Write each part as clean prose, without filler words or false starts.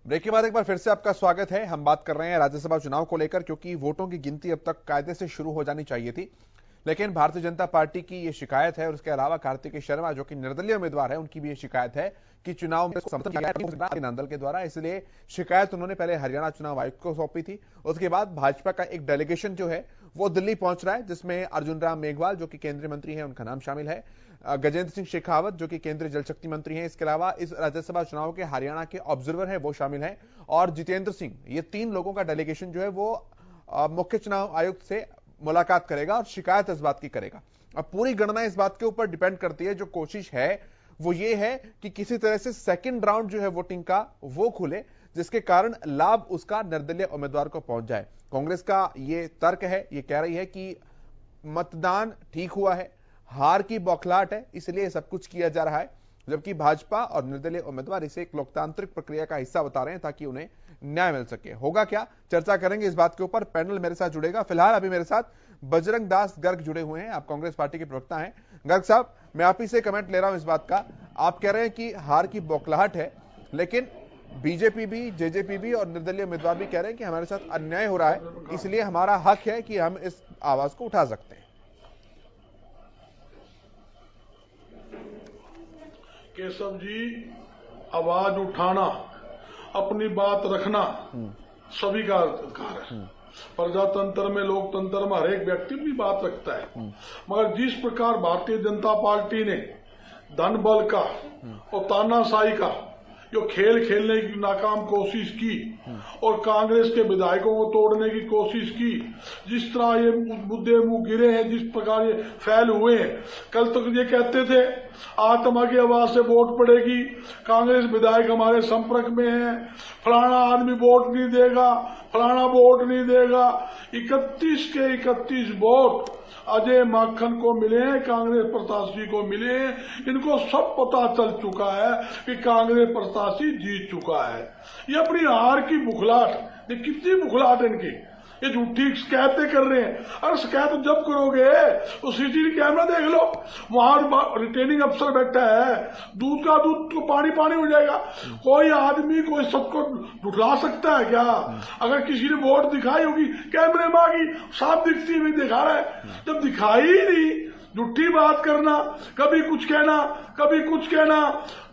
Break के बाद एक बार फिर से आपका स्वागत है। हम बात कर रहे हैं राज्यसभा चुनाव को लेकर, क्योंकि वोटों की गिनती अब तक कायदे से शुरू हो जानी चाहिए थी, लेकिन भारतीय जनता पार्टी की ये शिकायत है और उसके अलावा कार्तिकेय शर्मा जो कि निर्दलीय उम्मीदवार है, उनकी भी ये शिकायत है कि चुनाव में समर्थन किया गया नांदल के द्वारा। इसलिए शिकायत उन्होंने पहले हरियाणा चुनाव आयुक्त को सौंपी थी। उसके बाद भाजपा का एक डेलीगेशन जो है वो दिल्ली पहुंच रहा है, जिसमें अर्जुन राम मेघवाल जो कि केंद्रीय मंत्री हैं, उनका नाम शामिल है, गजेंद्र सिंह शेखावत जो कि केंद्रीय जल शक्ति मंत्री हैं, इसके अलावा इस राज्यसभा चुनाव के हरियाणा के ऑब्जर्वर है वो शामिल है, और जितेंद्र सिंह। ये 3 लोगों का डेलीगेशन जो है वो मुख्य चुनाव आयुक्त से मुलाकात करेगा और शिकायत इस बात की करेगा। अब पूरी गणना इस बात के ऊपर डिपेंड करती है। जो कोशिश है वो ये है कि किसी तरह से सेकंड राउंड जो है वोटिंग का वो खुले, जिसके कारण लाभ उसका निर्दलीय उम्मीदवार को पहुंच जाए। कांग्रेस का ये तर्क है, ये कह रही है कि मतदान ठीक हुआ है, हार की बौखलाहट है, इसलिए सब कुछ किया जा रहा है, जबकि भाजपा और निर्दलीय उम्मीदवार इसे एक लोकतांत्रिक प्रक्रिया का हिस्सा बता रहे हैं ताकि उन्हें न्याय मिल सके। होगा क्या, चर्चा करेंगे इस बात के ऊपर। पैनल मेरे साथ जुड़ेगा। फिलहाल अभी मेरे साथ बजरंग दास गर्ग जुड़े हुए हैं, आप कांग्रेस पार्टी के प्रवक्ता हैं। गर्ग साहब, मैं आप ही से कमेंट ले रहा हूं इस बात का। आप कह रहे हैं कि हार की बौखलाहट है, लेकिन बीजेपी भी, जेजेपी भी और निर्दलीय उम्मीदवार भी कह रहे हैं कि हमारे साथ अन्याय हो रहा है, इसलिए हमारा हक है कि हम इस आवाज को उठा सकते हैं। केशव जी, आवाज उठाना, अपनी बात रखना सभी का अधिकार है। प्रजातंत्र में, लोकतंत्र में हर एक व्यक्ति अपनी बात रखता है, मगर जिस प्रकार भारतीय जनता पार्टी ने धन बल का और तानाशाही का जो खेल खेलने की नाकाम कोशिश की और कांग्रेस के विधायकों को तोड़ने की कोशिश की, जिस तरह ये मुद्दे मुंह गिरे हैं, जिस प्रकार ये फैल हुए हैं। कल तक ये कहते थे आत्मा की आवाज से वोट पड़ेगी, कांग्रेस विधायक हमारे संपर्क में है, फलाना आदमी वोट नहीं देगा, फलाना वोट नहीं देगा। 31 के 31 वोट अजय माखन को मिले हैं, कांग्रेस प्रत्याशी को मिले हैं। इनको सब पता चल चुका है कि कांग्रेस प्रत्याशी जीत चुका है। ये अपनी हार की बुखलाहट, ये कितनी बुखलाहट इनकी, ये झूठी शिकायतें कर रहे हैं। अरे शिकायत जब करोगे तो सीसीटीवी कैमरा देख लो, वहां रिटर्निंग अफसर बैठा है, दूध का दूध तो पानी पानी हो जाएगा। कोई आदमी कोई सबको झुठला सकता है क्या? अगर किसी ने वोट दिखाई होगी, कैमरे में आ गई, साफ दिखती हुई दिखा रहा है। जब दिखाई ही नहीं, झूठी बात करना, कभी कुछ कहना, कभी कुछ कहना।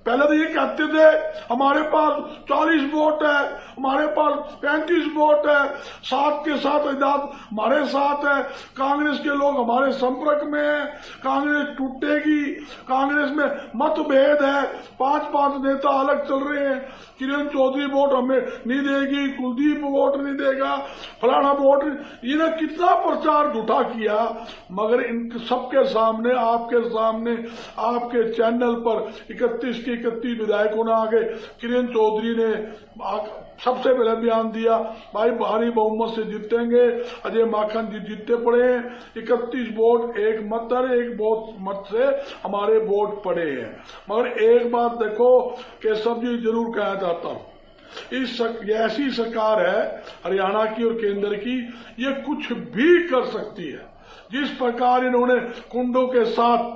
पहले तो ये कहते थे हमारे पास 40 वोट है, हमारे पास 35 वोट है, साथ के साथ इजाद हमारे साथ है, कांग्रेस के लोग हमारे संपर्क में है, कांग्रेस टूटेगी, कांग्रेस में मतभेद है, 5-5 नेता अलग चल रहे हैं, किरण चौधरी वोट हमें नहीं देगी, कुलदीप वोट नहीं देगा, फलाना वोट। इन्हें कितना प्रचार झूठा किया, मगर इन सबके सामने, आपके सामने, आपके चैनल पर 31 के 31 विधायकों ने आगे, किरण चौधरी ने सबसे पहले बयान दिया, भाई भारी बहुमत से जीतेंगे, अजय माखन जी जीतते पड़े हैं, 31 वोट एक मत है, एक मत से हमारे वोट पड़े हैं। मगर एक बात देखो केशव जी, जरूर कहना चाहता हूं, ये ऐसी सरकार है हरियाणा की और केंद्र की, ये कुछ भी कर सकती है। जिस प्रकार इन्होंने कुंडू के साथ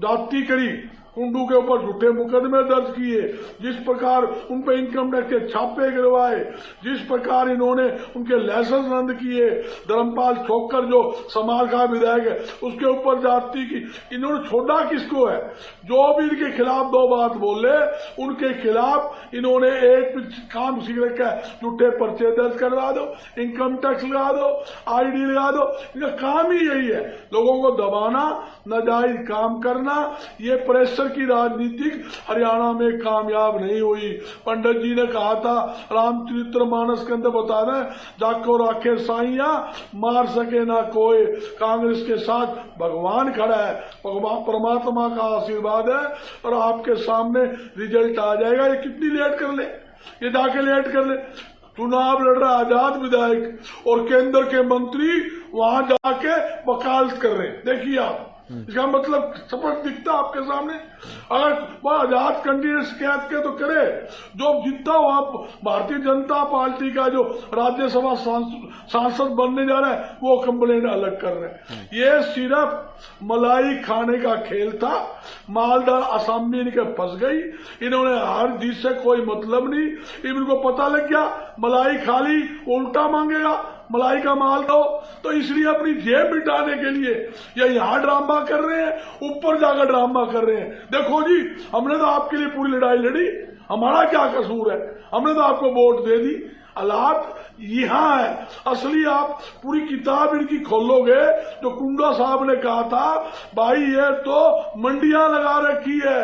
जाति करी, कुंडू के ऊपर झूठे मुकदमे दर्ज किए, जिस प्रकार उन पर इनकम टैक्स के छापे गिरवाए, जिस प्रकार इन्होंने उनके लाइसेंस रद्द किए, धर्मपाल छोकर जो समाज का विधायक है उसके ऊपर जाति की, इन्होंने छोड़ा किसको है? जो भी इनके खिलाफ 2 बात बोले, उनके खिलाफ इन्होंने एक काम सीख रखा है, झूठे पर्चे दर्ज करवा दो, इनकम टैक्स लगा दो, ID लगा दो। इनका काम ही यही है, लोगों को दबाना, नाजायज काम करना। ये प्रेशर की राजनीति हरियाणा में कामयाब नहीं हुई। पंडित जी ने कहा था रामचरितमानस के अंदर बता रहे, जाको राखे साइया मार सके ना कोई। कांग्रेस के साथ भगवान खड़ा है, परमात्मा का आशीर्वाद है और आपके सामने रिजल्ट आ जाएगा। ये कितनी लेट कर ले, ये जाके लेट कर ले। चुनाव लड़ रहा आजाद विधायक और केंद्र के मंत्री वहां जाके वकालत कर रहे हैं। देखिए आप, इसका मतलब स्पष्ट दिखता आपके सामने। अगर वह आजाद कैंडिडेट शिकायत के तो करे, जो जितना हो आप भारतीय जनता पार्टी का जो राज्यसभा सांसद बनने जा रहा है वो कंप्लेंट अलग कर रहे हैं। ये सिर्फ मलाई खाने का खेल था। मालदार असामी इनके फंस गई, इन्होंने हार जीत से कोई मतलब नहीं। इनको पता लग गया मलाई खा ली उल्टा मांगेगा, मलाई का माल दो, तो इसलिए अपनी जेब बिठाने के लिए ये यहां ड्रामा कर रहे हैं, ऊपर जाकर ड्रामा कर रहे हैं। देखो जी, हमने तो आपके लिए पूरी लड़ाई लड़ी, हमारा क्या कसूर है, हमने तो आपको वोट दे दी। हालात यहाँ है असली। आप पूरी किताब इनकी खोलोगे, जो कुंडा साहब ने कहा था, भाई ये तो मंडियां लगा रखी है,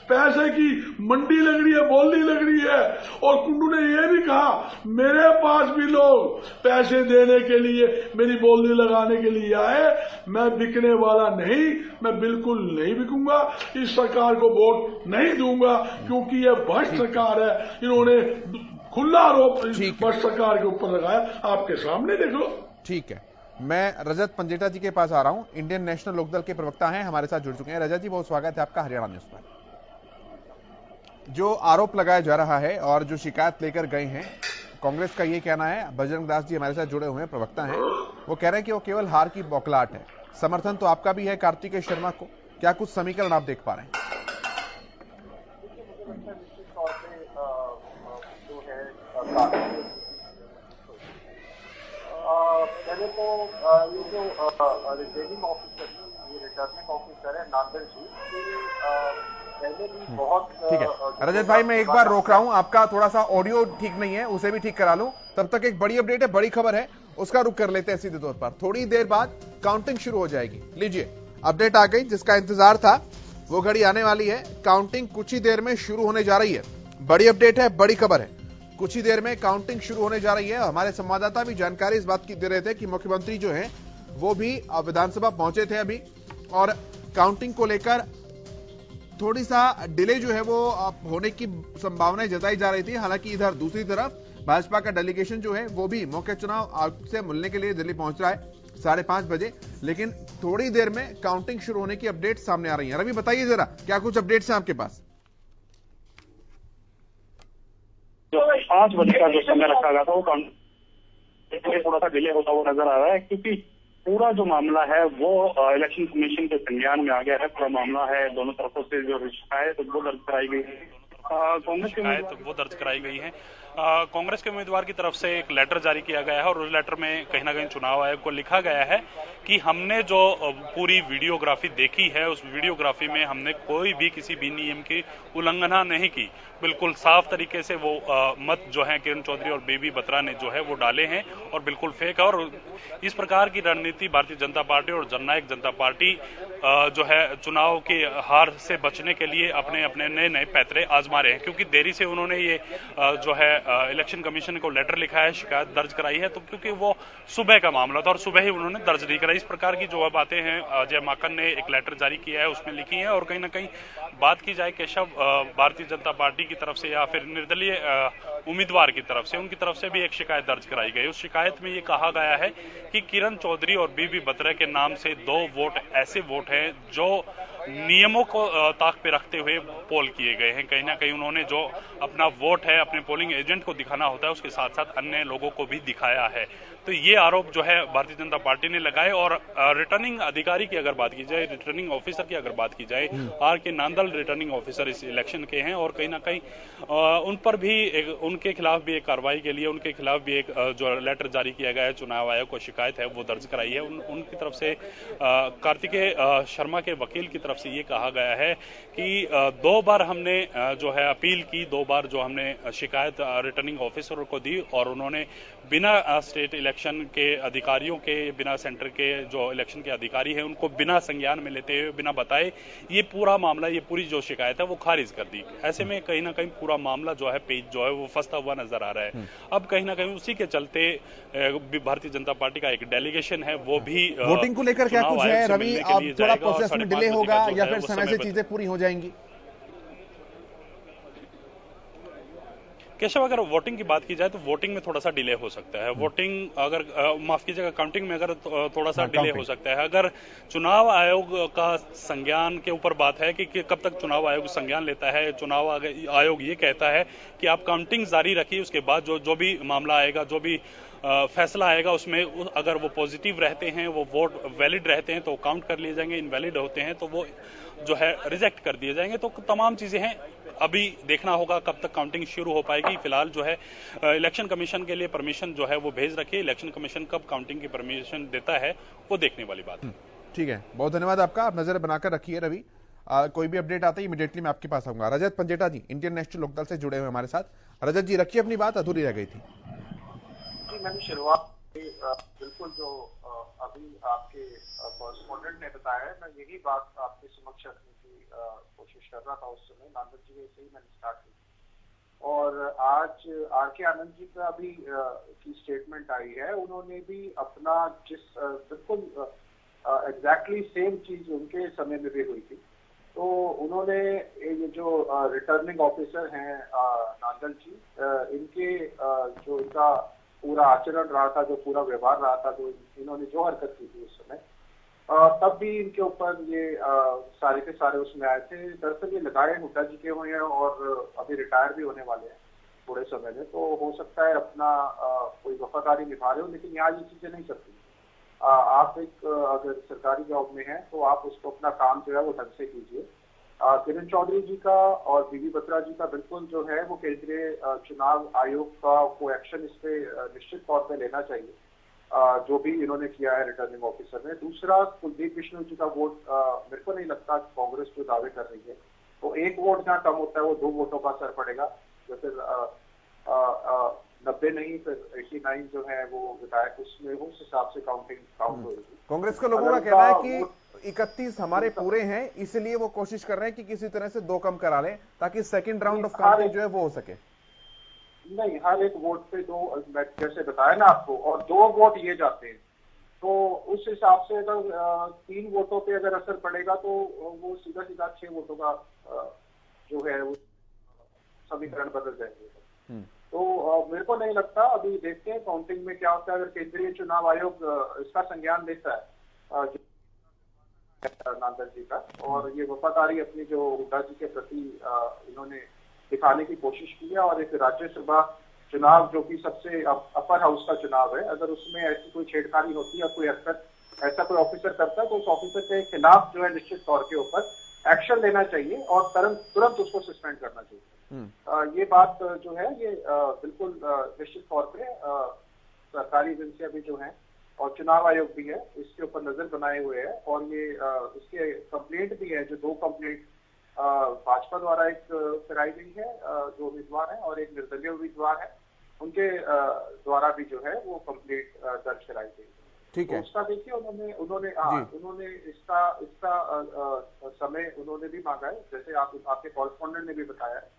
पैसे की मंडी लग रही है, बोली लग रही है। और कुंडू ने ये भी कहा मेरे पास भी लोग पैसे देने के लिए, मेरी बोली लगाने के लिए आए, मैं बिकने वाला नहीं, मैं बिल्कुल नहीं बिकूंगा, इस सरकार को वोट नहीं दूंगा, क्योंकि ये भ्रष्ट सरकार है। इन्होंने खुला आरोप भ्रष्ट सरकार के ऊपर लगाया, आपके सामने देख लो। ठीक है, मैं रजत पंजेटा जी के पास आ रहा हूं, इंडियन नेशनल लोकदल के प्रवक्ता हैं, हमारे साथ जुड़ चुके हैं। रजत जी, बहुत स्वागत है आपका हरियाणा न्यूज पर। जो आरोप लगाया जा रहा है और जो शिकायत लेकर गए हैं, कांग्रेस का ये कहना है, बजरंग दास जी हमारे साथ जुड़े हुए हैं, प्रवक्ता हैं, वो कह रहे हैं कि वो केवल हार की बौखलाहट है। समर्थन तो आपका भी है कार्तिकेय शर्मा को, क्या कुछ समीकरण आप देख पा रहे हैं? पहले तो ये जो रिटर्निंग ऑफिसर, ये रिटर्निंग ऑफिसर है नांदल जी, पहले भी बहुत। ठीक है रजत भाई, मैं एक बार रोक रहा हूं, आपका थोड़ा सा ऑडियो ठीक नहीं है, उसे भी ठीक करा लूं। तब तक एक बड़ी अपडेट है, बड़ी खबर है, उसका रुख कर लेते हैं सीधे तौर पर। थोड़ी देर बाद काउंटिंग शुरू हो जाएगी। लीजिए, अपडेट आ गई, जिसका इंतजार था वो घड़ी आने वाली है। काउंटिंग कुछ ही देर में शुरू होने जा रही है। बड़ी अपडेट है, बड़ी खबर है, कुछ ही देर में काउंटिंग शुरू होने जा रही है। हमारे संवाददाता भी जानकारी इस बात की दे रहे थे कि मुख्यमंत्री जो है वो भी विधानसभा पहुंचे थे अभी, और काउंटिंग को लेकर थोड़ी सा डिले जो है वो होने की संभावनाएं जताई जा रही थी। हालांकि इधर दूसरी तरफ भाजपा का डेलीगेशन जो है वो भी मुख्य चुनाव आयुक्त से मिलने के लिए दिल्ली पहुंच रहा है 5:30 बजे, लेकिन थोड़ी देर में काउंटिंग शुरू होने की अपडेट सामने आ रही है। रवि, बताइए जरा, क्या कुछ अपडेट्स हैं आपके पास? 5 बजे का जो समय रखा गया था वो काउंटिंग थोड़ा सा डिले होता हुआ नजर आ रहा है, क्योंकि पूरा जो मामला है वो इलेक्शन कमीशन के संज्ञान में आ गया है। पूरा मामला है, दोनों तरफों से जो शिकायत वो दर्ज कराई गई है, कांग्रेस की शिकायत वो दर्ज कराई गई है। कांग्रेस के उम्मीदवार की तरफ से एक लेटर जारी किया गया है और उस लेटर में कहीं ना कहीं चुनाव आयोग को लिखा गया है कि हमने जो पूरी वीडियोग्राफी देखी है, उस वीडियोग्राफी में हमने कोई भी किसी भी नियम की उल्लंघना नहीं की। बिल्कुल साफ तरीके से वो मत जो है किरण चौधरी और बेबी बत्रा ने जो है वो डाले हैं और बिल्कुल फेक है। और इस प्रकार की रणनीति भारतीय जनता पार्टी और जननायक जनता पार्टी जो है चुनाव की हार से बचने के लिए अपने अपने नए नए पैतरे आजमा रहे हैं। क्योंकि देरी से उन्होंने ये जो है इलेक्शन कमीशन को लेटर लिखा है, शिकायत दर्ज कराई है, तो क्योंकि वो सुबह का मामला था और सुबह ही उन्होंने दर्ज नहीं कराई। इस प्रकार की जो बातें हैं अजय माकन ने एक लेटर जारी किया है उसमें लिखी है। और कहीं ना कहीं बात की जाए केशव, भारतीय जनता पार्टी की तरफ से या फिर निर्दलीय उम्मीदवार की तरफ से, उनकी तरफ से भी एक शिकायत दर्ज कराई गई। उस शिकायत में ये कहा गया है कि किरण चौधरी और बीबी बत्रा के नाम से 2 वोट ऐसे वोट हैं जो नियमों को ताक पे रखते हुए पोल किए गए हैं। कहीं ना कहीं उन्होंने जो अपना वोट है अपने पोलिंग एजेंट को दिखाना होता है, उसके साथ साथ अन्य लोगों को भी दिखाया है। तो ये आरोप जो है भारतीय जनता पार्टी ने लगाए। और रिटर्निंग अधिकारी की अगर बात की जाए, रिटर्निंग ऑफिसर की अगर बात की जाए, आर के नांदल रिटर्निंग ऑफिसर इस इलेक्शन के हैं और कहीं ना कहीं उन पर भी उनके खिलाफ भी एक कार्रवाई के लिए उनके खिलाफ भी एक जो लेटर जारी किया गया है, चुनाव आयोग को शिकायत है वो दर्ज कराई है। उनकी तरफ से कार्तिकेय शर्मा के वकील की तरफ से ये कहा गया है कि 2 बार हमने जो है अपील की, 2 बार जो हमने शिकायत रिटर्निंग ऑफिसर को दी और उन्होंने बिना स्टेट इलेक्शन के अधिकारियों के, बिना सेंटर के जो इलेक्शन के अधिकारी हैं उनको बिना संज्ञान में लेते हुए, बिना बताए ये पूरा मामला, ये पूरी जो शिकायत है वो खारिज कर दी। ऐसे में कहीं ना कहीं पूरा मामला जो है पेज जो है वो फंसता हुआ नजर आ रहा है। अब कहीं ना कहीं उसी के चलते भारतीय जनता पार्टी का एक डेलीगेशन है वो भी वोटिंग को लेकर क्या कुछ है रवि? अब थोड़ा प्रोसेस में डिले होगा या फिर समय से चीजें पूरी हो जाएंगी? केशव, अगर वोटिंग की बात की जाए तो वोटिंग में थोड़ा सा डिले हो सकता है। वोटिंग अगर माफ कीजिएगा, काउंटिंग में अगर थोड़ा सा डिले हो सकता है। अगर चुनाव आयोग का संज्ञान के ऊपर बात है कि कब तक चुनाव आयोग संज्ञान लेता है। चुनाव आयोग ये कहता है कि आप काउंटिंग जारी रखिए, उसके बाद जो भी मामला आएगा, जो भी फैसला आएगा, उसमें अगर वो पॉजिटिव रहते हैं, वो वोट वैलिड रहते हैं तो काउंट कर लिए जाएंगे, इनवैलिड होते हैं तो वो जो है रिजेक्ट कर दिए जाएंगे। तो तमाम चीजें हैं, अभी देखना होगा कब तक काउंटिंग शुरू हो पाएगी। फिलहाल जो है इलेक्शन कमीशन के लिए परमिशन जो है वो भेज रखी है। इलेक्शन कमीशन कब काउंटिंग की परमिशन देता है वो देखने वाली बात है। ठीक है, बहुत धन्यवाद आपका। आप नजर बनाकर रखिए रवि। कोई भी अपडेट आता है इमीडिएटली मैं आपके पास आऊंगा। रजत पंजेटा जी इंडियन नेशनल लोकदल से जुड़े हुए हमारे साथ। रजत जी रखिए अपनी बात, अधूरी रह गई थी। जी, मैंने शुरुआत बिल्कुल जो अभी आपके कॉरेस्पॉन्डेंट ने बताया है, मैं यही बात आपके समक्ष रखने की कोशिश कर रहा था उस समय। नांदल जी से ही मैंने स्टार्ट की और आज आर.के. आनंद जी का भी की स्टेटमेंट आई है। उन्होंने भी अपना जिस बिल्कुल एग्जैक्टली सेम चीज उनके समय में भी हुई थी। तो उन्होंने ये जो रिटर्निंग ऑफिसर हैं नांदल जी, इनके जो इनका पूरा आचरण रहा था, जो पूरा व्यवहार रहा था, जो इन्होंने जो हरकत की थी उस समय, तब भी इनके ऊपर ये सारे के सारे उसमें आए थे। दरअसल ये लगाए हुड्डा जी के हुए हैं और अभी रिटायर भी होने वाले हैं थोड़े समय में। तो हो सकता है अपना कोई वफादारी निभा रहे हो, लेकिन यहाँ ये चीजें नहीं चलती। आप एक अगर सरकारी जॉब में हैं तो आप उसको अपना काम जो है वो ढंग से कीजिए। किरण चौधरी जी का और बीबी बत्रा जी का बिल्कुल जो है वो केंद्रीय चुनाव आयोग का को एक्शन इस पे निश्चित तौर पे लेना चाहिए, जो भी इन्होंने किया है रिटर्निंग ऑफिसर ने। दूसरा, कुलदीप बिश्नोई जी का वोट मेरे को नहीं लगता कांग्रेस जो दावे कर रही है, तो एक वोट जहाँ कम होता है वो 2 वोटों का असर पड़ेगा। तो फिर 90 नहीं, फिर 89 जो है वो विधायक उसमें उस हिसाब से काउंट होगी। कांग्रेस के लोगों का कहना है कि 31 हमारे पूरे हैं, इसलिए वो कोशिश कर रहे हैं कि किसी तरह से 2 कम करा लें ताकि सेकंड राउंड ऑफ काउंटिंग जो है वो हो सके। नहीं, हर एक वोट पे 2, जैसे बताया ना आपको, और 2 वोट ये जाते हैं। तो उस हिसाब से अगर 3 वोटों पे अगर असर पड़ेगा तो वो सीधा सीधा 6 वोटों का जो है वो समीकरण बदल जाएंगे। तो मेरे को नहीं लगता। अभी देखते हैं काउंटिंग में क्या होता है। अगर केंद्रीय चुनाव आयोग इसका संज्ञान लेता है नांदल जी का, और ये वफादारी अपनी जो हुड्डा जी के प्रति इन्होंने दिखाने की कोशिश की है, और एक राज्यसभा चुनाव जो कि सबसे अपर हाउस का चुनाव है, अगर उसमें ऐसी कोई छेड़खानी होती है, कोई हरकत ऐसा कोई ऑफिसर करता है, तो उस ऑफिसर के खिलाफ जो है निश्चित तौर के ऊपर एक्शन लेना चाहिए और तुरंत उसको सस्पेंड करना चाहिए। ये बात जो है ये बिल्कुल निश्चित तौर पे सरकारी एजेंसियां भी जो हैं और चुनाव आयोग भी है इसके ऊपर नजर बनाए हुए है। और ये इसके कंप्लेंट भी है, जो 2 कंप्लेंट भाजपा द्वारा एक कराई गई है, जो उम्मीदवार है, और एक निर्दलीय उम्मीदवार है, उनके द्वारा भी जो है वो कंप्लेंट दर्ज कराई गई। ठीक है, तो उसका देखिए उन्होंने इसका समय उन्होंने भी मांगा है, जैसे आपके कॉरेस्पॉन्डेंट ने भी बताया है।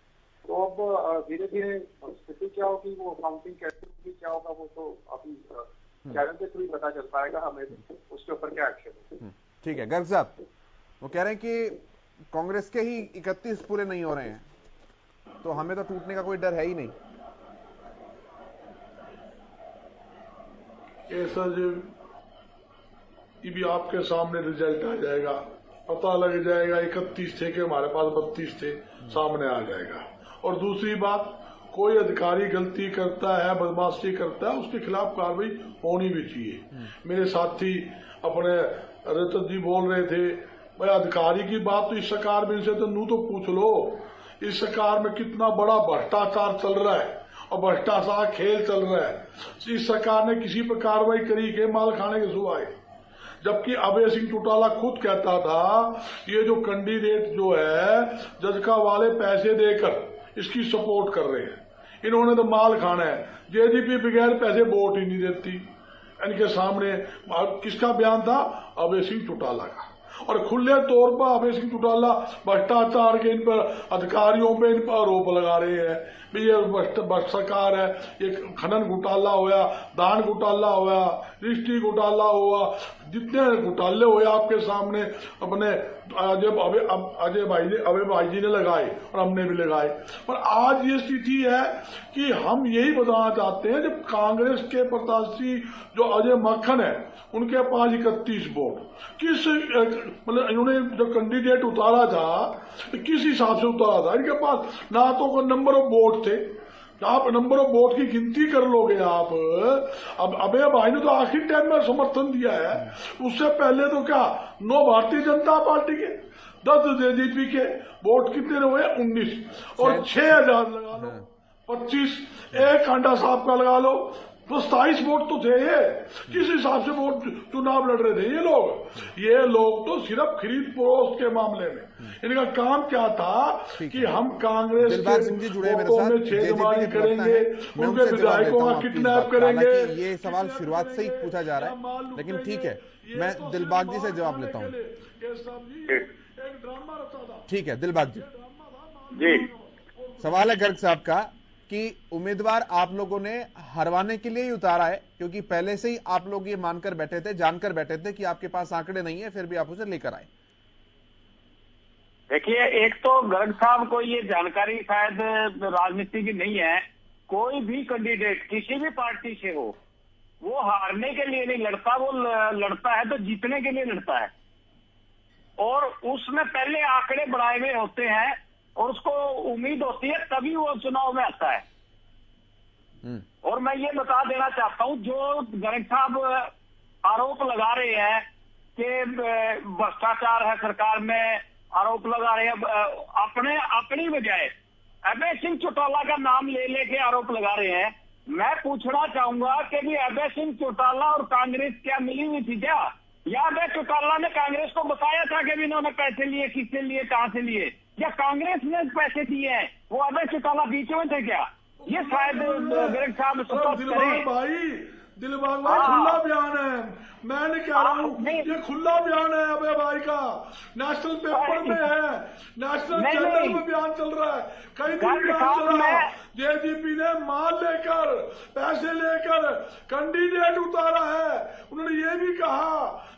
तो अब धीरे धीरे स्थिति क्या होगी, वो काउंटिंग कैसे होगी, क्या होगा, वो तो अभी चैनल के थ्रू पता चल पाएगा हमें उसके ऊपर क्या एक्शन है। ठीक है। गर्ग साहब वो कह रहे हैं कि कांग्रेस के ही 31 पूरे नहीं हो रहे हैं, तो हमें तो टूटने का कोई डर है ही नहीं। ऐसा जो ये भी आपके सामने रिजल्ट आ जाएगा, पता लग जाएगा 31 थे कि हमारे पास 32 थे, सामने आ जाएगा। और दूसरी बात, कोई अधिकारी गलती करता है, बदमाशी करता है, उसके खिलाफ कार्रवाई होनी भी चाहिए। मेरे साथी अपने रजत जी बोल रहे थे, भाई अधिकारी की बात तो इस सरकार में से तो पूछ लो, इस सरकार में कितना बड़ा भ्रष्टाचार चल रहा है और भ्रष्टाचार खेल चल रहा है। इस सरकार ने किसी पर कार्रवाई करी के माल खाने के सुवाए, जबकि अभय सिंह चौटाला खुद कहता था ये जो कैंडिडेट जो है जजका वाले पैसे देकर इसकी सपोर्ट कर रहे हैं, इन्होंने तो माल खाना है। जेडीपी बगैर पैसे वोट ही नहीं देती। इनके सामने किसका बयान था? अभय सिंह चौटाला का। और खुले तौर पर अभय सिंह चौटाला भ्रष्टाचार के इन पर अधिकारियों पे इन पर आरोप लगा रहे हैं भी ये भ्रष्ट सरकार है, ये खनन घोटाला होया, दान घोटाला होया, रजिस्ट्री घोटाला हुआ, जितने घोटाले हुए आपके सामने अपने अजय भाई जी ने लगाए और हमने भी लगाए। पर आज ये स्थिति है कि हम यही बताना चाहते हैं, जब कांग्रेस के प्रत्याशी जो अजय माखन है उनके पास 31 वोट, किस मतलब इन्होंने जो कैंडिडेट उतारा था किस हिसाब से उतारा था? इनके पास ना तो नंबर ऑफ वोट थे, आप नंबर ऑफ वोट की गिनती कर लोगे आप। अब अभय भाई ने तो आखिरी टाइम में समर्थन दिया है, उससे पहले तो क्या 9 भारतीय जनता पार्टी के, 10 जेजेपी के वोट कितने हुए? 19 और 6000 लगा लो, 25 एक कांडा साहब का लगा लो, तो 27 वोट तो थे ये। किस हिसाब से वोट चुनाव लड़ रहे थे ये लोग तो सिर्फ खरीद फरोख्त के मामले में, इनका काम क्या था कि हम कांग्रेस के वोटों में छेदमानी करेंगे, उनके विधायकों का किडनैप करेंगे। ये सवाल शुरुआत से ही पूछा जा रहा है, लेकिन ठीक है, मैं दिलबाग जी से जवाब लेता हूँ। एक ड्रामा रचा था। ठीक है दिलबाग जी, सवाल है गर्ग साहब का कि उम्मीदवार आप लोगों ने हरवाने के लिए ही उतारा है, क्योंकि पहले से ही आप लोग ये मानकर बैठे थे, जानकर बैठे थे कि आपके पास आंकड़े नहीं है, फिर भी आप उसे लेकर आए। देखिए, एक तो गर्ग साहब को ये जानकारी शायद राजनीति की नहीं है। कोई भी कैंडिडेट किसी भी पार्टी से हो, वो हारने के लिए नहीं लड़ता, वो लड़ता है तो जीतने के लिए लड़ता है, और उसमें पहले आंकड़े बढ़ाए हुए होते हैं और उसको उम्मीद होती है तभी वो चुनाव में आता है। और मैं ये बता देना चाहता हूं, जो गर्ग साहब आरोप लगा रहे हैं कि भ्रष्टाचार है सरकार में, आरोप लगा रहे हैं अपनी बजाय अभय सिंह चौटाला का नाम ले लेके आरोप लगा रहे हैं। मैं पूछना चाहूंगा कि भी अभय सिंह चौटाला और कांग्रेस क्या मिली हुई थी क्या? या अभय चौटाला ने कांग्रेस को बताया था कि भी इन्होंने पैसे लिए, किससे लिए, कहां से लिए, या कांग्रेस ने पैसे दिए हैं? वो अभय चौटाला बीच में थे क्या? ये शायद गर्ग साहब दिलबाग भाई खुला बयान है, मैं नहीं कह रहा हूँ, ये खुला बयान है अभय भाई का, नेशनल पेपर में है, नेशनल चैनल में बयान चल रहा है, कई दिन बयान चल रहा है। जेजेपी ने माल लेकर, पैसे लेकर कैंडिडेट उतारा है। उन्होंने ये भी कहा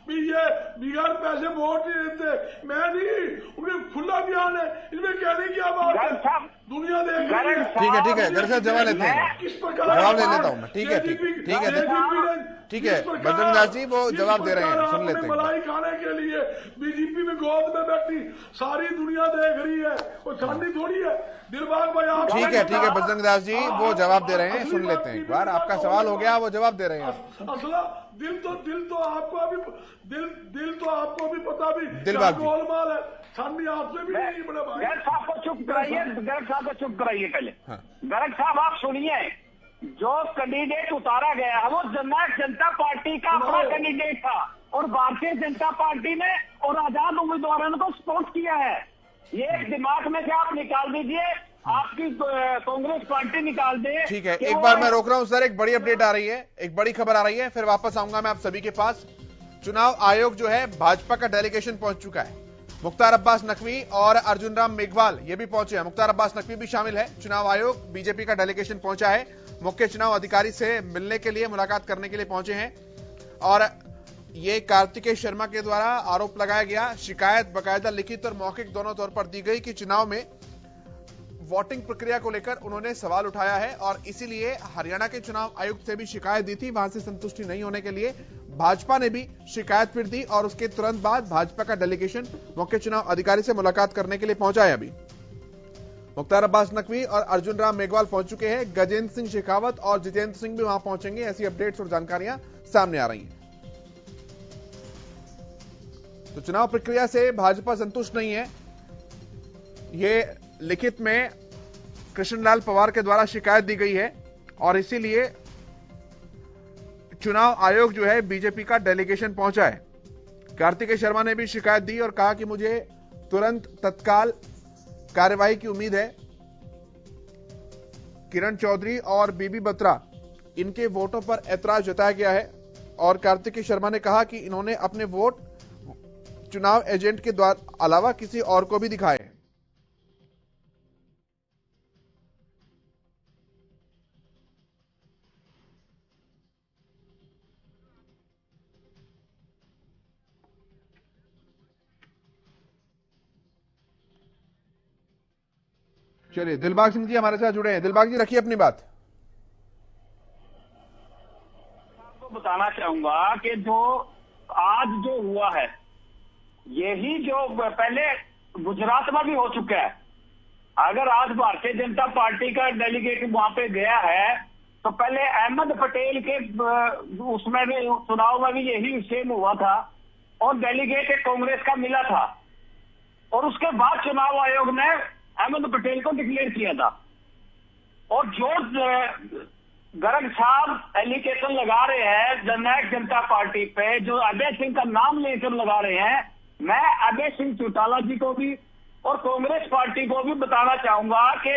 भी ये बिगड़ पैसे वोट नहीं देते, मैं नहीं, उनके खुला बयान है, इनमें कहने की बात है, दुनिया देख रही है। ठीक है गर्ग साहब जवाब लेते हैं, किस प्रकार जवाब ले लेता हूं मैं। ठीक है बजरंग दास जी वो जवाब दे रहे हैं, सुन लेते हैं। मलाई खाने के लिए बीजेपी में गोद में बैठी सारी दुनिया देख रही है, कोई खानी थोड़ी है। दिलबाग भाई आप ठीक है बजरंग दास जी वो जवाब दे रहे हैं, सुन लेते हैं एक बार। आपका सवाल हो गया, वो जवाब दे रहे हैं। असला दिल तो आपको अभी दिल तो आपको भी पता भी गोलमाल है, खानी आपसे भी नहीं बड़े भाई। गर्ग साहब को चुप कराइए, गर्ग साहब को चुप कराइए पहले। गर्ग साहब आप सुनिए, जो कैंडिडेट उतारा गया वो जनता पार्टी का अपना कैंडिडेट था, और भारतीय जनता पार्टी ने और आजाद उम्मीदवारों को सपोर्ट किया है। ये दिमाग में से आप निकाल दीजिए, आपकी कांग्रेस पार्टी निकाल दे। ठीक है, एक बार मैं रोक रहा हूं सर, एक बड़ी अपडेट आ रही है, एक बड़ी खबर आ रही है, फिर वापस आऊंगा मैं आप सभी के पास। चुनाव आयोग जो है, भाजपा का डेलीगेशन पहुंच चुका है। मुख्तार अब्बास नकवी और अर्जुन राम मेघवाल ये भी पहुंचे हैं, मुख्तार अब्बास नकवी भी शामिल है। चुनाव आयोग बीजेपी का डेलीगेशन पहुंचा है, मुख्य चुनाव अधिकारी से मिलने के लिए, मुलाकात करने के लिए पहुंचे हैं। और ये कार्तिकेय शर्मा के द्वारा आरोप लगाया गया, शिकायत बाकायदा लिखित और मौखिक दोनों तौर पर दी गई कि चुनाव में वोटिंग प्रक्रिया को लेकर उन्होंने सवाल उठाया है, और इसीलिए हरियाणा के चुनाव आयुक्त से भी शिकायत दी थी। वहां से संतुष्टि नहीं होने के लिए भाजपा ने भी शिकायत फिर दी, और उसके तुरंत बाद भाजपा का डेलीगेशन मुख्य चुनाव अधिकारी से मुलाकात करने के लिए पहुंचा है। अभी मुख्तार अब्बास नकवी और अर्जुन राम मेघवाल पहुंच चुके हैं, गजेंद्र सिंह शेखावत और जितेंद्र सिंह भी वहां पहुंचेंगे। ऐसी अपडेट्स और जानकारियां सामने आ रही हैं। तो चुनाव प्रक्रिया से भाजपा संतुष्ट नहीं है, ये लिखित में कृष्णलाल पवार के द्वारा शिकायत दी गई है, और इसीलिए चुनाव आयोग जो है बीजेपी का डेलीगेशन पहुंचा है। कार्तिकेय शर्मा ने भी शिकायत दी और कहा कि मुझे तुरंत तत्काल कार्यवाही की उम्मीद है। किरण चौधरी और बीबी बत्रा, इनके वोटों पर ऐतराज जताया गया है, और कार्तिकेय शर्मा ने कहा कि इन्होंने अपने वोट चुनाव एजेंट के द्वारा अलावा किसी और को भी दिखाए। चलिए, दिलबाग सिंह जी हमारे साथ जुड़े हैं। दिलबाग जी, रखिए अपनी बात। आपको बताना चाहूंगा कि जो आज जो हुआ है, यही जो पहले गुजरात में भी हो चुका है। अगर आज भारतीय जनता पार्टी का डेलीगेट वहां पे गया है तो पहले अहमद पटेल के उसमें भी चुनाव में भी यही सेम हुआ था और डेलीगेट कांग्रेस का मिला था और उसके बाद चुनाव आयोग ने अहमद पटेल को डिक्लेयर किया था। और जो गर्ग साहब एलिगेशन लगा रहे हैं जननायक जनता पार्टी पे, जो अभय सिंह का नाम लेकर लगा रहे हैं, मैं अभय सिंह चौटाला जी को भी और कांग्रेस पार्टी को भी बताना चाहूंगा कि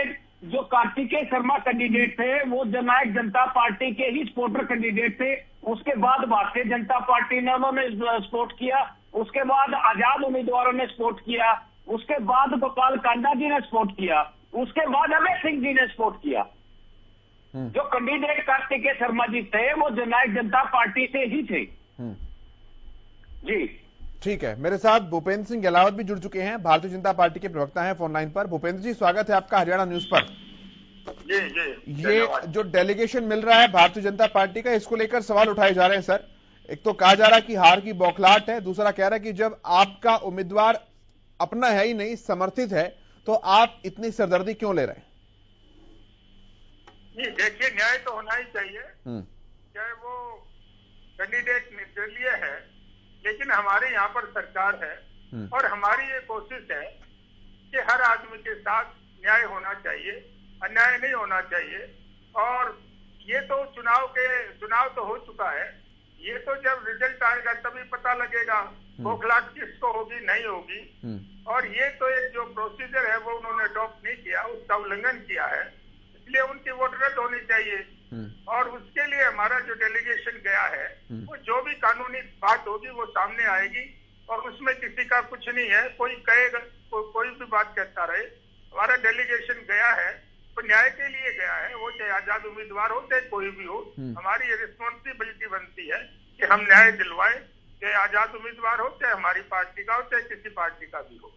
जो कार्तिकेय शर्मा कैंडिडेट थे वो जननायक जनता पार्टी के ही सपोर्टर कैंडिडेट थे। उसके बाद भारतीय जनता पार्टी ने उन्होंने सपोर्ट किया, उसके बाद आजाद उम्मीदवारों ने सपोर्ट किया, उसके बाद गोपाल कांडा जी ने सपोर्ट किया, उसके बाद अभय सिंह जी ने सपोर्ट किया। जो कैंडिडेट कार्तिकेय शर्मा जी थे वो जननायक जनता पार्टी से ही थे। जी ठीक है, मेरे साथ भूपेंद्र सिंह गहलावत भी जुड़ चुके हैं, भारतीय जनता पार्टी के प्रवक्ता हैं फोन लाइन पर। भूपेंद्र जी, स्वागत है आपका हरियाणा न्यूज पर। जी जी, ये जो डेलीगेशन मिल रहा है भारतीय जनता पार्टी का, इसको लेकर सवाल उठाए जा रहे हैं सर। एक तो कहा जा रहा है कि हार की बौखलाहट है, दूसरा कह रहा है कि जब आपका उम्मीदवार अपना है ही नहीं, समर्थित है, तो आप इतनी सरदर्दी क्यों ले रहे हैं? देखिए, न्याय तो होना ही चाहिए, चाहे वो कैंडिडेट निर्दलीय है, लेकिन हमारे यहाँ पर सरकार है और हमारी ये कोशिश है कि हर आदमी के साथ न्याय होना चाहिए, अन्याय नहीं होना चाहिए। और ये तो चुनाव तो हो चुका है, ये तो जब रिजल्ट आएगा तभी पता लगेगा बौखलाहट किसको होगी नहीं होगी। और ये तो एक जो प्रोसीजर है वो उन्होंने अडॉप्ट नहीं किया, उसका उल्लंघन किया है, इसलिए उनकी वोट रद्द होनी चाहिए। और उसके लिए हमारा जो डेलीगेशन गया है वो जो भी कानूनी बात होगी वो सामने आएगी और उसमें किसी का कुछ नहीं है। कोई कहेगा, कोई भी बात कहता रहे, हमारा डेलीगेशन गया है तो न्याय के लिए गया है, वो चाहे आजाद उम्मीदवार हो चाहे कोई भी हो। हमारी ये रिस्पॉन्सिबिलिटी बनती है कि हम न्याय दिलवाएं, चाहे आजाद उम्मीदवार हो चाहे हमारी पार्टी का हो चाहे किसी पार्टी का भी हो।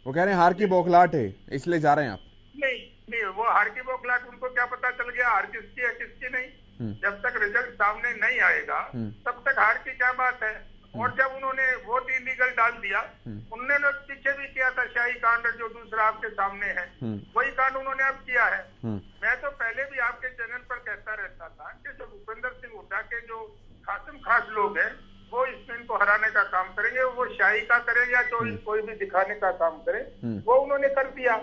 वो कह रहे हैं हार की बौखलाहट है इसलिए जा रहे हैं आप? नहीं, वो हार की बौखलाहट उनको क्या पता चल गया हार किसकी है किसकी नहीं। जब तक रिजल्ट सामने नहीं आएगा तब तक हार की क्या बात है। और जब उन्होंने वोट इलीगल डाल दिया, उन्होंने पीछे भी किया था शाही कांड जो दूसरा आपके सामने है, वही कांड उन्होंने अब किया है। मैं तो पहले भी आपके चैनल पर कहता रहता था कि जो भूपेंद्र सिंह हुड्डा के जो खासम खास लोग हैं वो इसमें इनको हराने का काम करेंगे, वो शाही का करेंगे या कोई भी दिखाने का काम करे, वो उन्होंने कर दिया।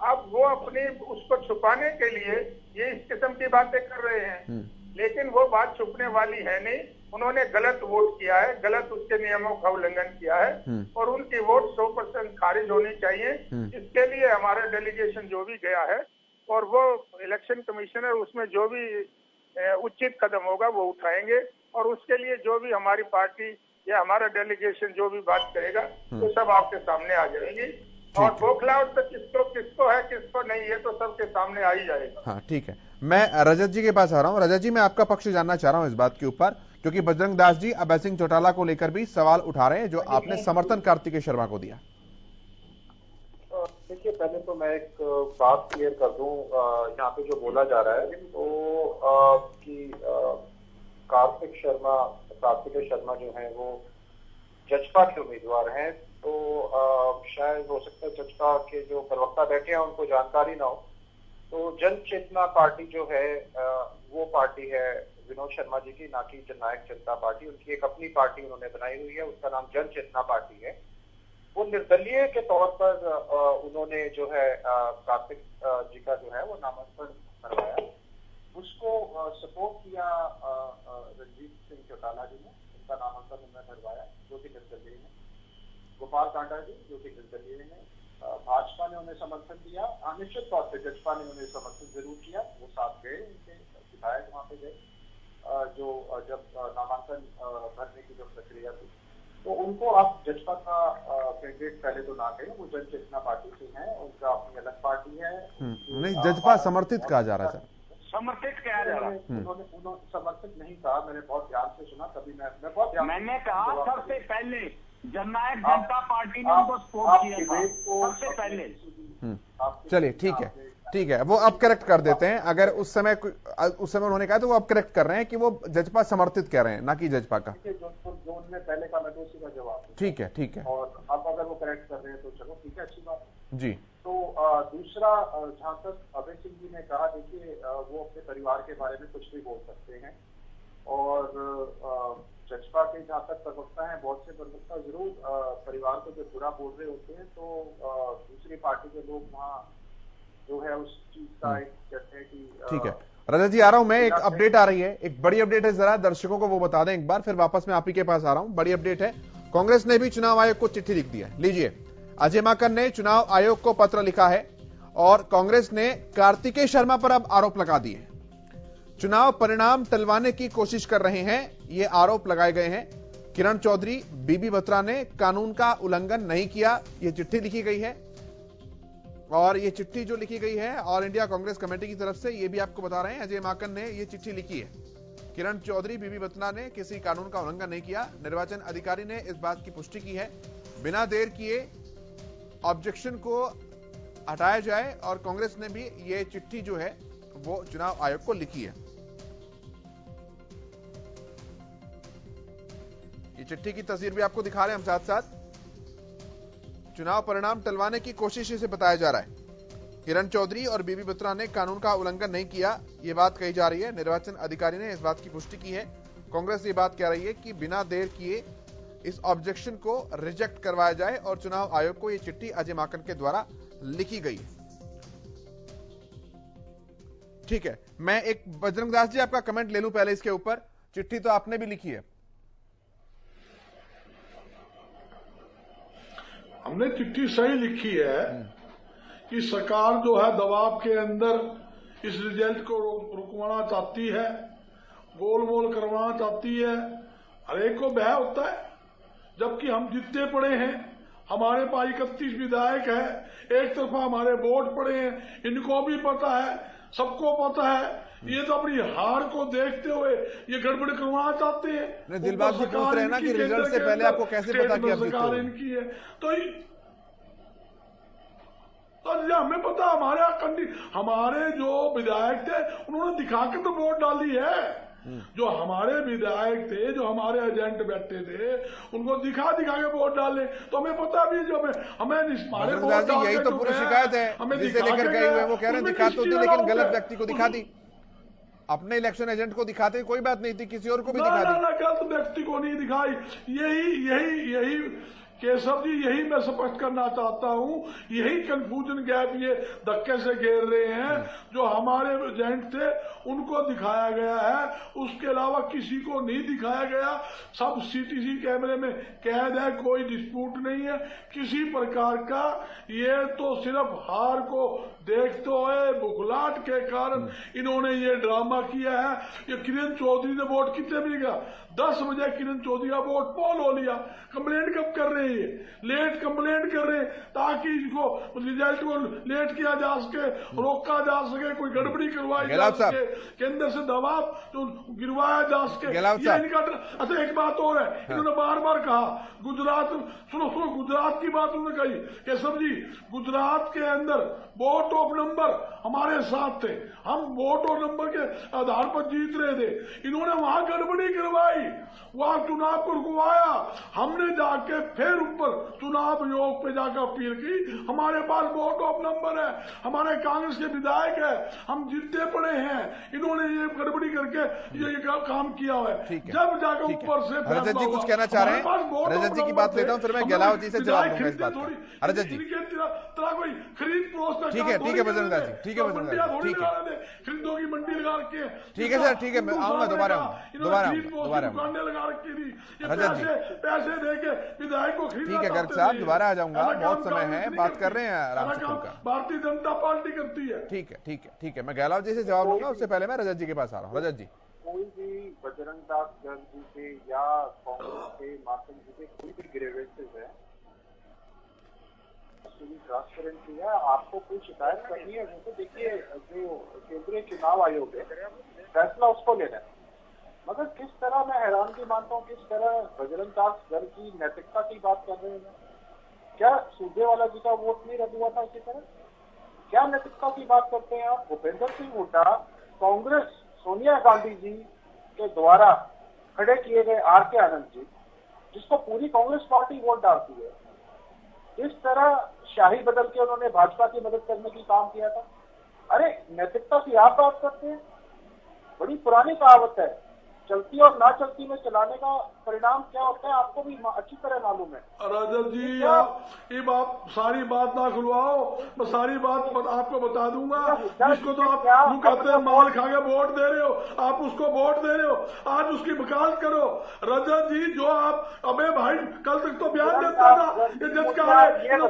अब वो अपनी उसको छुपाने के लिए ये इस किस्म की बातें कर रहे हैं, लेकिन वो बात छुपने वाली है नहीं। उन्होंने गलत वोट किया है, गलत उसके नियमों का उल्लंघन किया है और उनकी वोट 100% खारिज होनी चाहिए। इसके लिए हमारा डेलीगेशन जो भी गया है और वो इलेक्शन कमिश्नर उसमें जो भी उचित कदम होगा वो उठाएंगे और उसके लिए जो भी हमारी पार्टी या हमारा डेलीगेशन जो भी बात करेगा वो सब आपके सामने आ जाएगी। और बौखलाहट तो किसको है किसको नहीं है तो सबके सामने आ ही जाएगा। हाँ, ठीक है, मैं रजत जी के पास आ रहा हूँ। रजत जी, मैं आपका पक्ष जानना चाह रहा हूँ इस बात के ऊपर, क्योंकि बजरंग दास जी अभय सिंह चौटाला को लेकर भी सवाल उठा रहे हैं जो आपने समर्थन कार्तिकेय शर्मा को दिया। देखिए, पहले तो मैं एक बात क्लियर कर दूं, यहाँ पे जो बोला जा रहा है तो कि कार्तिकेय शर्मा जो है वो जजपा के उम्मीदवार हैं, तो शायद हो सकता है जजपा के जो प्रवक्ता बैठे हैं उनको जानकारी ना हो। तो जन चेतना पार्टी जो है वो पार्टी है विनोद शर्मा जी की, ना कि जननायक जनता पार्टी। उनकी एक अपनी पार्टी उन्होंने बनाई हुई है, उसका नाम जन चेतना पार्टी है। वो निर्दलीय के तौर पर उन्होंने जो है कार्तिक जी का जो है वो नामांकन करवाया, उसको सपोर्ट किया रणजीत सिंह चौटाला जी ने, उनका नामांकन उन्होंने करवाया जो कि निर्दलीय है। गोपाल कांडा जी जो कि निर्दलीय है, भाजपा ने उन्हें समर्थन दिया, निश्चित तौर पर जजपा ने उन्हें समर्थन जरूर किया, वो साथ गए, उनके विधायक वहां पे गए जो जब नामांकन भरने की जो प्रक्रिया थी, तो उनको आप जजपा का कैंडिडेट पहले तो ना कहें, वो जन चेतना पार्टी से हैं, उनका अपनी अलग पार्टी है। नहीं, जजपा समर्थित कहा जा रहा है सर, समर्थित कहा जा रहा है। उन्होंने समर्थित नहीं कहा, मैंने बहुत ध्यान से सुना, तभी मैं बहुत ध्यान मैंने कहा सबसे पहले जननायक जनता पार्टी ने उनको सपोर्ट किया था सबसे पहले। चलिए ठीक है, वो अब करेक्ट कर देते हैं। अगर उस समय उन्होंने कहा तो वो अब करेक्ट कर रहे हैं कि वो जजपा समर्थित कह रहे हैं, ना कि जजपा का। जो उनने पहले का मैं उसी का जवाब। ठीक है। और अब अगर वो करेक्ट कर रहे हैं तो चलो ठीक है, अच्छी बात जी। तो दूसरा, जहां तक अभय सिंह जी ने कहा, देखिए वो अपने परिवार के बारे में कुछ भी बोल सकते हैं, और जजपा के जहां तक प्रवक्ता हैं, बहुत से प्रवक्ता जरूर परिवार को जब बुरा बोल रहे होते हैं तो दूसरी पार्टी के लोग वहाँ जो है उस चीज का एक कहते हैं कि ठीक है। रजत जी आ रहा हूं मैं, एक अपडेट आ रही है, एक बड़ी अपडेट है, जरा दर्शकों को वो बता दें एक बार, फिर वापस मैं आप ही के पास आ रहा हूं। बड़ी अपडेट है, कांग्रेस ने भी चुनाव आयोग को चिट्ठी लिख दी है। लीजिए, अजय माकन ने चुनाव आयोग को पत्र लिखा है और कांग्रेस ने कार्तिकेय शर्मा पर अब आरोप लगा दिए। चुनाव परिणाम टलवाने की कोशिश कर रहे हैं, ये आरोप लगाए गए हैं। किरण चौधरी, बीबी बत्रा ने कानून का उल्लंघन नहीं किया, ये चिट्ठी लिखी गई है। और ये चिट्ठी जो लिखी गई है ऑल इंडिया कांग्रेस कमेटी की तरफ से, ये भी आपको बता रहे हैं, अजय माकन ने ये चिट्ठी लिखी है। किरण चौधरी, बीबी बत्रा ने किसी कानून का उल्लंघन नहीं किया। निर्वाचन अधिकारी ने इस बात की पुष्टि की है। बिना देर किए ऑब्जेक्शन को हटाया जाए, और कांग्रेस ने भी ये चिट्ठी जो है वो चुनाव आयोग को लिखी है। ये चिट्ठी की तस्वीर भी आपको दिखा रहे हैं हम साथ साथ। चुनाव परिणाम टलवाने की कोशिश से बताया जा रहा है। किरण चौधरी और बीबी बत्रा ने कानून का उल्लंघन नहीं किया, ये बात कही जा रही है। निर्वाचन अधिकारी ने इस बात की पुष्टि की है। कांग्रेस ये बात कह रही है कि बिना देर किए इस ऑब्जेक्शन को रिजेक्ट करवाया जाए, और चुनाव आयोग को यह चिट्ठी अजय माकन के द्वारा लिखी गई है। ठीक है, मैं एक बजरंग दास जी आपका कमेंट ले लूं पहले इसके ऊपर। चिट्ठी तो आपने भी लिखी है। हमने चिट्ठी सही लिखी है कि सरकार जो है दबाव के अंदर इस रिजल्ट को रुकवाना चाहती है, गोलमोल करवाना चाहती है। हर एक को भय होता है, जबकि हम जितने पड़े हैं, हमारे पास 31 विधायक है, एक तरफा हमारे वोट पड़े हैं, इनको भी पता है, सबको पता है। ये तो अपनी हार को देखते हुए ये गड़बड़ करवाना चाहते हैं। दिलबाग जी पूछ रहे हैं ना कि रिजल्ट से पहले आपको कैसे पता कि अब सरकार इनकी है, तो हमें पता, हमारे जो विधायक थे उन्होंने दिखा के तो वोट डाली है। जो हमारे विधायक थे, जो हमारे एजेंट बैठे थे, उनको दिखा के वोट डाले, तो हमें पता भी जो हमें यही तो पूरी शिकायत है, जिसे लेकर गए हुए वो कह रहे हैं दिखा तो दी, लेकिन गलत व्यक्ति को दिखा दी। अपने इलेक्शन एजेंट को दिखाते कोई बात नहीं थी, किसी और को भी दिखा दी। गलत व्यक्ति को नहीं दिखाई। यही केशव जी, यही मैं स्पष्ट करना चाहता हूं, यही कंफ्यूजन गैप ये धक्के से घेर रहे हैं। जो हमारे एजेंट थे उनको दिखाया गया है, उसके अलावा किसी को नहीं दिखाया गया। सब सीटीसी कैमरे में कैद है, कोई डिस्प्यूट नहीं है किसी प्रकार का। ये तो सिर्फ हार को देखते हुए बुखलाहट के कारण इन्होंने ये ड्रामा किया है। ये किरण चौधरी ने वोट कितने भी गया, 10 बजे किरण चौधरी का वोट पोल हो लिया। कंप्लेंट कब कर रहे हैं, लेट कंप्लेंट कर रहे हैं, ताकि इसको रिजल्ट को लेट किया जा सके, रोका जा सके, कोई गड़बड़ी करवाई जा सके, केंद्र से दबाव जो गिरवाया जा सके। ये इनका अच्छा, एक बात और है, इन्होंने बार बार कहा गुजरात, सुनो गुजरात की बात उन्होंने कही। केशव जी, गुजरात के अंदर वोट ऑफ नंबर हमारे साथ थे, हम वोट ऑफ नंबर के आधार पर जीत रहे थे। इन्होंने वहां गड़बड़ी करवाई, वहां चुनाव को रुकवाया। हमने जाके फिर ऊपर चुनाव आयोग पे जाकर अपील की, हमारे पास वोट ऑफ नंबर है, हमारे कांग्रेस के विधायक है, हम जीतते पड़े हैं। इन्होंने ये गड़बड़ी करके ये काम किया हुआ है। जब जाकर ऊपर से रजत जी कुछ कहना चाह रहे हैं, रजत जी की बात लेता हूं, फिर मैं गहलोत जी से जवाब दूंगा इस बात का। रजत जी कोई खरीद परोस, ठीक है बजरंग दास जी, ठीक है बजरंग दास जी, ठीक है, खरीदों की मंडी लगा रखे, ठीक है सर, ठीक है, मैं आऊंगा दोबारा दुकानें लगा रखी थी, पैसे देके विधायक को खरीदा। ठीक है गर्ग साहब, दोबारा आ जाऊंगा, बहुत समय है, बात कर रहे हैं आराम से खुलकर। भारतीय जनता पार्टी करती है। ठीक है, मैं गहलोत जी से जवाब दूंगा, उससे पहले मैं रजत जी के पास आ रहा हूँ। रजत जी, कोई भी बजरंग दास गर्ग जी के या कांग्रेस के माकन जी के कोई भी ग्रेवेंसेस है, ट्रांसपेरेंसी है, आपको कोई शिकायत करनी है तो देखिए, जो केंद्रीय चुनाव आयोग है, फैसला उसको लेना है। मगर किस तरह मैं हैरानगी मानता हूँ, किस तरह बजरंग दास दल की नैतिकता की बात कर रहे हैं। क्या सूर्जेवाला जी का वोट नहीं रद्द हुआ था इसी तरह? क्या नैतिकता की बात करते हैं आप? भूपेंद्र सिंह हुड्डा कांग्रेस सोनिया गांधी जी के द्वारा खड़े किए गए आर.के. आनंद जी, जिसको पूरी कांग्रेस पार्टी वोट डालती है, इस तरह शाही बदल के उन्होंने भाजपा की मदद करने की काम किया था। अरे नैतिकता की आप बात करते हैं? बड़ी पुरानी कहावत है, चलती और ना चलती में चलाने का परिणाम क्या होता है आपको भी अच्छी तरह मालूम है। रजत जी, आप सारी बात ना खुलवाओ, मैं सारी बात आपको बता दूंगा। जिसको तो आप यूं कहते हैं माल खा के वोट दे रहे हो, आप उसको वोट दे रहे हो, आज उसकी वकालत करो। रजत जी, जो आप अबे भाई कल तक तो बयान देता था कि जज का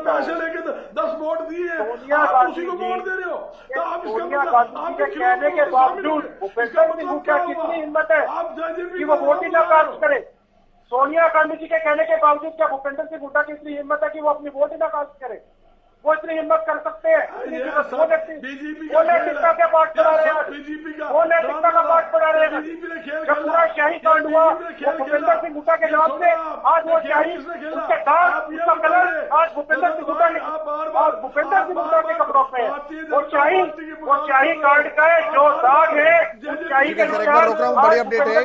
पैसे लेके 10 वोट दिए, आप उसी को वोट दे रहे हो, तो आप इसका मतलब आपके कहने के बावजूद भूपेंद्र सिंह हुड्डा की कितनी हिम्मत है कि वो वोट ही ना कास्ट करे। सोनिया गांधी जी के कहने के बावजूद क्या भूपेंद्र सिंह हुड्डा की इतनी हिम्मत है कि वो अपनी वोट ही ना कास्ट करे? वो इतनी हिम्मत कर सकते हैं? वो नैतिकता के पाठ पढ़ा रहे हैं, वो नैतिकता का पाठ पढ़ा रहे हैं। जब पूरा शाही कांड हुआ वो भूपेंद्र सिंह हुड्डा के नाम से, आज वो शाही उसके दाग उसका कलर आज भूपेंद्र सिंह हुड्डा के और भूपेंद्र सिंह हुड्डा के कपड़ों पे है। वो शाही कांड का जो दाग है, शाही के बड़ी अपडेट है,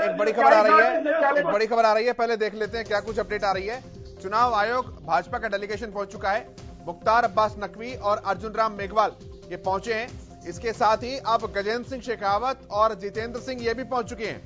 एक बड़ी खबर आ रही है, एक बड़ी खबर आ रही है। पहले देख लेते हैं क्या कुछ अपडेट आ रही है। चुनाव आयोग भाजपा का डेलीगेशन पहुंच चुका है। मुख्तार अब्बास नकवी और अर्जुन राम मेघवाल ये पहुंचे हैं। इसके साथ ही अब गजेंद्र सिंह शेखावत और जितेंद्र सिंह ये भी पहुंच चुके हैं।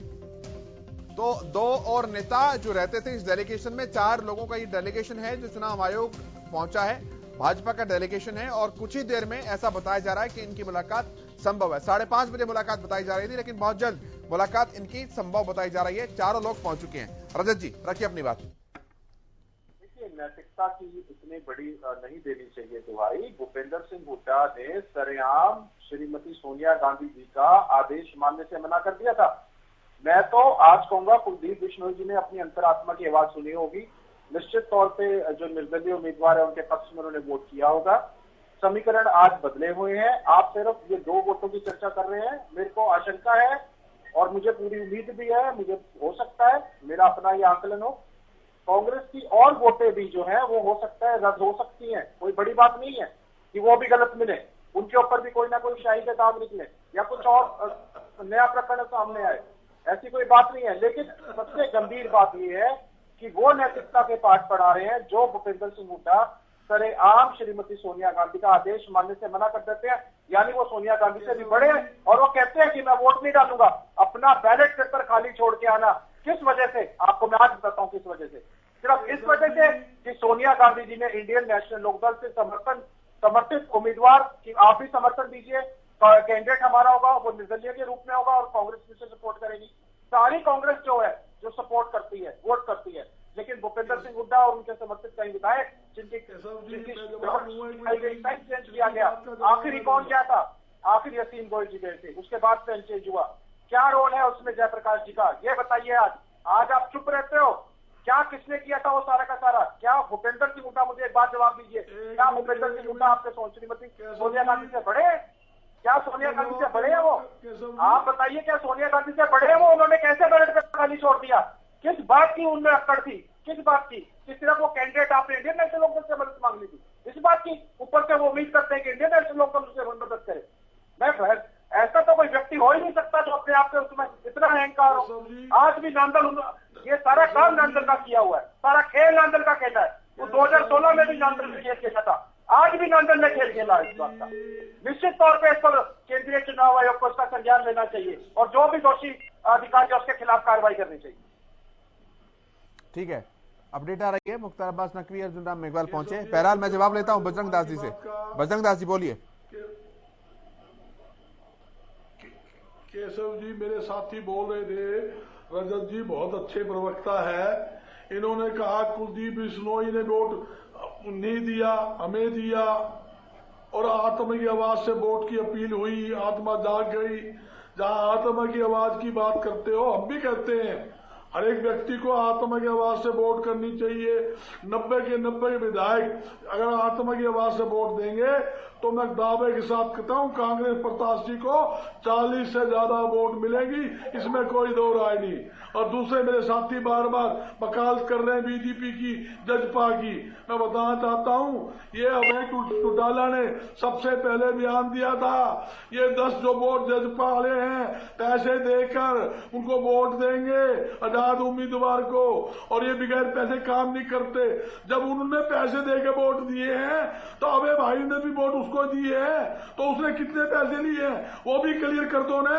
तो 2 और नेता जो रहते थे इस डेलीगेशन में, 4 लोगों का ये डेलीगेशन है जो चुनाव आयोग पहुंचा है। भाजपा का डेलीगेशन है और कुछ ही देर में ऐसा बताया जा रहा है कि इनकी मुलाकात संभव है। 5:30 बजे मुलाकात बताई जा रही थी, लेकिन बहुत जल्द मुलाकात इनकी संभव बताई जा रही है। 4 लोग पहुंच चुके हैं। रजत जी, रखिए अपनी बात। नैतिकता की इतनी बड़ी नहीं देनी चाहिए दुहाई। भूपेंद्र सिंह हुड्डा ने सरेआम श्रीमती सोनिया गांधी जी का आदेश मानने से मना कर दिया था। मैं तो आज कहूंगा कुलदीप बिश्नोई जी ने अपनी अंतरात्मा की आवाज सुनी होगी। निश्चित तौर पे जो निर्दलीय उम्मीदवार है उनके पक्ष में उन्होंने वोट किया होगा। समीकरण आज बदले हुए हैं। आप सिर्फ ये 2 वोटों की चर्चा कर रहे हैं। मेरे को आशंका है और मुझे पूरी उम्मीद भी है, मुझे हो सकता है मेरा अपना ये आकलन हो, कांग्रेस की और वोटें भी जो है वो हो सकता है रद्द हो सकती हैं। कोई बड़ी बात नहीं है कि वो भी गलत मिले, उनके ऊपर भी कोई ना कोई शाही के दाग निकले या कुछ और नया प्रकरण सामने आए, ऐसी कोई बात नहीं है। लेकिन सबसे गंभीर बात यह है कि वो नैतिकता के पाठ पढ़ा रहे हैं जो भूपेंद्र सिंह हुड्डा सरेआम श्रीमती सोनिया गांधी का आदेश मानने से मना कर देते हैं। यानी वो सोनिया गांधी से भी बड़े हैं और वो कहते हैं कि मैं वोट नहीं डालूंगा। अपना बैलेट पेपर खाली छोड़ के आना, किस वजह से? आपको मैं आज बताता हूं किस वजह से। सिर्फ इस वजह से कि सोनिया गांधी जी ने इंडियन नेशनल लोकदल से समर्थित उम्मीदवार की आप भी समर्थन दीजिए, कैंडिडेट हमारा होगा, वो निर्दलीय के रूप में होगा और कांग्रेस से सपोर्ट करेगी। सारी कांग्रेस जो है जो सपोर्ट करती है, वोट करती है। लेकिन भूपेंद्र सिंह हुड्डा और उनके समर्थित कई विधायक जिनकी चेंज किया गया, आखिरी कौन गया था? आखिरी असीम गोयल जी गए थे, उसके बाद से चेंज हुआ। क्या रोल है उसमें जयप्रकाश जी का, ये बताइए। आज आप चुप रहते हो। क्या किसने किया था वो सारा का सारा? क्या भूपेंद्र सिंह हुड्डा, मुझे एक बात जवाब दीजिए, क्या भूपेंद्र सिंह हुड्डा आपके श्रीमती सोनिया गांधी से बड़े हैं? क्या सोनिया गांधी से बड़े हैं वो? आप बताइए, क्या सोनिया गांधी से बड़े हैं वो? उन्होंने कैसे बैलेट पेपर खाली छोड़ दिया? किस बात की उनमें अक्कड़ थी? किस बात की? किस तरह वो कैंडिडेट आपने इंडियन नेशनल लोकदल से मदद मांगनी थी? इस बात की ऊपर से वो उम्मीद करते हैं कि इंडियन नेशनल लोकदल से मदद करे। मैं ऐसा तो कोई व्यक्ति हो ही नहीं सकता जो अपने आप से उसमें इतना अहंकार हो। आज भी नांदल, ये सारा काम नांदल का किया हुआ है, सारा खेल नांदल का खेला है। वो 2016 में भी नांदल ने खेल खेला था, आज भी नांदल ने खेल खेला है। इस बात का निश्चित तौर पर इस पर केंद्रीय चुनाव आयोग को इसका संज्ञान लेना चाहिए और जो भी दोषी अधिकारी है उसके खिलाफ कार्रवाई करनी चाहिए। ठीक है, अपडेट आ रही है। मुख्तार अब्बास नकवी, अर्जुन राम मेघवाल पहुंचे। बहरहाल मैं जवाब लेता हूं बजरंग दास जी से। बजरंग दास जी बोलिए। केशव जी मेरे साथी बोल रहे थे, रजत जी बहुत अच्छे प्रवक्ता है। इन्होंने कहा कुलदीप बिश्नोई ने वोट नहीं दिया, हमें दिया और आत्मा की आवाज से वोट की अपील हुई, आत्मा जाग गई। जहां आत्मा की आवाज की बात करते हो, हम भी कहते हैं हर एक व्यक्ति को आत्मा की आवाज से वोट करनी चाहिए। 90 के 90 विधायक अगर आत्मा की आवाज से वोट देंगे तो मैं दावे के साथ कहता हूं कांग्रेस प्रत्याशी को 40 से ज्यादा वोट मिलेगी, इसमें कोई दो राय नहीं। और दूसरे मेरे साथी बार बार वकालत कर रहे हैं बीजेपी की, जजपा की। मैं बताना चाहता हूं, ये अभय टोटाला ने सबसे पहले बयान दिया था, ये 10 जो वोट जजपा वाले हैं पैसे देकर उनको वोट देंगे आजाद उम्मीदवार को, और ये बगैर पैसे काम नहीं करते। जब उन्होंने पैसे देके वोट दिए हैं तो अभय भाई ने भी वोट उसको दिए हैं, तो उसने कितने पैसे लिए हैं वो भी क्लियर कर दो ना।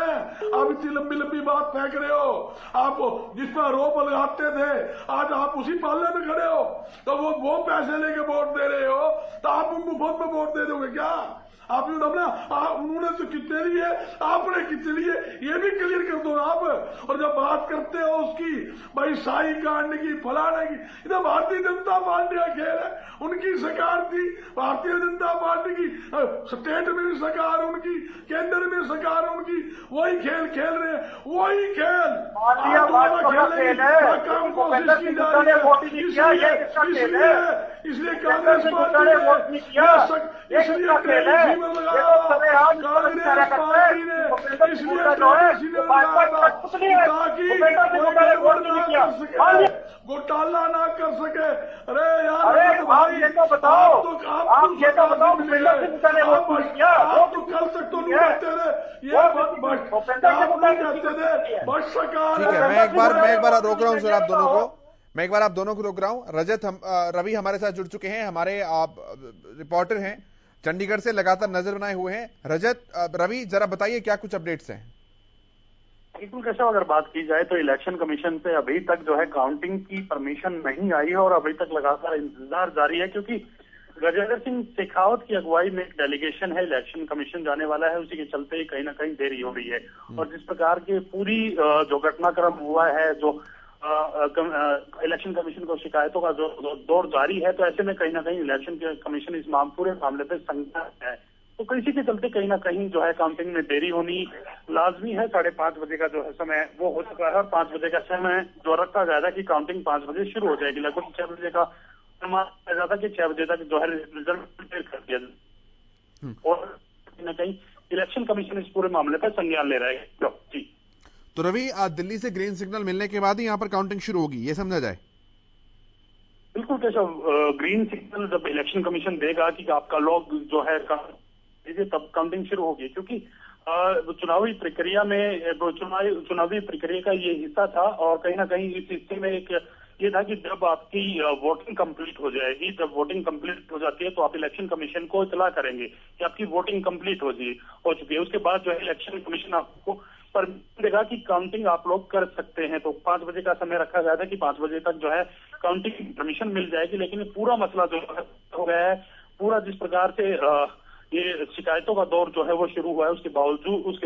आप इतनी लंबी लंबी बात फेंक रहे हो, आप जिस पर आरोप लगाते थे आज आप उसी पाले में खड़े हो, तो वो पैसे लेके वोट दे रहे हो तो आप उनको मुफ्त में वोट दे दोगे क्या? आप उन्होंने तो कितने लिए, आपने कितने लिए, ये भी क्लियर कर दो आप। और जब बात करते हो उसकी भाई शाही कांड की, फलाने की, इधर भारतीय जनता पार्टी का खेल है। उनकी सरकार थी, भारतीय जनता पार्टी की स्टेट में भी सरकार उनकी, केंद्र में सरकार उनकी, वही खेल खेल रहे हैं, वही खेल काम कोशिश की जा रही है। इसलिए कांग्रेस पार्टी इसलिए कांग्रेस पार्टी ने इसलिए घोटाला ना कर सके। अरे यार भाई बताओ, आप ये तो बताओ, आप तो कल तक तो नहीं कहते थे ये बस सरकार। ठीक है, मैं एक बार रोक रहा हूँ सर आप दोनों को, मैं एक बार आप दोनों को रोक रहा हूँ। रवि हमारे साथ जुड़ चुके हैं, हमारे रिपोर्टर हैं चंडीगढ़ से, लगातार नजर बनाए हुए हैं। रवि जरा बताइए क्या कुछ अपडेट्स हैं? बिल्कुल कैसा, अगर बात की जाए तो इलेक्शन कमीशन से अभी तक जो है काउंटिंग की परमिशन नहीं आई है और अभी तक लगातार इंतजार जारी है, क्योंकि गजेंद्र सिंह शेखावत की अगुवाई में एक डेलीगेशन है, इलेक्शन कमीशन जाने वाला है, उसी के चलते ही कहीं ना कहीं देरी हो रही है। और जिस प्रकार की पूरी जो घटनाक्रम हुआ है, जो इलेक्शन कमीशन को शिकायतों का जो दौर जारी है, तो ऐसे में कहीं ना कहीं इलेक्शन कमीशन इस पूरे मामले पे संज्ञान है, तो इसी के चलते कहीं ना कहीं जो है काउंटिंग में देरी होनी लाजमी है। 5:30 बजे का जो है समय वो हो चुका है और 5 बजे का समय जो रखा गया था कि काउंटिंग 5 बजे शुरू हो जाएगी, लगभग 6 बजे का अनुमान था कि 6 बजे तक जो है रिजल्ट कर दिया जाए। और कहीं ना कहीं इलेक्शन कमीशन इस पूरे मामले पर संज्ञान ले रहा है। जी तो रवि, दिल्ली से ग्रीन सिग्नल मिलने के बाद ही यहाँ पर काउंटिंग शुरू होगी, ये समझा जाए? बिल्कुल केशव, ग्रीन सिग्नल जब इलेक्शन कमीशन देगा कि आपका लॉग जो है तब काउंटिंग शुरू होगी, क्योंकि चुनावी प्रक्रिया में चुनावी प्रक्रिया का ये हिस्सा था। और कहीं ना कहीं इस हिस्से में एक ये था कि जब आपकी वोटिंग कंप्लीट हो जाएगी, जब वोटिंग कंप्लीट हो जाती है तो आप इलेक्शन कमीशन को इतला करेंगे कि आपकी वोटिंग कंप्लीट हो चुकी है। उसके बाद जो है इलेक्शन कमीशन आपको परमिशन देगा कि काउंटिंग आप लोग कर सकते हैं। तो 5 बजे का समय रखा गया था कि 5 बजे तक जो है काउंटिंग परमिशन मिल जाएगी, लेकिन ये पूरा मसला जो हो गया है, पूरा जिस प्रकार से ये शिकायतों का दौर जो है वो शुरू हुआ है, उसके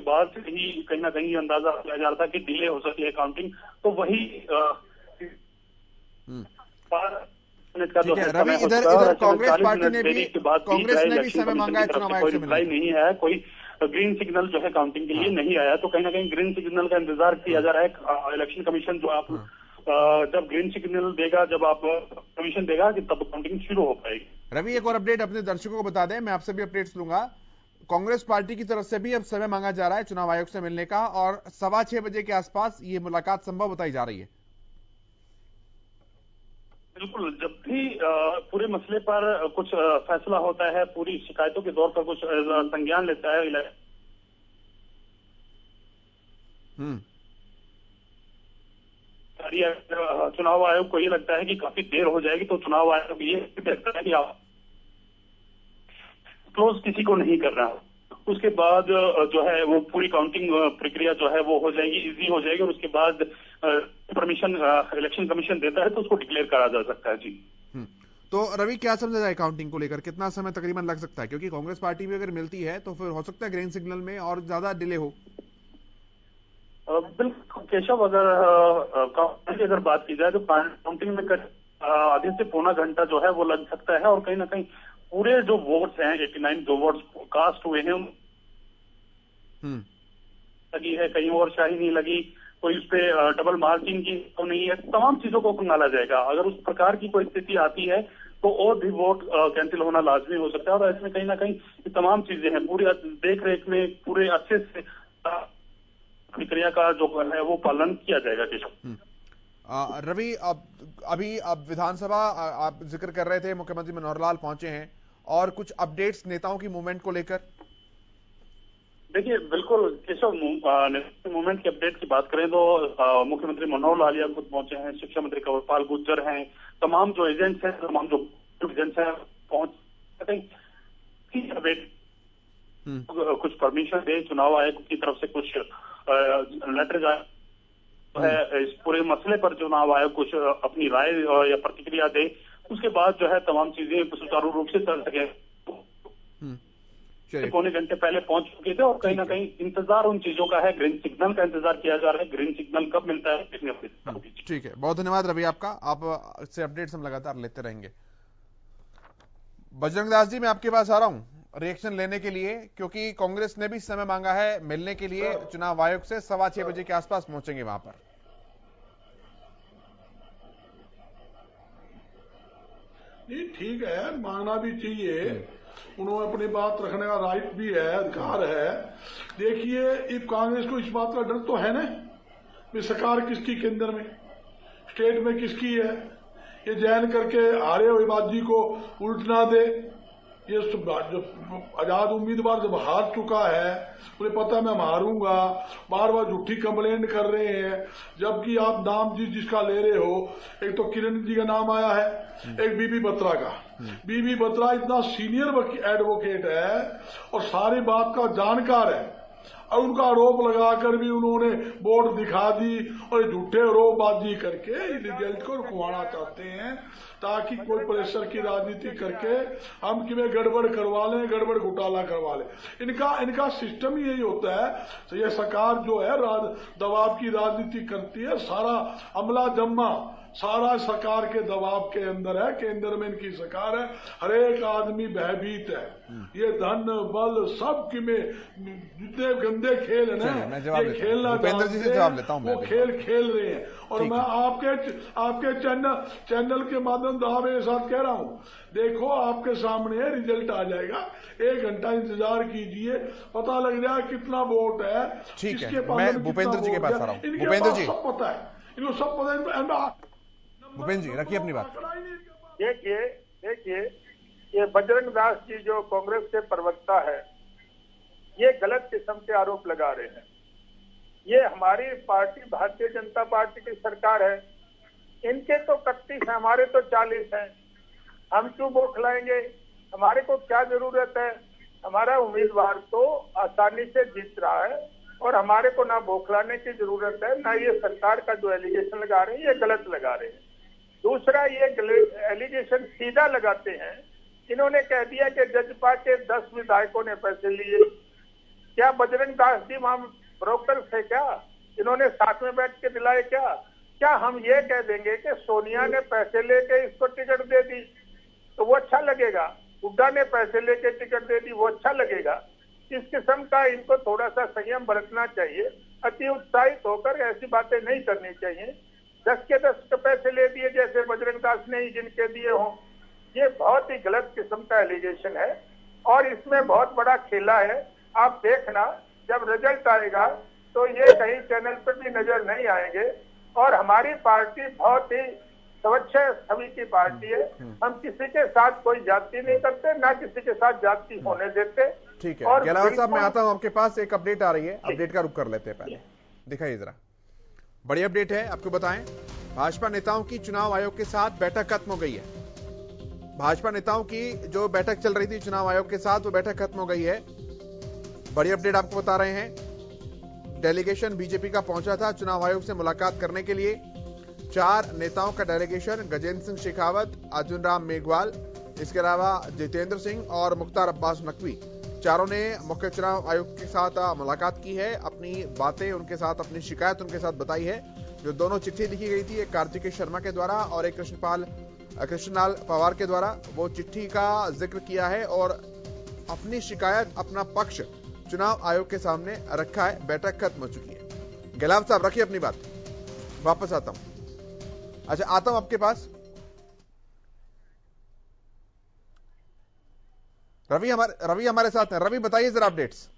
बाद से ही कहीं ना कहीं अंदाजा किया जा रहा था कि डिले हो सकती है काउंटिंग। तो वही रवि, इधर कांग्रेस पार्टी ने भी समय मांगा है चुनाव आयोग से मिलने। नहीं है कोई ग्रीन सिग्नल जो है काउंटिंग के लिए नहीं आया, तो कहीं ना कहीं ग्रीन सिग्नल का इंतजार किया जा रहा है। इलेक्शन कमीशन जो आप जब ग्रीन सिग्नल देगा, जब आप कमीशन देगा कि तब काउंटिंग शुरू हो पाएगी। रवि, एक और अपडेट अपने दर्शकों को बता दें, मैं आपसे भी अपडेट्स लूंगा। कांग्रेस पार्टी की तरफ से भी अब समय मांगा जा रहा है चुनाव आयोग से मिलने का, और 6:15 बजे के आसपास ये मुलाकात संभव बताई जा रही है। बिल्कुल, जब भी पूरे मसले पर कुछ फैसला होता है, पूरी शिकायतों के दौर पर कुछ संज्ञान लेता है चुनाव आयोग को ये लगता है कि काफी देर हो जाएगी, तो चुनाव आयोग ये देखता है कि आप क्लोज किसी को नहीं कर रहा। उसके बाद जो है वो पूरी काउंटिंग प्रक्रिया जो है वो हो जाएगी, इजी हो जाएगी, और उसके बाद परमिशन इलेक्शन कमीशन देता है तो उसको डिक्लेयर करा जा सकता है। जी तो रवि, क्या समझा जाए काउंटिंग को लेकर, कितना समय तकरीबन लग सकता है? क्योंकि कांग्रेस पार्टी भी अगर मिलती है तो फिर हो सकता है ग्रीन सिग्नल में और ज्यादा डिले हो। बिल्कुल केशव, अगर काउंटिंग की अगर बात की जाए तो काउंटिंग में आधे से पौना घंटा जो है वो लग सकता है। और कहीं ना कहीं पूरे जो वोट्स हैं 89 जो वोट्स कास्ट हुए हैं लगी है, कहीं और शाही नहीं लगी, कोई उस पर डबल मार्किंग की तो नहीं है, तमाम चीजों को खंगाला जाएगा। अगर उस प्रकार की कोई स्थिति आती है तो और भी वोट कैंसिल होना लाजमी हो सकता है। और इसमें कहीं ना कहीं ये तमाम चीजें हैं, पूरी देख रेख में पूरे अच्छे से प्रक्रिया का जो है वो पालन किया जाएगा। केशव रवि, अभी विधानसभा आप जिक्र कर रहे थे, मुख्यमंत्री मनोहर लाल पहुंचे हैं, और कुछ अपडेट्स नेताओं की मूवमेंट को लेकर? देखिए बिल्कुल केशव, मूवमेंट की अपडेट की बात करें तो मुख्यमंत्री मनोहर लाल खुद पहुंचे हैं, शिक्षा मंत्री कंवरपाल गुर्जर हैं, तमाम जो एजेंट्स हैं, तमाम जो एजेंट्स हैं पहुंच अपडेट कुछ परमिशन दे, चुनाव आयोग की तरफ से कुछ लेटर जाए है इस पूरे मसले पर, चुनाव आयोग कुछ अपनी राय या प्रतिक्रिया दे, उसके बाद जो है तमाम चीजें सुचारू रूप से चल सके। पौने घंटे पहले पहुंच चुके थे और कहीं ना कहीं इंतजार उन चीजों का है, ग्रीन सिग्नल का इंतजार किया जा रहा है। ग्रीन सिग्नल कब मिलता है ठीक है, बहुत धन्यवाद रवि आपका, आप से अपडेट्स हम लगातार लेते रहेंगे। बजरंग दास जी, मैं आपके पास आ रहा हूं रिएक्शन लेने के लिए, क्योंकि कांग्रेस ने भी समय मांगा है मिलने के लिए चुनाव आयोग से। 6:15 बजे के आसपास पहुंचेंगे वहां पर। नहीं, ठीक है, मांगना भी चाहिए, उन्होंने अपनी बात रखने का राइट भी है, अधिकार है। देखिए, इस कांग्रेस को इस बात का डर तो है ना कि सरकार किसकी केंद्र में, स्टेट में किसकी है, ये जैन करके हारे हुए बाजी को उल्ट ना दे। ये जब आजाद उम्मीदवार जब हार चुका है, उन्हें पता है मैं हारूंगा, बार बार झूठी कंप्लेंट कर रहे हैं, जबकि आप नाम जिसका ले रहे हो, एक तो किरण जी का नाम आया है, एक बीबी बत्रा का। बीबी बत्रा इतना सीनियर एडवोकेट है और सारी बात का जानकार है, और उनका आरोप लगाकर भी उन्होंने बोर्ड दिखा दी और झूठे आरोपबाजी करके रिजल्ट को रुकवाना चाहते हैं, ताकि कोई प्रेशर की राजनीति करके हम किमें गड़बड़ करवा लें, गड़बड़ घोटाला करवा लें। इनका सिस्टम ही यही होता है। तो ये सरकार जो है दबाव की राजनीति करती है, सारा अमला जम्मा सारा सरकार के दबाव के अंदर है, केंद्र में इनकी सरकार है, हर एक आदमी भयभीत है। ये धन बल सब की में जितने गंदे खेल है ना, ये खेलना भूपेंद्र जी से जवाब लेता हूं, वो खेल रहे हैं। और मैं आपके चैनल के माध्यम से आपके साथ कह रहा हूं, देखो आपके सामने रिजल्ट आ जाएगा, 1 घंटा इंतजार कीजिए, पता लग जाए कितना वोट है। ठीक है, मैं भूपेंद्र जी के पास आ रहा हूं। भूपेंद्र जी, सब पता है, इनको सब पता है। भूपेंद्र जी रखिए अपनी बात। देखिए, ये बजरंग दास जी जो कांग्रेस के प्रवक्ता है, ये गलत किस्म के आरोप लगा रहे हैं। ये हमारी पार्टी भारतीय जनता पार्टी की सरकार है, इनके तो 31 है, हमारे तो 40 हैं। हम क्यों बौखलाएंगे? हमारे को क्या जरूरत है? हमारा उम्मीदवार तो आसानी से जीत रहा है और हमारे को ना बौखलाने की जरूरत है, ना ये सरकार का जो एलिगेशन लगा रहे हैं ये गलत लगा रहे हैं। दूसरा, ये एलिगेशन सीधा लगाते हैं। इन्होंने कह दिया कि जजपा के 10 विधायकों ने पैसे लिए। क्या बजरंग दास जी वहां ब्रोकर थे क्या? इन्होंने साथ में बैठ के दिलाए क्या? क्या हम ये कह देंगे कि सोनिया ने पैसे लेके इसको टिकट दे दी तो वो अच्छा लगेगा? हुड्डा ने पैसे लेके टिकट दे दी, वो अच्छा लगेगा? इस किस्म का इनको थोड़ा सा संयम बरतना चाहिए। अति उत्साहित होकर ऐसी बातें नहीं करनी चाहिए। 10 के 10 पैसे ले दिए जैसे बजरंग दास ने ही जिनके दिए हों, ये बहुत ही गलत किस्म का एलिगेशन है और इसमें बहुत बड़ा खेला है। आप देखना, जब रिजल्ट आएगा तो ये कहीं चैनल पर भी नजर नहीं आएंगे। और हमारी पार्टी बहुत ही स्वच्छ छवि की पार्टी है। हम किसी के साथ कोई जाति नहीं करते, ना किसी के साथ जाति होने देते। ठीक है गहलोत साहब, मैं आता हूं आपके पास, एक अपडेट आ रही है, अपडेट का रुख कर लेते हैं। पहले दिखाइए जरा, बड़ी अपडेट है, आपको बताएं। भाजपा नेताओं की चुनाव आयोग के साथ बैठक खत्म हो गई है। भाजपा नेताओं की जो बैठक चल रही थी चुनाव आयोग के साथ, वो बैठक खत्म हो गई है। बड़ी अपडेट आपको बता रहे हैं। डेलीगेशन बीजेपी का पहुंचा था चुनाव आयोग से मुलाकात करने के लिए। 4 नेताओं का डेलीगेशन, गजेंद्र सिंह शेखावत, अर्जुन राम मेघवाल, इसके अलावा जितेंद्र सिंह और मुख्तार अब्बास नकवी, चारों ने मुख्य चुनाव आयुक्त के साथ मुलाकात की है। अपनी बातें उनके साथ, अपनी शिकायत उनके साथ बताई है। जो दोनों चिट्ठी लिखी गई थी, एक कार्तिकेय शर्मा के द्वारा और एक कृष्णलाल पवार के द्वारा, वो चिट्ठी का जिक्र किया है और अपनी शिकायत, अपना पक्ष चुनाव आयोग के सामने रखा है। बैठक खत्म हो चुकी है। गहलोत साहब रखिए अपनी बात, वापस आता हूं। अच्छा, आता हूं आपके पास। रवि हमारे साथ हैं। रवि, बताइए जरा अपडेट्स।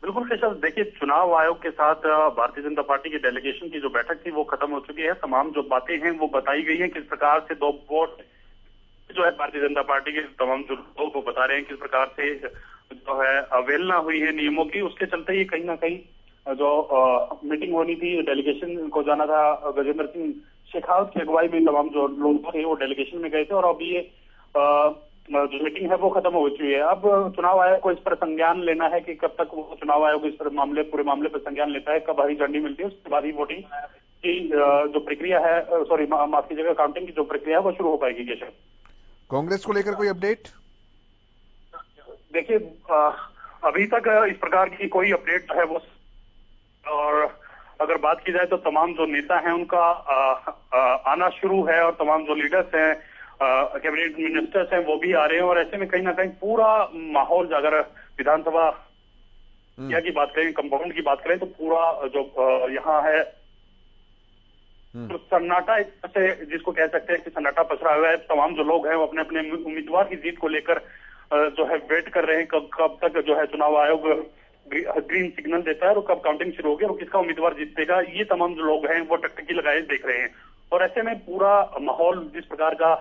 बिल्कुल केशव, देखिए चुनाव आयोग के साथ भारतीय जनता पार्टी की डेलीगेशन की जो बैठक थी वो खत्म हो चुकी है। तमाम जो बातें हैं वो बताई गई हैं, किस प्रकार से 2 वोट जो है भारतीय जनता पार्टी के तमाम जो लोग को बता रहे हैं किस प्रकार से जो है अवहेलना हुई है नियमों की। उसके चलते ही कहीं ना कहीं जो मीटिंग होनी थी, डेलीगेशन को जाना था, गजेंद्र सिंह शेखावत की अगुवाई में तमाम जो लोग थे वो डेलीगेशन में गए थे और अभी ये जो मीटिंग है वो खत्म हो चुकी है। अब चुनाव आयोग को इस पर संज्ञान लेना है कि कब तक वो चुनाव आयोग इस पर पूरे मामले पर संज्ञान लेता है, कब हरी झंडी मिलती है, उसके बाद ही वोटिंग की जो प्रक्रिया है, सॉरी माफ कीजिएगा, काउंटिंग की जो प्रक्रिया है वो शुरू हो पाएगी। केशव, कांग्रेस को लेकर कोई अपडेट? देखिए अभी तक इस प्रकार की कोई अपडेट है वो, और अगर बात की जाए तो तमाम जो नेता हैं उनका आना शुरू है और तमाम जो लीडर्स हैं, कैबिनेट मिनिस्टर्स हैं, वो भी आ रहे हैं। और ऐसे में कहीं ना कहीं पूरा माहौल, अगर विधानसभा की बात करें, कंपाउंड की बात करें, तो पूरा जो यहाँ है तो सन्नाटा एक से जिसको कह सकते हैं कि सन्नाटा पसरा हुआ है। तमाम जो लोग हैं वो अपने अपने उम्मीदवार की जीत को लेकर जो है वेट कर रहे हैं कब तक जो है चुनाव आयोग ग्रीन सिग्नल देता है और कब काउंटिंग शुरू होगी और किसका उम्मीदवार जीतेगा। ये तमाम जो लोग हैं वो टकटकी लगाए देख रहे हैं। और ऐसे में पूरा माहौल जिस प्रकार का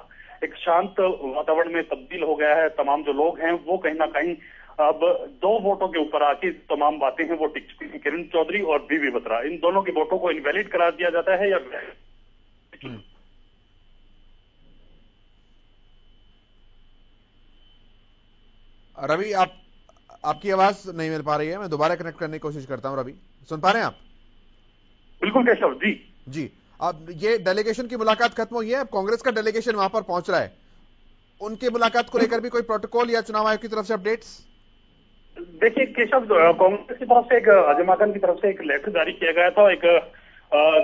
एक शांत वातावरण में तब्दील हो गया है, तमाम जो लोग हैं वो कहीं ना कहीं अब 2 वोटों के ऊपर आके तमाम बातें हैं वो टिक चुकी हैं। किरण चौधरी और बीबी बत्रा, इन दोनों के वोटों को इनवैलिड करार दिया जाता है या रवि, आपकी आवाज नहीं मिल पा रही है, मैं दोबारा कनेक्ट करने की कोशिश करता हूं। रवि, सुन पा रहे हैं आप? बिल्कुल केशव जी। जी, अब ये डेलीगेशन की मुलाकात खत्म हुई है, अब कांग्रेस का डेलीगेशन वहां पर पहुंच रहा है, उनकी मुलाकात को लेकर भी कोई प्रोटोकॉल या चुनाव आयोग की तरफ से अपडेट्स? देखिए केशव, कांग्रेस की तरफ से एक अजय माकन की तरफ से एक लेटर जारी किया गया था। एक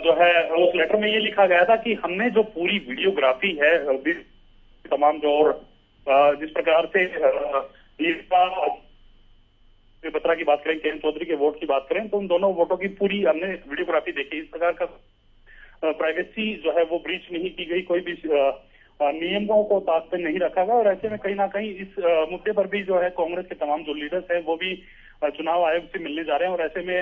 जो है उस लेटर में ये लिखा गया था कि हमने जो पूरी वीडियोग्राफी है तमाम जो और जिस प्रकार से बत्रा की बात करें, किरण चौधरी के वोट की बात करें, तो उन दोनों वोटों की पूरी हमने वीडियोग्राफी देखी। इस प्रकार का प्राइवेसी जो है वो ब्रीच नहीं की गई, कोई भी नियमों को ताक पे नहीं रखा गया। और ऐसे में कहीं ना कहीं इस मुद्दे पर भी जो है कांग्रेस के तमाम जो लीडर्स हैं वो भी चुनाव आयोग से मिलने जा रहे हैं। और ऐसे में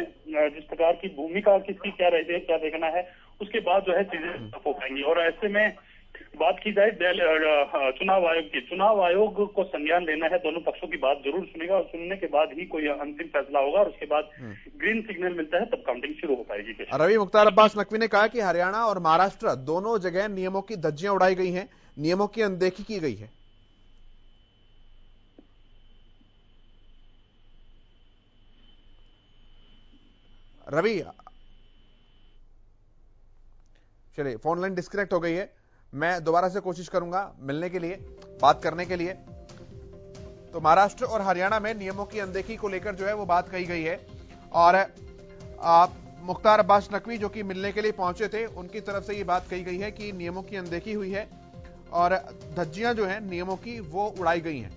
जिस प्रकार की भूमिका किसकी क्या रहती है, क्या देखना है, उसके बाद जो है चीजें हो पाएंगी। और ऐसे में बात की जाए चुनाव आयोग की, चुनाव आयोग को संज्ञान लेना है, दोनों पक्षों की बात जरूर सुनेगा और सुनने के बाद ही कोई अंतिम फैसला होगा और उसके बाद ग्रीन सिग्नल मिलता है तब काउंटिंग शुरू हो पाएगी। रवि, मुख्तार अब्बास नकवी ने कहा कि हरियाणा और महाराष्ट्र दोनों जगह नियमों की धज्जियां उड़ाई गई हैं, नियमों की अनदेखी की गई है। रवि, चलिए फोन लाइन डिस्कनेक्ट हो गई है, मैं दोबारा से कोशिश करूंगा मिलने के लिए, बात करने के लिए। तो महाराष्ट्र और हरियाणा में नियमों की अनदेखी को लेकर जो है वो बात कही गई है और मुख्तार अब्बास नकवी जो कि मिलने के लिए पहुंचे थे, उनकी तरफ से ये बात कही गई है कि नियमों की अनदेखी हुई है और धज्जियां जो हैं नियमों की वो उड़ाई गई हैं।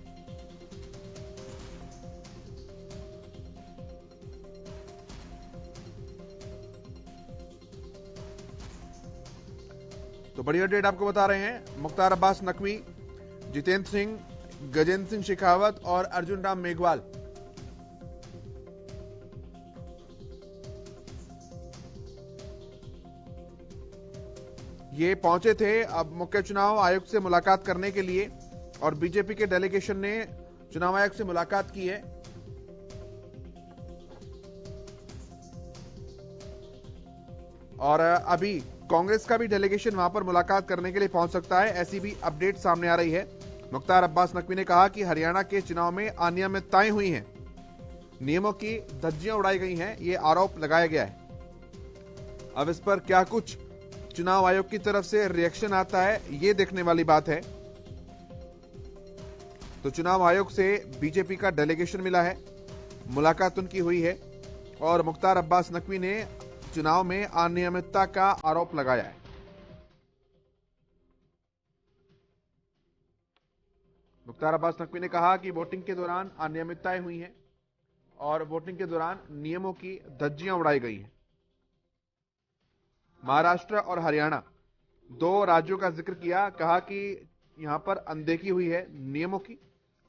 तो बड़ी अपडेट आपको बता रहे हैं, मुख्तार अब्बास नकवी, जितेंद्र सिंह, गजेंद्र सिंह शेखावत और अर्जुन राम मेघवाल ये पहुंचे थे अब मुख्य चुनाव आयुक्त से मुलाकात करने के लिए और बीजेपी के डेलीगेशन ने चुनाव आयोग से मुलाकात की है। और अभी कांग्रेस का भी डेलीगेशन वहां पर मुलाकात करने के लिए पहुंच सकता है, ऐसी भी अपडेट सामने आ रही है। मुख्तार अब्बास नकवी ने कहा कि हरियाणा के चुनाव में अनियमितताएं हुई हैं, नियमों की धज्जियां उड़ाई गई हैं, ये आरोप लगाया गया है। अब इस पर क्या कुछ चुनाव आयोग की तरफ से रिएक्शन आता है, ये देखने वाली बात है। तो चुनाव आयोग से बीजेपी का डेलीगेशन मिला है, मुलाकात उनकी हुई है और मुख्तार अब्बास नकवी ने चुनाव में अनियमितता का आरोप लगाया है। मुख्तार अब्बास नकवी ने कहा कि वोटिंग के दौरान अनियमितताएं हुई हैं और वोटिंग के दौरान नियमों की धज्जियां उड़ाई गई हैं। महाराष्ट्र और हरियाणा 2 राज्यों का जिक्र किया, कहा कि यहां पर अनदेखी हुई है नियमों की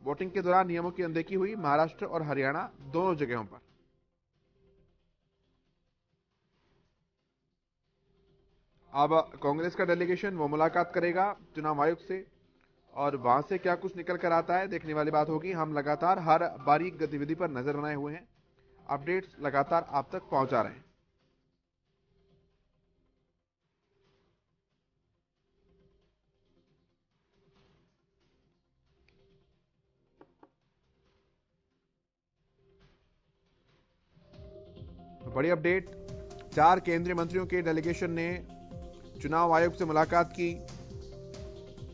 वोटिंग के दौरान नियमों की अनदेखी हुई महाराष्ट्र और हरियाणा दोनों जगहों पर। अब कांग्रेस का डेलीगेशन वो मुलाकात करेगा चुनाव आयोग से और वहां से क्या कुछ निकल कर आता है देखने वाली बात होगी। हम लगातार हर बारीक गतिविधि पर नजर बनाए हुए हैं, अपडेट्स लगातार आप तक पहुंचा रहे हैं। बड़ी अपडेट, 4 केंद्रीय मंत्रियों के डेलीगेशन ने चुनाव आयोग से मुलाकात की।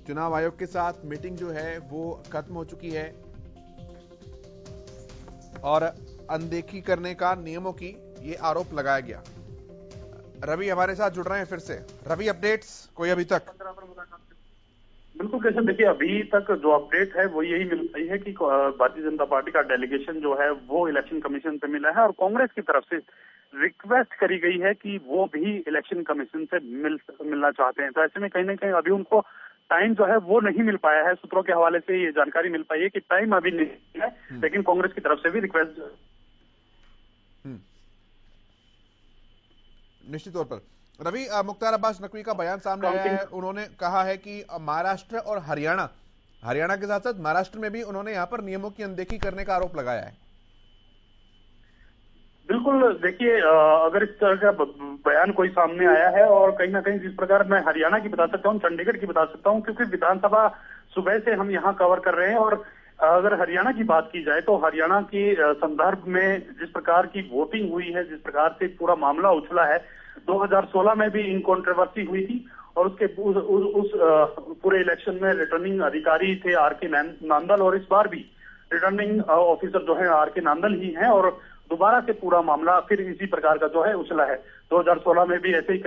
चुनाव आयोग के साथ मीटिंग जो है वो खत्म हो चुकी है और अनदेखी करने का नियमों की ये आरोप लगाया गया। रवि हमारे साथ जुड़ रहे हैं फिर से। रवि, अपडेट्स कोई अभी तक? बिल्कुल कैसे, देखिए अभी तक जो अपडेट है वो यही मिल रही है कि भारतीय जनता पार्टी का डेलीगेशन जो है वो इलेक्शन कमीशन से मिला है और कांग्रेस की तरफ से रिक्वेस्ट करी गई है कि वो भी इलेक्शन कमीशन से मिलना चाहते हैं। तो ऐसे में कहीं ना कहीं अभी उनको टाइम जो है वो नहीं मिल पाया है। सूत्रों के हवाले से ये जानकारी मिल पाई है कि टाइम अभी नहीं है, लेकिन कांग्रेस की तरफ से भी रिक्वेस्ट निश्चित तौर पर। रवि, मुख्तार अब्बास नकवी का बयान सामने आया है। उन्होंने कहा है कि महाराष्ट्र और हरियाणा के साथ साथ महाराष्ट्र में भी उन्होंने यहां पर नियमों की अनदेखी करने का आरोप लगाया है। बिल्कुल, देखिए अगर इस तरह का बयान कोई सामने आया है और कहीं ना कहीं जिस प्रकार मैं हरियाणा की बता सकता हूँ, चंडीगढ़ की बता सकता हूँ, क्योंकि विधानसभा सुबह से हम यहाँ कवर कर रहे हैं। और अगर हरियाणा की बात की जाए तो हरियाणा के संदर्भ में जिस प्रकार की वोटिंग हुई है, जिस प्रकार से पूरा मामला उछला है, 2016 में भी इन कंट्रोवर्सी हुई थी और उसके उस पूरे इलेक्शन में रिटर्निंग अधिकारी थे आर.के. नांदल और इस बार भी रिटर्निंग ऑफिसर जो है आर.के. नांदल ही हैं और दोबारा से पूरा मामला फिर इसी प्रकार का जो है उछला है। 2016 में भी ऐसे ही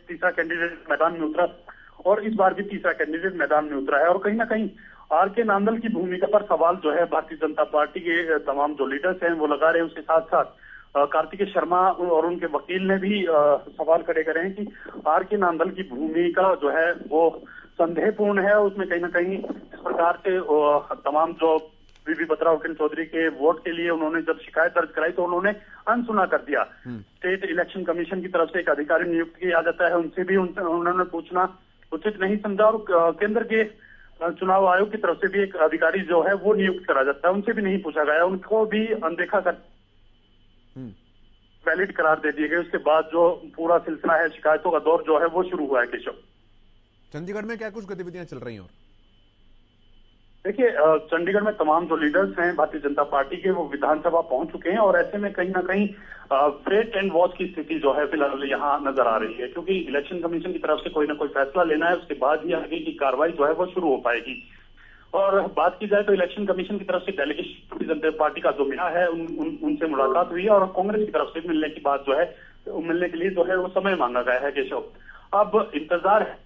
तीसरा कैंडिडेट मैदान में उतरा और इस बार भी तीसरा कैंडिडेट मैदान में उतरा है। और कहीं ना कहीं आर.के. नांदल की भूमिका पर सवाल जो है भारतीय जनता पार्टी के तमाम जो लीडर्स हैं वो लगा रहे हैं। उसके साथ साथ कार्तिकेय शर्मा और उनके वकील ने भी सवाल खड़े करे हैं कि आर.के. नांदल की भूमिका जो है वो संदेहपूर्ण है। उसमें कहीं ना कहीं इस प्रकार से तमाम जो बीबी बत्रा वकील चौधरी के वोट के लिए उन्होंने जब शिकायत दर्ज कराई तो उन्होंने अनसुना कर दिया। स्टेट इलेक्शन कमीशन की तरफ से एक अधिकारी नियुक्त किया जाता है, उनसे भी उन्होंने पूछना उचित नहीं समझा और केंद्र के चुनाव आयोग की तरफ से भी एक अधिकारी जो है वो नियुक्त करा जाता है, उनसे भी नहीं पूछा गया, उनको भी अनदेखा कर वैलिड करार दे दिए गए। उसके बाद जो पूरा सिलसिला है शिकायतों का दौर जो है वो शुरू हुआ है। केशव, चंडीगढ़ में क्या कुछ गतिविधियां चल रही हैं? और देखिए चंडीगढ़ में तमाम जो लीडर्स हैं भारतीय जनता पार्टी के वो विधानसभा पहुंच चुके हैं और ऐसे में कहीं ना कहीं वेट एंड वॉच की स्थिति जो है फिलहाल यहाँ नजर आ रही है, क्योंकि इलेक्शन कमीशन की तरफ से कोई ना कोई फैसला लेना है, उसके बाद ही आगे की कार्रवाई जो है वो शुरू हो पाएगी। और बात की जाए तो इलेक्शन कमीशन की तरफ से डेलीगेशन भारतीय जनता पार्टी का जो मिला है उनसे मुलाकात हुई है और कांग्रेस की तरफ से मिलने की बात जो है मिलने के लिए जो है वो समय मांगा गया है। केशव, अब इंतजार है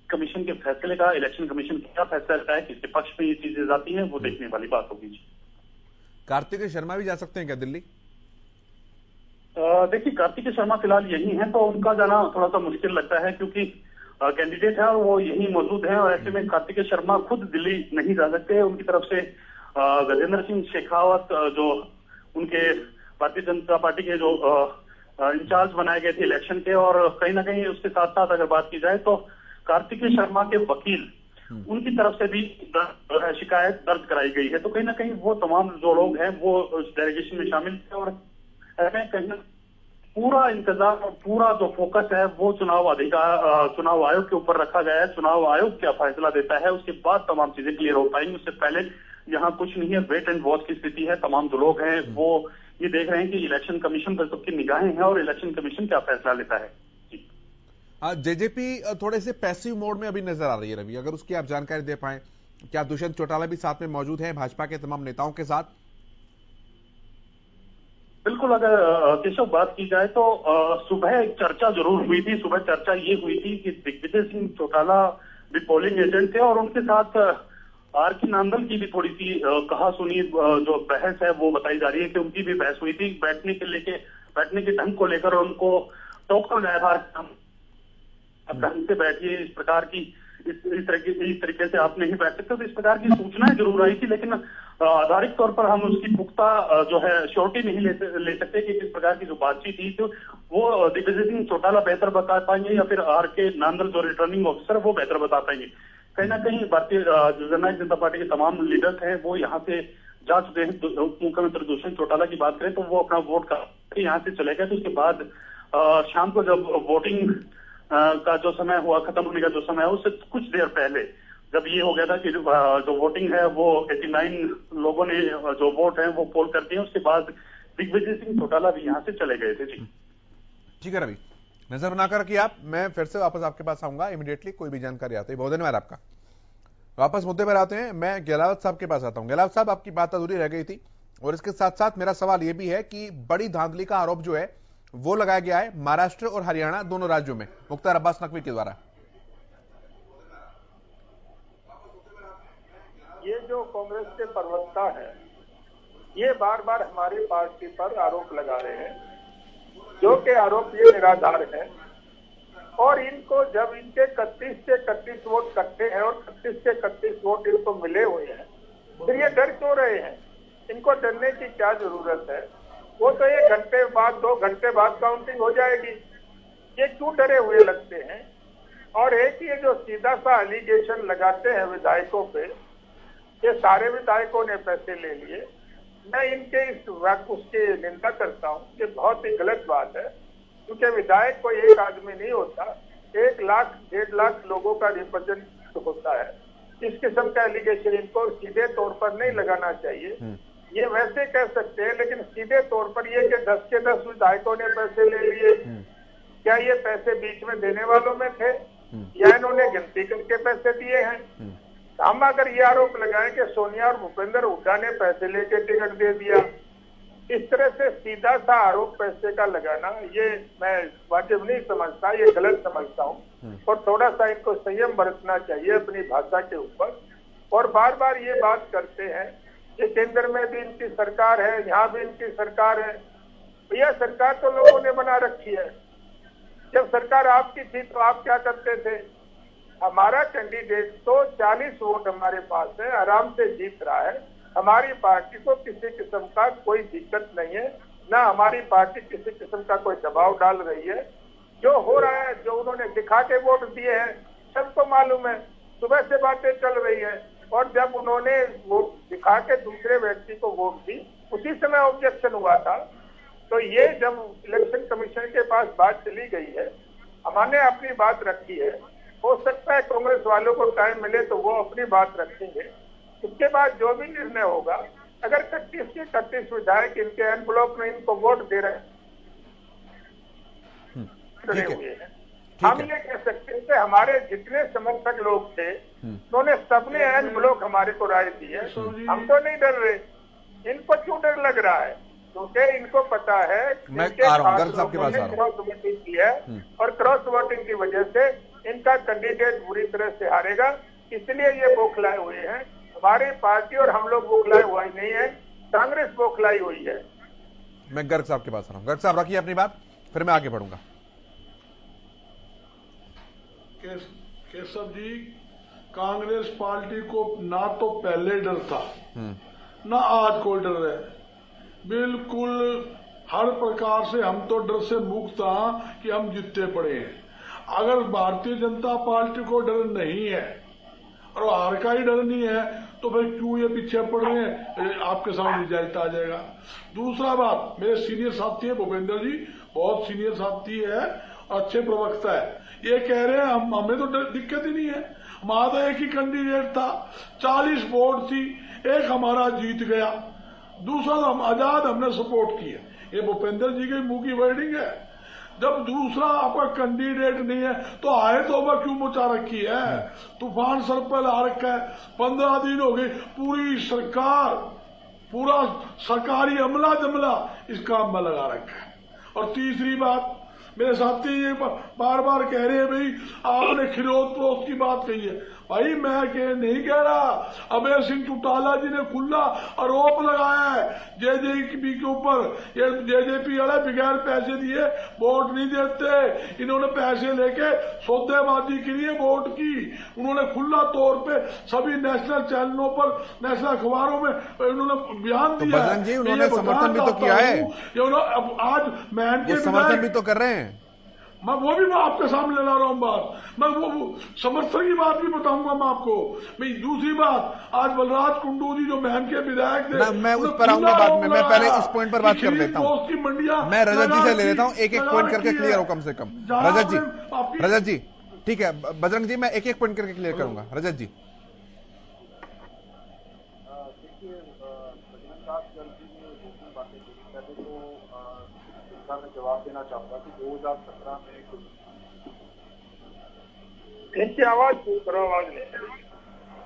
कमीशन के फैसले का, इलेक्शन कमीशन क्या फैसला लेता है, किसके पक्ष में ये चीजें जाती हैं वो देखने वाली बात होगी। कार्तिकेय शर्मा भी जा सकते हैं क्या दिल्ली? देखिए कार्तिकेय शर्मा फिलहाल यही हैं तो उनका जाना थोड़ा सा मुश्किल लगता है क्योंकि कैंडिडेट है और वो यही मौजूद है और ऐसे में कार्तिकेय शर्मा खुद दिल्ली नहीं जा सकते। उनकी तरफ से गजेंद्र सिंह शेखावत जो उनके भारतीय जनता पार्टी के जो इंचार्ज बनाए गए थे इलेक्शन के, और कहीं ना कहीं उसके साथ साथ अगर बात की जाए तो कार्तिकेय शर्मा के वकील उनकी तरफ से भी शिकायत दर्ज कराई गई है। तो कहीं ना कहीं वो तमाम जो लोग हैं वो उस डेलीगेशन में शामिल थे और कहीं पूरा इंतजार और पूरा जो फोकस है वो चुनाव आयोग के ऊपर रखा गया है। चुनाव आयोग क्या फैसला देता है उसके बाद तमाम चीजें क्लियर हो पाएंगी, उससे पहले यहाँ कुछ नहीं है, वेट एंड वॉच की स्थिति है। तमाम जो लोग हैं वो ये देख रहे हैं कि इलेक्शन कमीशन पर सबकी निगाहें हैं और इलेक्शन कमीशन क्या फैसला लेता है। जेजेपी थोड़े से पैसिव मोड में अभी नजर आ रही है रवि, अगर उसकी आप जानकारी दे पाए। क्या दुष्यंत चौटाला भी साथ में मौजूद है भाजपा के तमाम नेताओं के साथ? बिल्कुल, अगर केशव बात की जाए तो सुबह एक चर्चा जरूर हुई थी। सुबह चर्चा ये हुई थी कि दिग्विजय सिंह चौटाला भी पोलिंग एजेंट थे और उनके साथ आर.के. नांदल की भी थोड़ी सी कहा सुनी जो बहस है वो बताई जा रही है कि उनकी भी बहस हुई थी। बैठने के ढंग को लेकर उनको टोका गया था, ढंग से बैठिए, इस प्रकार की इस तरीके से आप नहीं बैठ सकते। तो इस प्रकार की सूचनाएं जरूर आई थी, लेकिन आधारित तौर पर हम उसकी पुख्ता जो है श्योरिटी नहीं ले सकते कि किस प्रकार की जो बातचीत थी तो वो दिग्विजय सिंह चौटाला बेहतर बता पाएंगे या फिर R.K. नांदल जो रिटर्निंग ऑफिसर वो बेहतर बता पाएंगे। कहीं ना कहीं भारतीय जननायक जनता पार्टी के तमाम लीडर्स हैं वो यहाँ से जा चुके हैं। मुख्यमंत्री दुष्यंत चौटाला की बात करें तो वो अपना वोट का यहाँ से चले गए। तो उसके बाद शाम को जब वोटिंग का जो समय हुआ, खत्म होने का जो समय है, उससे कुछ देर पहले जब ये हो गया था कि जो वोटिंग है वो 89 लोगों ने जो वोट है वो पोल कर दिए, उसके बाद दिग्विजय सिंह चौटाला भी यहाँ से चले गए थे। जी ठीक है रवि, नजर बनाकर कि आप, मैं फिर से वापस आपके पास आऊंगा इमीडिएटली कोई भी जानकारी आती है। बहुत धन्यवाद आपका। वापस मुद्दे पर आते हैं, मैं गहलावत साहब के पास आता हूं। गहलावत साहब, आपकी बात अधूरी रह गई थी और इसके साथ साथ मेरा सवाल यह भी है कि बड़ी धांधली का आरोप जो है वो लगाया गया है महाराष्ट्र और हरियाणा दोनों राज्यों में मुख्तार अब्बास नकवी के द्वारा। ये जो कांग्रेस के प्रवक्ता है ये बार बार हमारी पार्टी पर आरोप लगा रहे हैं, जो कि आरोप ये निराधार है। और इनको जब इनके 31 से 31 वोट इकट्ठे हैं और 31 से 31 वोट इनको मिले हुए हैं, फिर ये डर क्यों रहे हैं? इनको डरने की क्या जरूरत है? वो तो 1 घंटे बाद 2 घंटे बाद काउंटिंग हो जाएगी। ये क्यों डरे हुए लगते हैं? और एक ये जो सीधा सा एलिगेशन लगाते हैं विधायकों पे, ये सारे विधायकों ने पैसे ले लिए। मैं इनके इस उसकी निंदा करता हूँ, ये बहुत ही गलत बात है, क्योंकि विधायक कोई एक आदमी नहीं होता, 1 लाख 1.5 लाख लोगों का रिप्रेजेंटेटिव होता है। इस किस्म का एलिगेशन इनको सीधे तौर पर नहीं लगाना चाहिए। ये वैसे कह सकते हैं, लेकिन सीधे तौर पर ये कि 10 के 10 विधायकों ने पैसे ले लिए, क्या ये पैसे बीच में देने वालों में थे या इन्होंने गिनती करके पैसे दिए हैं? हम अगर ये आरोप लगाएं कि सोनिया और भूपेंद्र हुड्डा ने पैसे लेके टिकट दे दिया, इस तरह से सीधा सा आरोप पैसे का लगाना, ये मैं वाजिब नहीं समझता, ये गलत समझता हूँ। और थोड़ा सा इनको संयम बरतना चाहिए अपनी भाषा के ऊपर। और बार बार ये बात करते हैं कि केंद्र में भी इनकी सरकार है, यहाँ भी इनकी सरकार है। भैया सरकार तो लोगों ने बना रखी है। जब सरकार आपकी थी तो आप क्या करते थे? हमारा कैंडिडेट तो 40 वोट हमारे पास है, आराम से जीत रहा है। हमारी पार्टी को किसी किस्म का कोई दिक्कत नहीं है, ना हमारी पार्टी किसी किस्म का कोई दबाव डाल रही है। जो हो रहा है, जो उन्होंने दिखा के वोट दिए हैं, सबको मालूम है, सुबह से बातें चल रही है। और जब उन्होंने वोट दिखा के दूसरे व्यक्ति को वोट दी, उसी समय ऑब्जेक्शन हुआ था। तो ये जब इलेक्शन कमीशन के पास बात चली गई है, हमने अपनी बात रखी है। हो सकता है कांग्रेस वालों को टाइम मिले तो वो अपनी बात रखेंगे। उसके बाद जो भी निर्णय होगा, अगर 31 के 31 विधायक इनके एन ब्लॉक में इनको वोट दे रहे हुए हैं, हम ये कह सकते हैं कि हमारे जितने समर्थक लोग थे उन्होंने सबने एन ब्लॉक हमारे को राय दी है। हम तो नहीं डर रहे, इनको क्यों डर लग रहा है? क्योंकि इनको पता है क्रॉस वोटिंग की है और क्रॉस वोटिंग की वजह से इनका कैंडिडेट बुरी तरह से हारेगा, इसलिए ये बौखलाए हुए हैं। हमारी पार्टी और हम लोग बौखलाए हुआ ही नहीं है, कांग्रेस बौखलाई हुई है। मैं गर्ग साहब के पास आ रहा हूं। गर्ग साहब रखिए अपनी बात, फिर मैं आगे बढ़ूंगा। केशव जी, कांग्रेस पार्टी को ना तो पहले डर था ना आज कोई डर है। बिल्कुल हर प्रकार से हम तो डर से मुक्त हैं कि हम जीतते पड़े हैं। अगर भारतीय जनता पार्टी को डर नहीं है और हार का ही डर नहीं है तो फिर क्यों ये पीछे पड़ रहे हैं? आपके सामने रिजल्ट आ जाएगा। दूसरा बात, मेरे सीनियर साथी है भूपेंद्र जी, बहुत सीनियर साथी है, अच्छे प्रवक्ता है। ये कह रहे हैं हमें तो दिक्कत ही नहीं है, हमारा तो एक ही कैंडिडेट था, 40 वोट थी, एक हमारा जीत गया, दूसरा हम आजाद हमने सपोर्ट किया। ये भूपेंद्र जी के मुंह की वर्डिंग है। जब दूसरा आपका कैंडिडेट नहीं है तो आए तो क्यों मचा रखी है? तूफान सर पर ला रखा है, 15 दिन हो गए, पूरी सरकार, पूरा सरकारी अमला जमला इस काम में लगा रखा है। और तीसरी बात, मेरे साथी ये बार बार कह रहे हैं भाई आपने खिरोद परोस की बात कही है, भाई मैं नहीं कह रहा, अभय सिंह चौटाला जी ने खुला आरोप लगाया है जेजेपी के ऊपर। ये जेजेपी वाले बगैर पैसे दिए वोट नहीं देते, इन्होंने पैसे लेके सौदेबाजी के लिए वोट की। उन्होंने खुला तौर पे सभी नेशनल चैनलों पर, नेशनल अखबारों में उन्होंने बयान दिया। बजरंग जी उन्होंने समर्थन भी तो किया है, आज मैन के समर्थन भी तो कर रहे हैं। मैं वो भी मैं आपके सामने ला रहा हूं बात, मैं वो समर्थन की बात भी बताऊंगा मैं आपको। मैं दूसरी बात, आज बलराज कुंडू जी जो मैन के विधायक थे, मैं उस पर आऊंगा बाद में, मैं पहले इस पॉइंट पर बात कर लेता हूं। मैं रजत जी से ले लेता हूं, एक एक पॉइंट करके क्लियर हो कम से कम। रजत जी ठीक है, बजरंग जी मैं एक एक पॉइंट करके क्लियर करूंगा। रजत जी मैं जवाब देना चाहूंगा कि 2017 में कुछ आवाज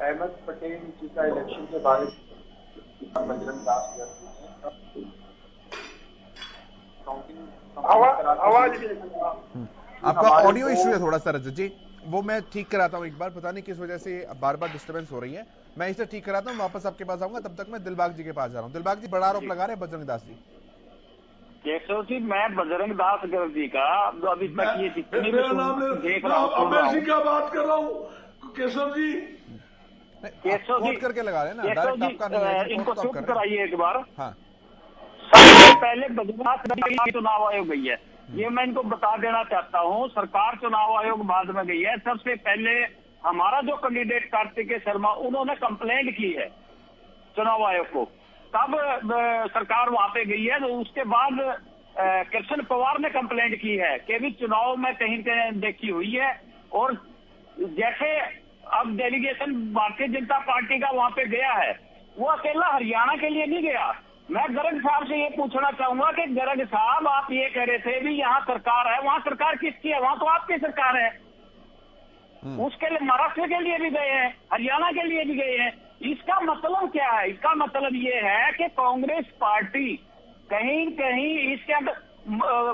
अहमद पटेल जी का इलेक्शन के बारे में बजरंग दास ने आपका ऑडियो इश्यू है थोड़ा सा रजत जी, वो मैं ठीक कराता हूं एक बार। पता नहीं किस वजह से बार बार डिस्टर्बेंस हो रही है, मैं इसे ठीक कराता हूं, वापस आपके पास आऊंगा। तब तक मैं दिलबाग जी के पास जा रहा हूं। दिलबाग जी बड़ा आरोप लगा रहे हैं बजरंग दास जी। केशव जी मैं बजरंग दास जी का अभी तक ये जितनी भी देख रहा हूँ का बात कर रहा हूँ। केशव जी करके लगा रहे हैं ना, इनको चुप कराइए एक बार। हाँ। सबसे पहले बजरंग दास चुनाव आयोग गई है, ये मैं इनको बता देना चाहता हूँ। सरकार चुनाव आयोग बाद में गई है, सबसे पहले हमारा जो कैंडिडेट कार्तिकेय शर्मा उन्होंने कंप्लेंट की है चुनाव आयोग को, तब सरकार वहां पे गई है। तो उसके बाद कृष्ण पवार ने कंप्लेंट की है कि भी चुनाव में कहीं कहीं देखी हुई है। और जैसे अब डेलीगेशन भारतीय जनता पार्टी का वहां पे गया है, वो अकेला हरियाणा के लिए नहीं गया। मैं गर्ग साहब से ये पूछना चाहूंगा कि गर्ग साहब आप ये कह रहे थे भी यहाँ सरकार है, वहाँ सरकार किसकी है? वहाँ तो आपकी सरकार है। उसके लिए महाराष्ट्र के लिए भी गए हैं, हरियाणा के लिए भी गए हैं। इसका मतलब क्या है? इसका मतलब ये है कि कांग्रेस पार्टी कहीं कहीं इसके अंदर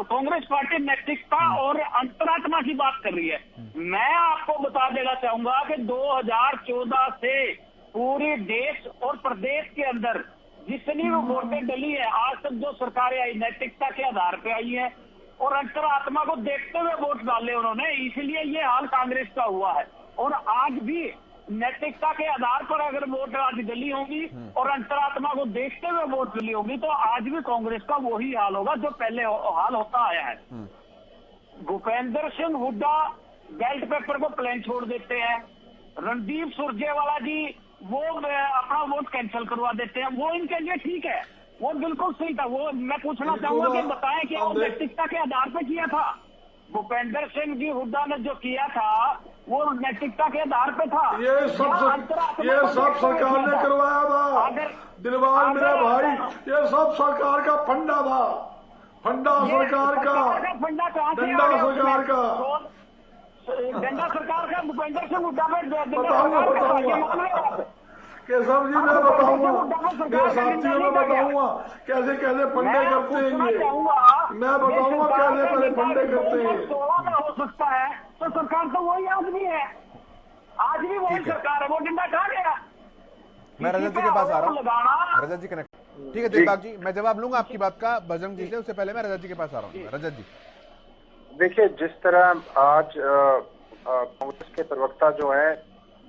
कांग्रेस पार्टी नैतिकता और अंतरात्मा की बात कर रही है। मैं आपको बता देना चाहूंगा कि 2014 से पूरे देश और प्रदेश के अंदर जितनी भी वोटें डली है, आज तक जो सरकारें आई नैतिकता के आधार पे आई है और अंतरात्मा को देखते हुए वोट डाले उन्होंने, इसलिए ये हाल कांग्रेस का हुआ है। और आज भी नैतिकता के आधार पर अगर वोट आज डली होंगी और अंतरात्मा को देखते हुए वोट डली होंगी, तो आज भी कांग्रेस का वही हाल होगा जो पहले हाल होता आया है। भूपेंद्र सिंह हुड्डा बैलेट पेपर को प्लेन छोड़ देते हैं, रणदीप सुरजेवाला जी वो अपना वोट कैंसिल करवा देते हैं। वो इनके लिए ठीक है, वो बिल्कुल सही था। वो मैं पूछना चाहूंगा कि बताएं कि वो नैतिकता के आधार पर किया था? भूपेंद्र सिंह जी हुड्डा ने जो किया था वो नैतिकता के आधार पे था। ये सब सरकार ने करवाया था दिलवाल मेरा भाई, ये सब सरकार का फंडा था, फंडा सरकार का, फंडा कहाँ से डंडा सरकार का, डंडा सरकार का भूपेंद्र सिंह हुड्डा में बताऊंगा केशव जी, मैं बताऊंगा मेरे साथियों में बताऊंगा कैसे कैसे फंडे करते हैं ये, मैं बताऊंगा कैसे कैसे फंडे करते हैं। हो सकता है तो सरकार तो वही आज भी है, आज भी वही सरकार है, वो डंडा कहाँ गया? मैं रजत जी के पास आ रहा हूँ। रजत जी कनेक्ट, ठीक है दिलबाग जी, मैं जवाब लूंगा आपकी बात का बजरंग जी से, उससे पहले मैं रजत जी के पास आ रहा हूँ। रजत जी देखिए, जिस तरह आज कांग्रेस के प्रवक्ता जो है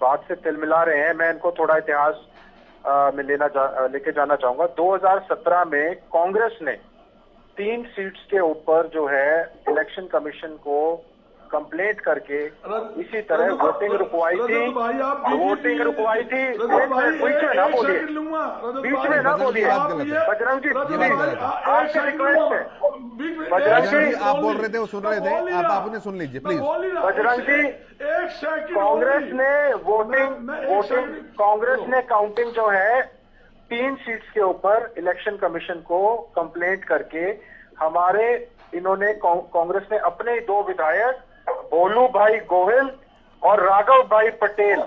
बात से तिलमिला रहे हैं, मैं इनको थोड़ा इतिहास में लेके जाना चाहूंगा। 2017 में कांग्रेस ने 3 सीट्स के ऊपर जो है इलेक्शन कमीशन को कंप्लेंट करके इसी तरह वोटिंग रुकवाई थी, वोटिंग रुकवाई थी। बीच में ना बोलिए, बीच में ना बोलिए बजरंग जी, आपसे रिक्वेस्ट है। बजरंग जी आप बोल रहे थे, वो सुन रहे थे, आप आपने सुन लीजिए प्लीज। बजरंग जी, कांग्रेस ने कांग्रेस ने काउंटिंग जो है 3 सीट्स के ऊपर इलेक्शन कमीशन को कंप्लेंट करके हमारे इन्होंने कांग्रेस ने अपने 2 विधायक भोलू भाई गोहिल और राघव भाई पटेल,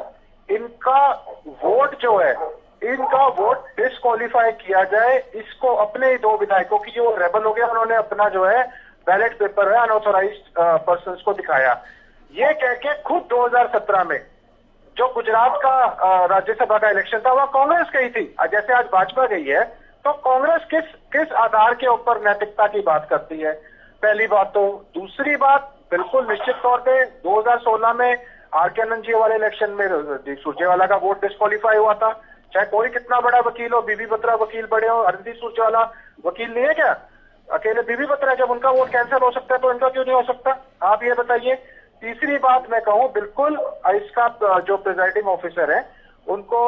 इनका वोट जो है, इनका वोट डिस्क्वालीफाई किया जाए। इसको अपने ही 2 विधायकों की जो रेबल हो गया, उन्होंने अपना जो है बैलेट पेपर है अनऑथोराइज्ड पर्संस को दिखाया। ये कह के खुद 2017 में जो गुजरात का राज्यसभा का इलेक्शन था वह कांग्रेस गई थी, जैसे आज भाजपा गई है। तो कांग्रेस किस आधार के ऊपर नैतिकता की बात करती है, पहली बात। तो दूसरी बात, बिल्कुल निश्चित तौर पे 2016 में आर.के. आनंद जी वाले इलेक्शन में रणदीप सुरजेवाला का वोट डिस्क्वालीफाई हुआ था। चाहे कोई कितना बड़ा वकील हो, बीबी बत्रा वकील बड़े हो, रणदीप सुरजेवाला वकील नहीं है क्या? अकेले बीबी बत्रा, जब उनका वोट कैंसिल हो सकता है तो इनका क्यों नहीं हो सकता, आप ये बताइए। तीसरी बात मैं कहूं, बिल्कुल इसका जो प्रिजाइडिंग ऑफिसर है उनको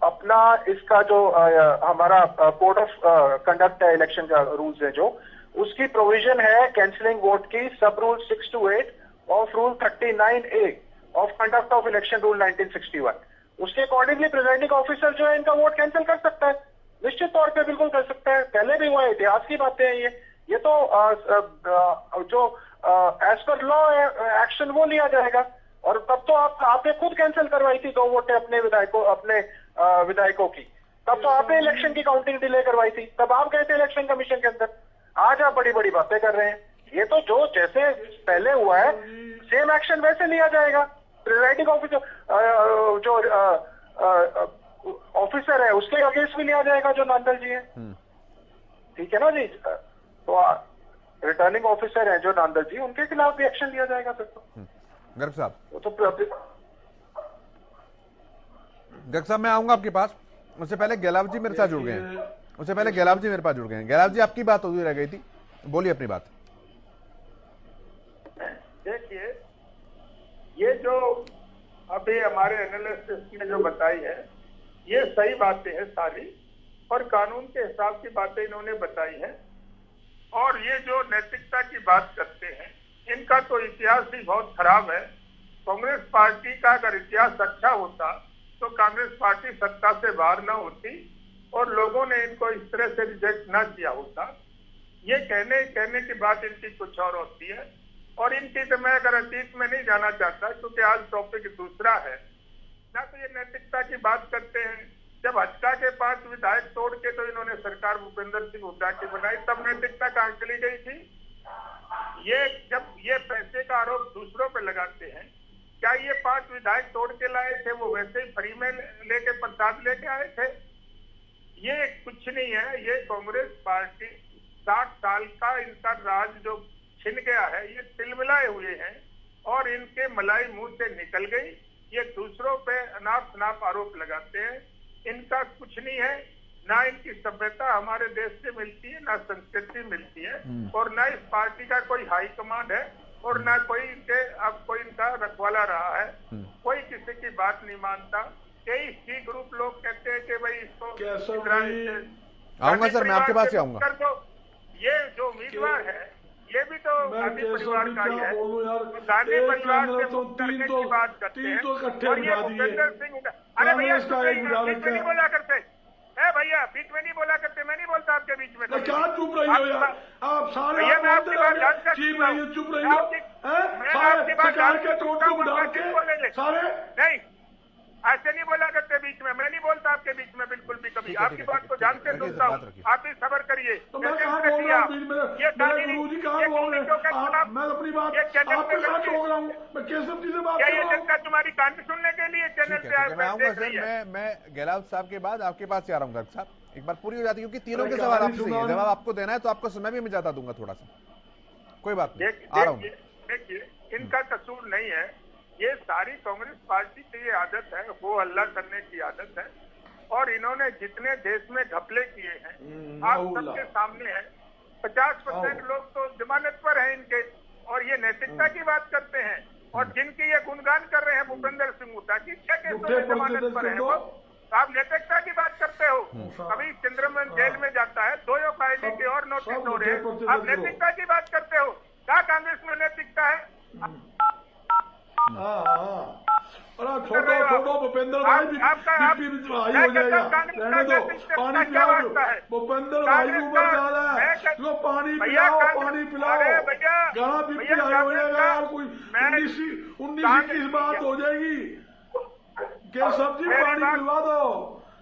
अपना इसका जो हमारा कोड ऑफ कंडक्ट है, इलेक्शन का रूल्स है जो, उसकी प्रोविजन है कैंसिलिंग वोट की, सब rule 6 to 8 of rule 39A of conduct of election rule 1961। उसके अकॉर्डिंगली प्रिजाइडिंग ऑफिसर जो है इनका वोट कैंसिल कर सकता है, निश्चित तौर पे बिल्कुल कर सकता है। पहले भी हुआ है, इतिहास की बातें हैं ये तो जो एज पर लॉ एक्शन वो लिया जाएगा। और तब तो आपने खुद कैंसिल करवाई थी 2 वोटें अपने विधायकों की, तब तो आपने इलेक्शन की काउंटिंग डिले करवाई थी, तब आप गए थे इलेक्शन कमीशन के अंदर। आज आप बड़ी बड़ी बातें कर रहे हैं। ये तो जो जैसे पहले हुआ है सेम एक्शन वैसे लिया जाएगा। प्रिजाइडिंग ऑफिसर जो ऑफिसर है उसके अगेंस्ट भी लिया जाएगा जो नांदल जी है, ठीक है ना जी। तो रिटर्निंग ऑफिसर है जो नांदल जी, उनके खिलाफ भी एक्शन लिया जाएगा फिर तो। गर्ग साहब, तो गर्ग साहब मैं आऊंगा आपके पास, उससे पहले गैलाब जी मेरे साथ जुड़ गए हैं, उससे पहले गैलाब जी मेरे पास जुड़ गए हैं। गैलाब जी, आपकी बात अधूरी रह गई थी, बोलिए अपनी बात। देखिए, ये जो अभी हमारे एनालिस्ट ने जो बताई है ये सही बातें हैं सारी, और कानून के हिसाब की बातें इन्होंने बताई हैं। और ये जो नैतिकता की बात करते हैं, इनका तो इतिहास भी बहुत खराब है। कांग्रेस पार्टी का अगर इतिहास अच्छा होता तो कांग्रेस पार्टी सत्ता से बाहर न होती और लोगों ने इनको इस तरह से रिजेक्ट न किया होता। ये कहने की बात इनकी कुछ और होती है, और इनकी तो मैं अगर अतीत में नहीं जाना चाहता क्योंकि आज टॉपिक दूसरा है ना। तो ये नैतिकता की बात करते हैं। जब हजका के 5 विधायक तोड़ के तो इन्होंने सरकार भूपेंद्र सिंह हुड्डा की बनाई, तब नैतिकता कहां चली गई थी? ये जब ये पैसे का आरोप दूसरों पे लगाते हैं, क्या ये 5 विधायक तोड़ के लाए थे? वो वैसे ही फ्री में लेके प्रसाद लेके आए थे? ये कुछ नहीं है। ये कांग्रेस पार्टी 60 साल का इनका राज जो छिन गया है, ये तिलमिलाए हुए हैं और इनके मलाई मुंह से निकल गई। ये दूसरों पे अनाप शनाप आरोप लगाते हैं। इनका कुछ नहीं है, ना इनकी सभ्यता हमारे देश से मिलती है, ना संस्कृति मिलती है, और ना इस पार्टी का कोई हाई कमांड है, और ना कोई इनका रखवाला रहा है। कोई किसी की बात नहीं मानता। कई सी ग्रुप लोग कहते हैं कि भाई इसको आऊंगा सर, मैं आपके पास ही आऊंगा। ये जो उम्मीदवार है ये भी तो गांधी परिवार का ही है। गांधी परिवार से मुक्त करने की बात करते हैं, और ये भूपेंद्र सिंह। अरे भैया बीच में नहीं बोला करते, भैया बीच में नहीं बोला करते, मैं नहीं बोलता आपके बीच में। क्या चुप रही हो यार आप सारे? भैया मैं आपकी बात जान कर चुप रही हो, मैं आपकी बात जान के बोलेंगे सारे नहीं, ऐसे नहीं बोला करते बीच में। मैं नहीं बोलता आपके बीच में बिल्कुल भी कभी। आपकी बात को जान के सुनता हूँ, आप भी सबर करिए। तो मैं कहाँ बोल रहा हूँ? ये गुरुजी कहाँ बोल रहे हैं? मैं अपनी बात आपके साथ बोल रहा हूँ, मैं किस चीज से बात कर रहा हूँ? तुम्हारी कहानी सुनने के लिए चैनल पे आए। मैं आऊंगा सर, मैं गहलोत साहब के बाद आपके पास ही आ रहा हूँ। गर्ग साहब, एक बार पूरी हो जाती है क्योंकि तीनों के सवाल आपसे ही है, जवाब आपको देना है तो आपको समय भी मैं ज्यादा दूंगा थोड़ा सा। कोई बात नहीं, आ रहा हूँ। देखिए, इनका कसूर नहीं है, ये सारी कांग्रेस पार्टी की ये आदत है, वो हल्ला करने की आदत है। और इन्होंने जितने देश में घपले किए हैं आप सबके सामने है। 50% लोग तो जमानत पर हैं इनके, और ये नैतिकता की बात करते हैं। और जिनकी ये गुणगान कर रहे हैं भूपेंद्र सिंह हुड्डा की, 6 केसों में जमानत पर है वो। आप नैतिकता की बात करते हो। अभी चंद्रमन जेल में जाता है, 2 फाइलिंग के और नोटिस हो रहे हैं, आप नैतिकता की बात करते हो। क्या कांग्रेस में नैतिकता है? छोड़ो भूपेंद्र भाई, भाई हो जाएगा, रहने दो। पानी पिलाओ, भूपेंद्र भाई ऊपर जा रहा है, लो पानी पिलाओ, पानी पिलाओ। गला बीपी हाई हो जाएगा यार, कोई 19-21 बात हो जाएगी। क्या सब्जी पानी पिलवा दो,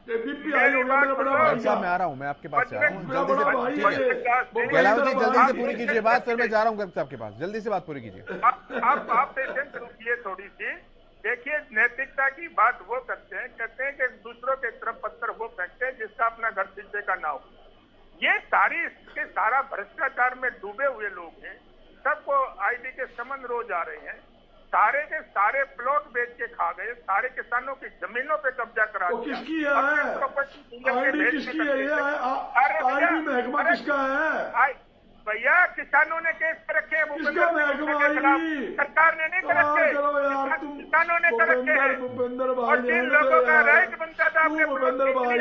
बीपी हाई हो गया मेरा बड़ा भाई। मैं आ रहा हूँ, मैं आपके पास आ रहा हूँ। गहलोत जी जल्दी से पूरी कीजिए बात, फिर मैं जा रहा हूँ गर्ग साहब के पास। जल्दी से बात पूरी कीजिए। आप पेशेंस रुकिए थोड़ी सी। देखिए, नैतिकता की बात वो करते हैं, कहते हैं कि दूसरों के तरफ पत्थर वो फेंकते हैं जिसका अपना घर शीशे का ना हो। ये सारा भ्रष्टाचार में डूबे हुए लोग हैं। सबको आईडी के समन रोज आ रहे हैं। सारे के सारे प्लॉट बेच के खा गए, सारे किसानों की जमीनों पे कब्जा करा दिया। किसकी है आईडी? किसकी है ये आईडी? महकमा किसका है भैया? किसानों ने केस कर रखे हैं किसका महकमा? सरकार ने नहीं कर रखे, किसानों ने कर रखे हैं। भूपेंद्र भाई, और जिन लोगों का राइट बनता था अपने भूपेंद्र भाई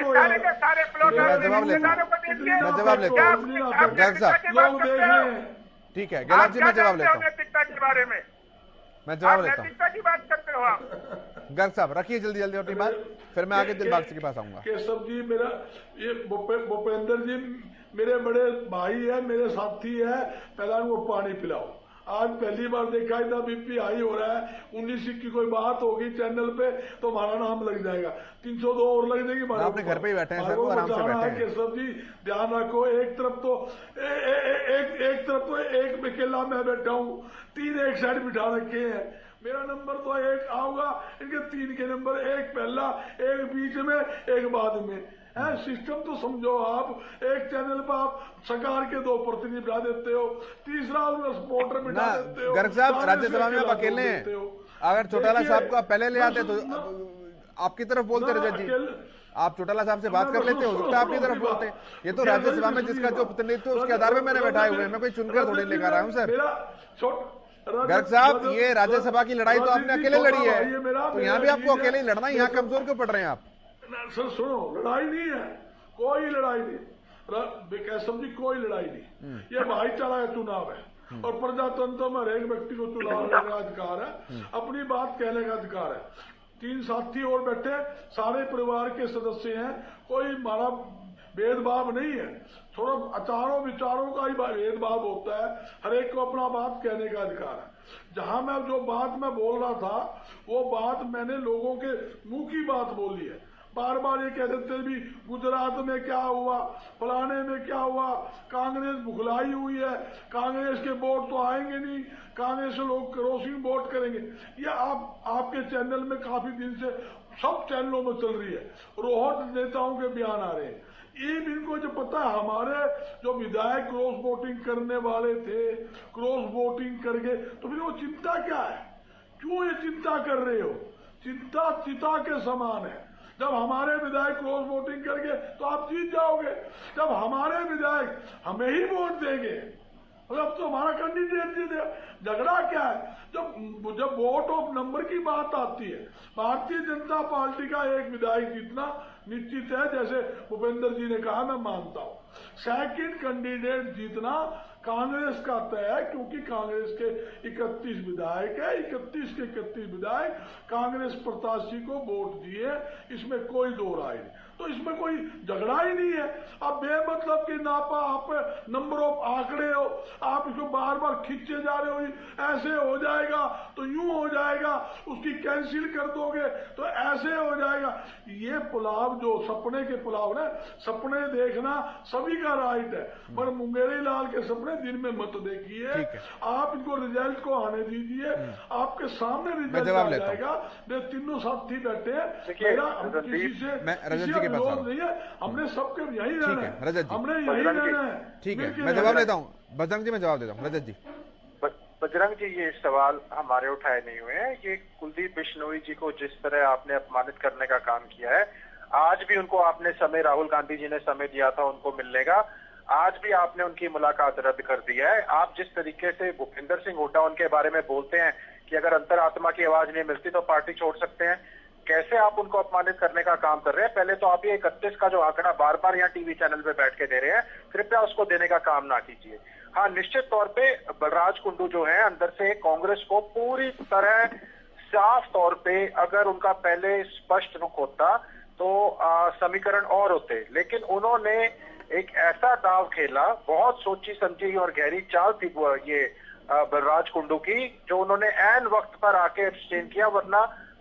सारे के सारे प्लॉट जवाब लेता लोग देख रहे हैं। ठीक है गहलोत जी, मैं जवाब लेता हूँ नैतिकता के बारे में। मैं जवाब लेता हूँ। नैतिकता की बात करते हो आप? गर्ग साहब रखिए जल्दी जल्दी अपनी बात, फिर मैं आगे दिलबाग के पास आऊंगा। केशव जी, मेरा ये भूपेंद्र जी मेरे बड़े भाई है, मेरे साथी है। पहला उनको पानी पिलाओ। आज पहली बार देखा इतना बीपी हाई हो रहा है। 19 की कोई बात होगी चैनल पे तो हमारा नाम लग जाएगा, 302 और लग जाएगी। अपने घर पे ही बैठे हैं सर, वो आराम से बैठे हैं। केशव जी ध्यान रखो, एक तरफ तो एक अकेला मैं बैठा हूँ, 3 एक साइड बिठा रखे हैं। मेरा नंबर तो 1 आऊंगा, इनके 3 के नंबर, 1 पहला, 1 बीच में, 1 बाद में है। सिस्टम तो समझो आप। एक चैनल पर आप सरकार के 2 प्रतिनिधि बिठा देते हो, तीसरा उनका सपोर्टर बिठा देते हो। गर्ग साहब राज्यसभा में आप अकेले हैं, अगर चौटाला साहब को आप पहले ले आते तो आपकी तरफ बोलते रजत जी, आप चौटाला साहब से बात कर लेते हो सकता है आपकी तरफ बोलते। ये तो राज्यसभा में जिसका जो प्रतिनिधित्व उसके आधार पर मैंने बैठाए हुए हैं, मैं कोई चुनकर थोड़ी लेकर आया हूँ सर। गर्ग साहब, ये राज्यसभा की लड़ाई तो आपने अकेले लड़ी है, तो यहाँ भी आपको अकेले ही लड़ना है। यहाँ कमजोर क्यों पड़ रहे हैं आप? सर सुनो, लड़ाई नहीं है, कोई लड़ाई नहीं। केशव जी, कोई लड़ाई नहीं। ये भाईचारा का चुनाव है और प्रजातंत्र में हर एक व्यक्ति को चुनाव लड़ने का अधिकार है, अपनी बात कहने का अधिकार है। 3 साथी और बैठे, सारे परिवार के सदस्य हैं, कोई हमारा भेदभाव नहीं है। थोड़ा आचारों विचारों का ही भेदभाव होता है, हर एक को अपना बात कहने का अधिकार है। जहां मैं जो बात मैं बोल रहा था वो बात मैंने लोगों के मुंह की बात बोली है। बार बार ये कह देते भी गुजरात में क्या हुआ, फलाने में क्या हुआ, कांग्रेस भुखलाई हुई है, कांग्रेस के वोट तो आएंगे नहीं, कांग्रेस से लोग क्रोसिंग वोट करेंगे। ये आपके चैनल में काफी दिन से सब चैनलों में चल रही है, रोहट नेताओं के बयान आ रहे हैं। ये इनको जो पता है, हमारे जो विधायक क्रॉस वोटिंग करने वाले थे, क्रॉस वोटिंग करके, तो फिर वो चिंता क्या है? क्यों ये चिंता कर रहे हो? चिंता चिता के समान है। जब हमारे विधायक क्रॉस वोटिंग करके तो आप जीत जाओगे, जब हमारे विधायक हमें ही वोट देंगे अब तो हमारा कैंडिडेट जीते। झगड़ा क्या है? जब वोट ऑफ नंबर की बात आती है, भारतीय जनता पार्टी का एक विधायक जीतना निश्चित है, जैसे भूपेंद्र जी ने कहा, मैं मानता हूं। सेकंड कैंडिडेट जीतना कांग्रेस का तय है, क्योंकि कांग्रेस के 31 विधायक है, 31 के 31 विधायक कांग्रेस प्रत्याशी को वोट दिए, इसमें कोई दो राय नहीं। तो इसमें कोई झगड़ा ही नहीं है। अब बेमतलब की नापा आप नंबर ऑफ आंकड़े हो, आप इसको बार बार खींचे जा रहे हो, ऐसे हो जाएगा तो यूं हो जाएगा, उसकी कैंसिल कर दोगे तो ऐसे हो जाएगा। ये पुलाव जो सपने के पुलाव ना, सपने देखना सभी का राइट है, पर मुंगेरी लाल के सपने दिन में मत देखिए। आप इनको रिजल्ट को आने दीजिए, आपके सामने रिजल्ट आ जाएगा। वे तीनों साथी बैठे हैं, किसी से विरोध नहीं है, हमने सबके यही रहना है, रजत जी हमने यही रहना है। ठीक है, मैं जवाब लेता हूँ। बजरंग जी मैं जवाब देता हूँ। रजत जी, बजरंग जी, ये सवाल हमारे उठाए नहीं हुए हैं। ये कुलदीप बिश्नोई जी को जिस तरह आपने अपमानित करने का काम किया है, आज भी उनको आपने समय, राहुल गांधी जी ने समय दिया था उनको मिलने का, आज भी आपने उनकी मुलाकात रद्द कर दिया है। आप जिस तरीके से भूपेंद्र सिंह हुड्डा उनके बारे में बोलते हैं कि अगर अंतरात्मा की आवाज नहीं मिलती तो पार्टी छोड़ सकते हैं, कैसे आप उनको अपमानित करने का काम कर रहे हैं? पहले तो आप ये 31 का जो आंकड़ा बार बार यहाँ टीवी चैनल पे बैठ के दे रहे हैं, कृपया उसको देने का काम ना कीजिए। हाँ, निश्चित तौर पे बलराज कुंडू जो है अंदर से कांग्रेस को पूरी तरह साफ तौर पे, अगर उनका पहले स्पष्ट रुख होता तो समीकरण और होते, लेकिन उन्होंने एक ऐसा दाव खेला, बहुत सोची समझी और गहरी चाल थी ये बलराज कुंडू की, जो उन्होंने ऐन वक्त पर आके एब्सटेन किया, वरना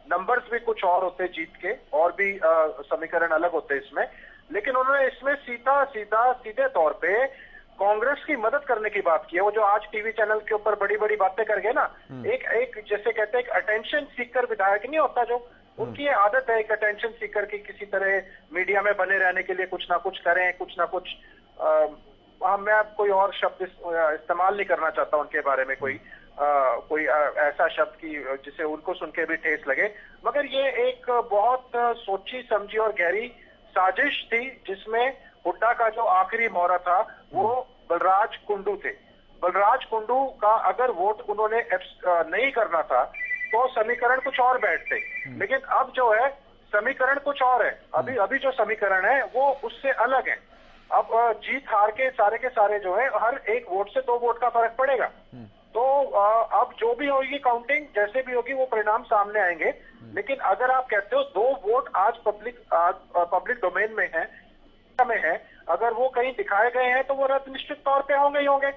नंबर्स भी कुछ और होते जीत के, और भी समीकरण अलग होते इसमें। लेकिन उन्होंने इसमें सीधे तौर पे कांग्रेस की मदद करने की बात की है। वो जो आज टीवी चैनल के ऊपर बड़ी बड़ी बातें कर गए ना, एक जैसे कहते हैं एक अटेंशन सीकर विधायक नहीं होता जो, उनकी ये आदत है एक अटेंशन सीकर की, किसी तरह मीडिया में बने रहने के लिए कुछ ना कुछ करें, कुछ ना कुछ मैं कोई और शब्द इस्तेमाल नहीं करना चाहता उनके बारे में, कोई ऐसा शब्द की जिसे उनको सुन के भी ठेस लगे, मगर ये एक बहुत सोची समझी और गहरी साजिश थी जिसमें हुड्डा का जो आखिरी मोहरा था वो बलराज कुंडू थे। बलराज कुंडू का अगर वोट उन्होंने नहीं करना था तो समीकरण कुछ और बैठते, लेकिन अब जो है समीकरण कुछ और है। अभी जो समीकरण है वो उससे अलग है। अब जीत हार के सारे जो है हर एक वोट से 2 वोट का फर्क पड़ेगा। तो अब जो भी होगी काउंटिंग जैसे भी होगी वो परिणाम सामने आएंगे, लेकिन अगर आप कहते हो 2 वोट आज पब्लिक डोमेन में है, अगर वो कहीं दिखाए गए हैं तो वो रद्द निश्चित तौर पे होंगे ही होंगे।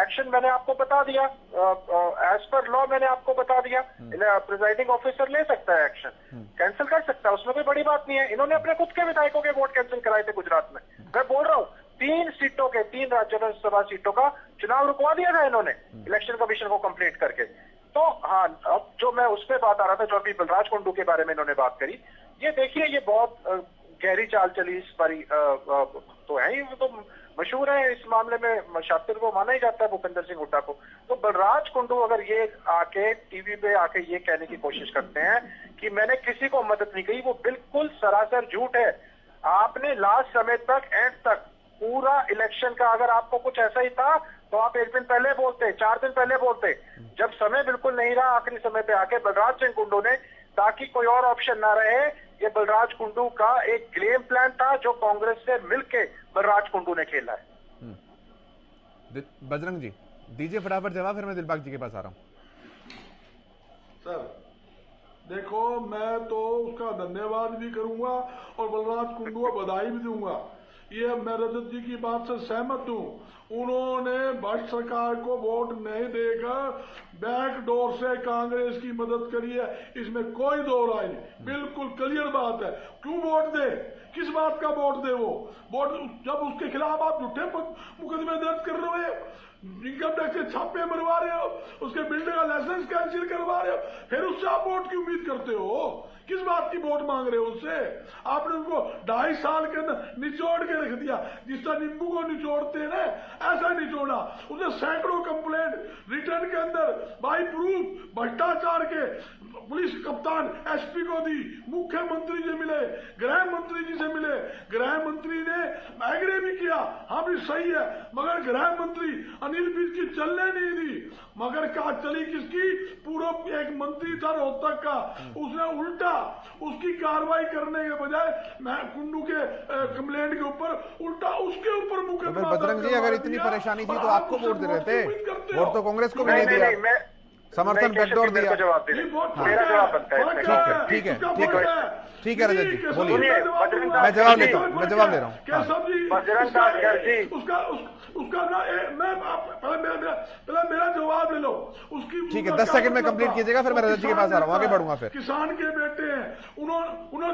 एक्शन मैंने आपको बता दिया, एज पर लॉ मैंने आपको बता दिया, प्रिजाइडिंग ऑफिसर ले सकता है एक्शन, कैंसिल कर सकता है, उसमें कोई बड़ी बात नहीं है। इन्होंने अपने खुद के विधायकों के वोट कैंसिल कराए थे गुजरात में। मैं बोल रहा हूँ 3 राज्यसभा सीटों का चुनाव रुकवा दिया था इन्होंने इलेक्शन कमीशन को कंप्लीट करके। तो हाँ, अब जो मैं उस पर बात आ रहा था, जो अभी बलराज कुंडू के बारे में इन्होंने बात करी, ये देखिए ये बहुत गहरी चाल चली इस बारी तो है ही, वो तो मशहूर है इस मामले में, शातिर को माना ही जाता है भूपेंद्र सिंह हुड्डा को। तो बलराज कुंडू अगर ये आके टीवी पे आके ये कहने की कोशिश करते हैं कि मैंने किसी को मदद नहीं की, वो बिल्कुल सरासर झूठ है। आपने लास्ट समय तक एंड तक पूरा इलेक्शन का अगर आपको कुछ ऐसा ही था तो आप 1 दिन पहले बोलते, 4 दिन पहले बोलते। जब समय बिल्कुल नहीं रहा आखिरी समय पे आके बलराज सिंह कुंडू ने, ताकि कोई और ऑप्शन ना रहे, ये बलराज कुंडू का एक गेम प्लान था जो कांग्रेस से मिलके बलराज कुंडू ने खेला है। बजरंग जी दीजिए फटाफट जवाब, फिर मैं दिलबाग जी के पास आ रहा हूं। सर देखो, मैं तो उसका धन्यवाद भी करूंगा और बलराज कुंडू को बधाई भी दूंगा। ये मैं रजत जी की बात से सहमत हूं। उन्होंने भट्ट सरकार को वोट नहीं देकर बैकडोर से कांग्रेस की मदद करी है, इसमें कोई दो राय नहीं, बिल्कुल क्लियर बात है। क्यों वोट दे, किस बात का वोट दे? वो वोट जब उसके खिलाफ आप झूठे मुकदमे दर्ज कर रहे हो, इनकम टैक्स के छापे मरवा रहे हो, उसके बिल्डर का लाइसेंस कैंसिल करवा रहे हो, फिर उससे आप वोट की उम्मीद करते हो? किस बात की वोट मांग रहे हो उससे? आपने उनको 2.5 साल के अंदर निचोड़ के रख दिया, जिस तरह नींबू को निचोड़ते हैं ना, ऐसा निचोड़ा। उसने सैकड़ों कंप्लेंट रिटर्न के अंदर बाई प्रूफ भ्रष्टाचार के पुलिस कप्तान एसपी को दी, मुख्यमंत्री जी मिले, गृह मंत्री जी से मिले, गृह मंत्री ने एग्री भी किया, हाँ भी सही है, मगर गृह मंत्री अनिल विज की चलने नहीं दी। मगर क्या चली किसकी? पूर्व एक मंत्री था रोहतक का, उसने उल्टा उसकी कार्रवाई करने के बजाय कुंडू के कंप्लेंट के ऊपर उल्टा उसके ऊपर मुकदमा। बजरंग जी अगर इतनी परेशानी थी तो आपको वोट दे रहे थे, वोट तो कांग्रेस को भी नहीं दिया, समर्थन बैकडोर दिया। मेरा जवाब बनता है। ठीक है रजत जी बोलिए, मैं जवाब ले रहा हूँ। बजरंग जी उसका ना मैं पहले मेरा जवाब ले लो उसकी। ठीक है 10 सेकंड में कंप्लीट कीजिएगा, फिर मैं रजत जी के पास आ रहा हूँ, आगे बढ़ूंगा। फिर किसान के बेटे हैं उन्होंने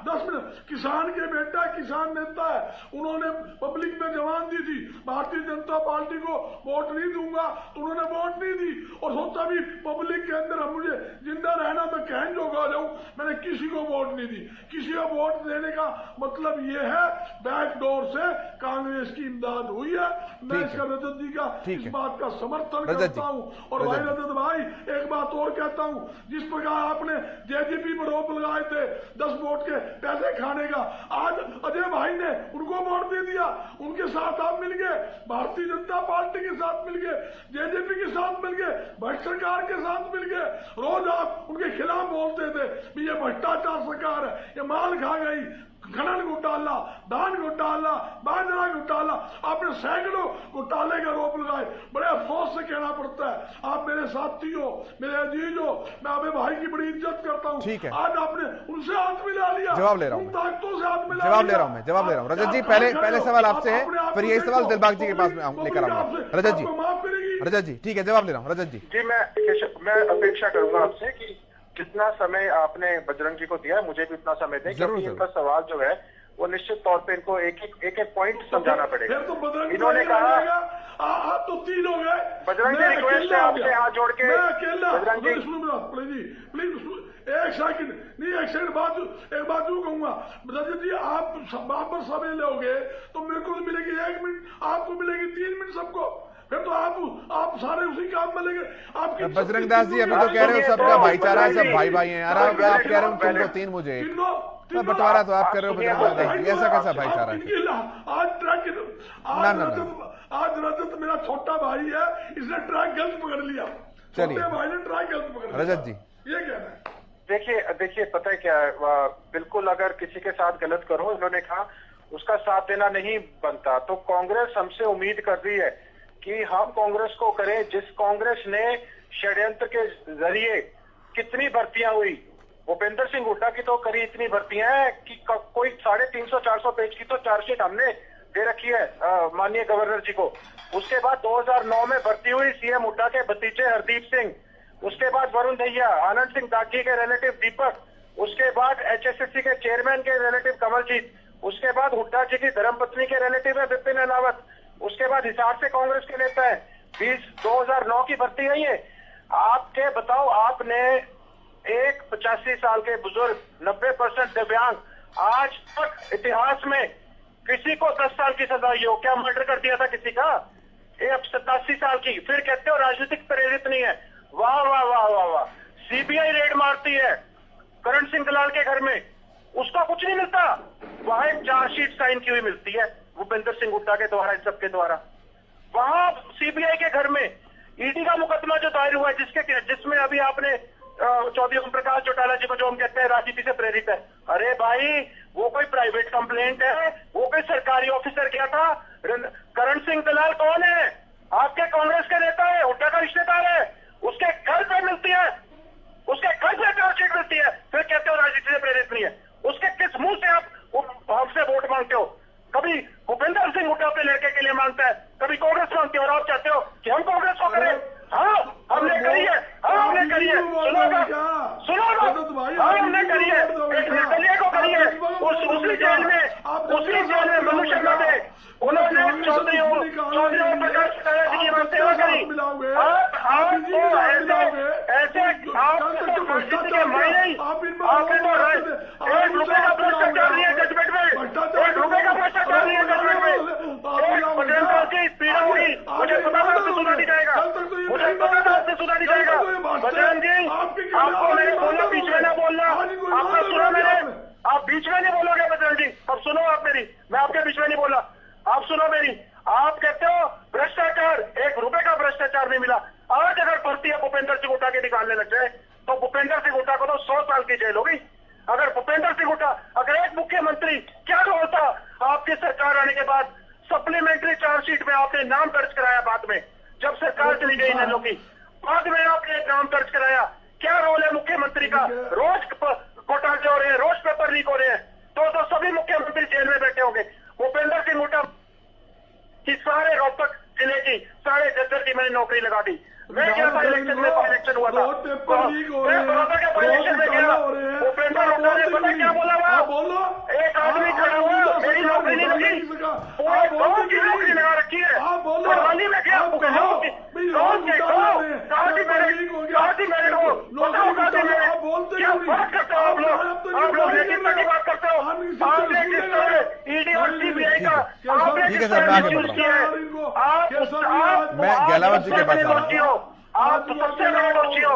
10 मिनट, किसान के बेटा किसान नेता है, उन्होंने पब्लिक में जवान दी थी, भारतीय जनता पार्टी को वोट नहीं दूंगा तो उन्होंने वोट नहीं दी, और सोचा भी पब्लिक के अंदर मुझे जिंदा रहना मैं कहन जोगा जाऊं, मैंने किसी को वोट नहीं दी। किसी को वोट देने का मतलब ये है बैकडोर से कांग्रेस की इमदाद हुई है। मैं इसका रजत जी का इस बात का समर्थन करता हूं। और भाई रजत भाई एक बात और कहता हूं, जिस प्रकार आपने जेजेपी पर रोक लगाए थे 10 वोट के पैसे खाने का, आज अजय भाई ने उनको वोट दे दिया, उनके साथ आप मिल गए, भारतीय जनता पार्टी के साथ मिल गए, जेजेपी के साथ मिल गए, भट्ट सरकार के साथ मिल गए। रोज आप उनके खिलाफ बोलते थे भी ये भ्रष्टाचार सरकार है, ये माल खा गई, खनन घोटाला, धान घोटाला, बाजरा घोटाला, आपने सैकड़ों घोटाले का आरोप लगाए। बड़े अफसोस से कहना पड़ता है, आप मेरे साथी हो, मेरे अजीज हो, मैं अपने भाई की बड़ी इज्जत करता हूँ। ठीक है, आज आपने उनसे हाथ मिला लिया। जवाब ले रहा हूँ, ताकतों से हाथ मिला, जवाब ले रहा हूँ, मैं जवाब ले रहा हूँ। रजत जी पहले सवाल आपसे है, फिर यही सवाल दिलबाग जी के पास लेकर आऊंगा। रजत जी माफ करेगी? रजत जी ठीक है, जवाब ले रहा हूँ। रजत जी जी मैं अपेक्षा करूंगा आपसे कि जितना समय आपने बजरंग जी को दिया है मुझे भी उतना समय दें, क्योंकि इनका सवाल जो है वो निश्चित तौर पे इनको एक एक पॉइंट समझाना पड़ेगा। इन्होंने कहा आप तो 3 हो गए। बजरंग जी रिक्वेस्ट है आपसे हाथ जोड़ के। बजरंग जी प्लीज एक सेकंड नहीं, एक सेकंड एक बात यूँ कहूंगा रजत जी, आप पर समय लोगे तो मेरे को मिलेगी 1 मिनट, आपको मिलेगी 3 मिनट सबको, फिर तो आप सारे उसी काम में लगे। आपकी बजरंग दास जी अभी तो कह रहे हो सबका भाईचारा है, सब भाई भाई हैं यार, आप कह रहे हो तुमको 3 मुझे बंटवारा तो आप कर रहे हो बजरंग दास जी, ऐसा कैसा भाईचारा है? आज रजत मेरा छोटा भाई है, इसने ट्रैक गलत पकड़ लिया। चलिए भाई ने ट्रैक गलत पकड़ लिया। रजत जी ये कहना है। देखिए पता है क्या है, बिल्कुल अगर किसी के साथ गलत करो, इन्होंने कहा उसका साथ देना नहीं बनता, तो कांग्रेस हमसे उम्मीद कर रही है कि हम कांग्रेस को करें। जिस कांग्रेस ने षड्यंत्र के जरिए कितनी भर्तियां हुई, भूपेंद्र सिंह हुड्डा की तो करी इतनी भर्तियां हैं कि कोई 350-400 पेज की तो चार्जशीट हमने दे रखी है माननीय गवर्नर जी को। उसके बाद 2009 में भर्ती हुई सीएम हुड्डा के भतीजे हरदीप सिंह, उसके बाद वरुण दहिया, आनंद सिंह दागी के रिलेटिव दीपक, उसके बाद एचएसएससी के चेयरमैन के रिलेटिव कमलजीत, उसके बाद हुड्डा जी की धर्मपत्नी के रिलेटिव है विपिन अहलावत, उसके बाद हिसार से कांग्रेस के नेता है 2009 की भर्ती है ये। आपके बताओ, आपने एक 85 साल के बुजुर्ग, 90% दिव्यांग, आज तक इतिहास में किसी को 10 साल की सजा हो, क्या मर्डर कर दिया था किसी का? ये अब 87 साल की, फिर कहते हो राजनीतिक प्रेरित नहीं है। वाह वाह वाह वाह वाह। सीबीआई रेड मारती है करण सिंह दलाल के घर में, उसका कुछ नहीं मिलता, वहां एक चार्जशीट साइन की हुई मिलती है भूपेंद्र सिंह हुड्डा के द्वारा, इन सबके द्वारा। वहां सीबीआई के घर में ईडी का मुकदमा जो दायर हुआ है, जिसमें अभी आपने चौधरी ओम प्रकाश चौटाला जी को जो हम कहते हैं राजनीति से प्रेरित है, अरे भाई वो कोई प्राइवेट कंप्लेंट है, वो कोई सरकारी ऑफिसर क्या था? करण सिंह दलाल कौन है? आपके कांग्रेस के नेता है, हुड्डा का रिश्तेदार है, उसके घर पे मिलती है, उसके घर पे चार्जशीट मिलती है, फिर कहते हो राजनीति से प्रेरित नहीं है। उसके किस मुंह से आप हमसे वोट मांगते हो? कभी भूपेंद्र सिंह हुड्डा अपने लड़के के लिए मांगता है, कभी कांग्रेस मांगती है, और आप चाहते हो कि हम कांग्रेस को करें? हाँ हमने करी है, हाँ हमने करी है, सुनो हमने करी है, एक निर्दलीय को करी है, उसी जेल में मनु शर्मा थे, उन्होंने चौधरी ओम प्रकाश चौटाला जी की बात सेवा करी। आपको ऐसे के मायने आपने तो 1 रुपए का भ्रष्टाचार नहीं है जजमेंट में, 1 रुपए का भ्रष्टाचार नहीं है जजमेंट में। बजरंग की पीड़ा हुई, मुझे पता था आपसे सुना नहीं जाएगा, मुझे पता था आपसे सुना नहीं जाएगा। बजरंग जी आपको मैंने बोला बीच में ना बोलना, आपने सुना मैंने, आप बीच में नहीं बोलोगे बजरंग जी, अब सुनो आप मेरी, मैं आपके बीच में नहीं बोला, आप सुनो मेरी। आप कहते हो भ्रष्टाचार, 1 रुपए का भ्रष्टाचार नहीं मिला। आज अगर भर्ती है भूपेंद्र सिंह हुड्डा के निकालने लग जाए तो भूपेंद्र सिंह हुड्डा को तो 100 साल की जेल होगी। अगर भूपेंद्र सिंह हुड्डा, अगर एक मुख्यमंत्री, क्या रोल था आपकी सरकार आने के बाद? सप्लीमेंट्री चार्जशीट में आपने नाम दर्ज कराया, बाद में जब सरकार चली गई इन की, बाद में आपने नाम दर्ज कराया। क्या रोल है मुख्यमंत्री का? रोज घोटाले हो रहे हैं, रोज पेपर लीक हो रहे हैं, तो सभी मुख्यमंत्री जेल में बैठे होंगे। भूपेंद्र सिंह हुड्डा की सारे रोहतक जिले की सारे जज्जर की मैंने नौकरी लगा दी। मैं क्या था इलेक्शन में, इलेक्शन हुआ था, मैं बड़ौदा के इलेक्शन में गया, भूपेंद्र हुड्डा ने पता क्या बोला? वहां एक आदमी खड़ा हुआ, मेरी नौकरी नहीं लगी, पूरे गांव की नौकरी लगा रखी है, बड़वानी में गया, गांव के कहा थी मैरिट हो, बताओ कहा थी मैरिट, क्या बात करते हो आप लोग नेतृत्व की बात करते हो? आपने किस तरह ईडी और सीबीआई का आपने किस तरह यूज किया है? मैं गहलावत जी के पास आ रहा हूं। आप सबसे बड़े दोषी हो।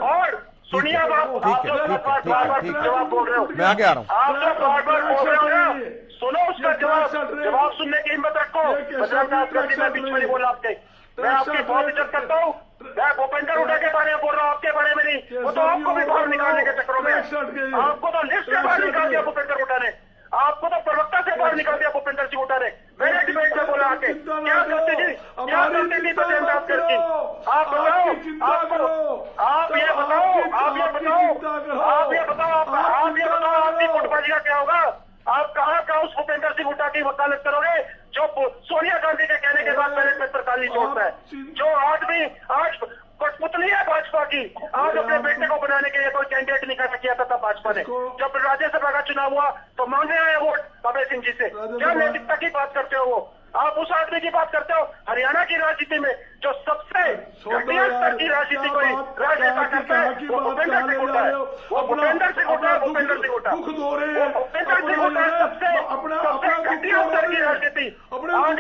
और सुनिए आप बार-बार जवाब बोल रहे हो, मैं आगे आ रहा हूँ। आप तो बार-बार बोल रहे हो ना, सुनो उसका जवाब सुनने की हिम्मत रखो। बजरंग दास जी, मैं बीच में नहीं बोल रहा आपके, मैं आपकी बहुत इज्जत करता हूँ। मैं भूपेंद्र हुड्डा के बारे में बोल रहा हूँ, आपके बारे में नहीं। वो तो आपको भी बाहर निकालने के चक्करों में, आपको तो लिस्ट से बाहर निकाल दिया भूपेंद्र हुड्डा ने, आपको तो प्रवक्ता से बाहर निकाल दिया भूपेंद्र सिंह हुड्डा ने। मैंने डिबेट में बोला आके, क्या करती थी, क्या करती थी बजरंग दास जी? आप बताओ, आप ये बताओ आपकी गुटबाजी का क्या होगा? आप कहाँ उस भूपेंद्र सिंह हुड्डा की वकालत करोगे जो सोनिया गांधी के कहने के बाद बैलेट पेपर खाली छोड़ता है, जो आदमी आज कठपुतली है भाजपा की आज अपने बेटे को बनाने के लिए कोई कैंडिडेट नहीं खड़ा किया था भाजपा ने। जब राज्यसभा का चुनाव हुआ तो मांगने आए वोट अभय सिंह जी से। क्या नैतिकता की बात करते हो? वो आप उस आदमी की बात करते हो हरियाणा की राजनीति में जो सबसे घटिया स्तर की राजनीति कोई राजनेता करता है वो भूपेंद्र सिंह हुड्डा है। वो भूपेंद्र सिंह हुड्डा है। भूपेंद्र सिंह हुड्डा सबसे घटिया स्तर की राजनीति। आज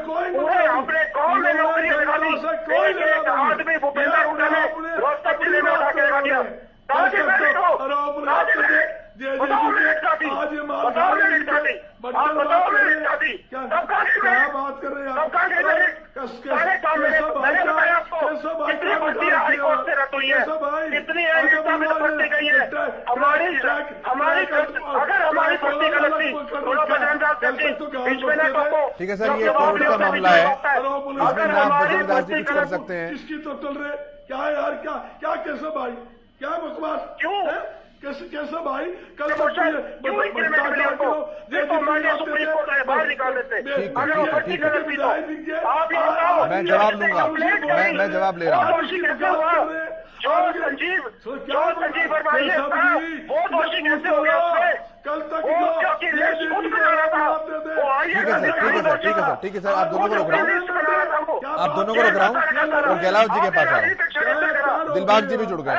पूरे अपने गाँव में नौकरियां लगा दी। एक आदमी भूपेंद्र हुड्डा ने रोहतक जिले में उठा के लगा दिया। बताओ मेरिट जाति, बताओ मेरिट जाति, आप बताओ मेरिट जाति, सब कहां गई मेरिट? सारे काम मैंने बताया आपको कितनी भर्ती हाई कोर्ट से रद्द हुई है, कितनी एनएसएस में भर्ती गई है। हमारी अगर हमारी भर्ती गलत थी थोड़ा बजरंग दास बीच में ना टोको। ठीक है सर, ये कोर्ट का मामला है, इसमें आप बजरंग दास जी कुछ कर सकते हैं। किसकी तो चल रहे क्या यार, क्या कैसे भाई, क्या बकवास, क्यों कैसे भाई? कल बाहर निकाल देते। अगर वो भर्ती गलत थी तो आप ये बताओ। मैं जवाब दूंगा, मैं जवाब ले रहा हूँ। दोषी कैसे हुआ? जो संजीव वर्मा ये था वो दोषी कैसे हो गया उसमें? कल तक वो क्योंकि लिस्ट खुद बना रहा था वो आइए। ठीक है सर, आप दोनों को रोक रहा हूँ, आप दोनों को रोक रहा हूँ और गहलोत जी के पास आ रहा हूँ। दिलबाग जी भी जुड़ गए,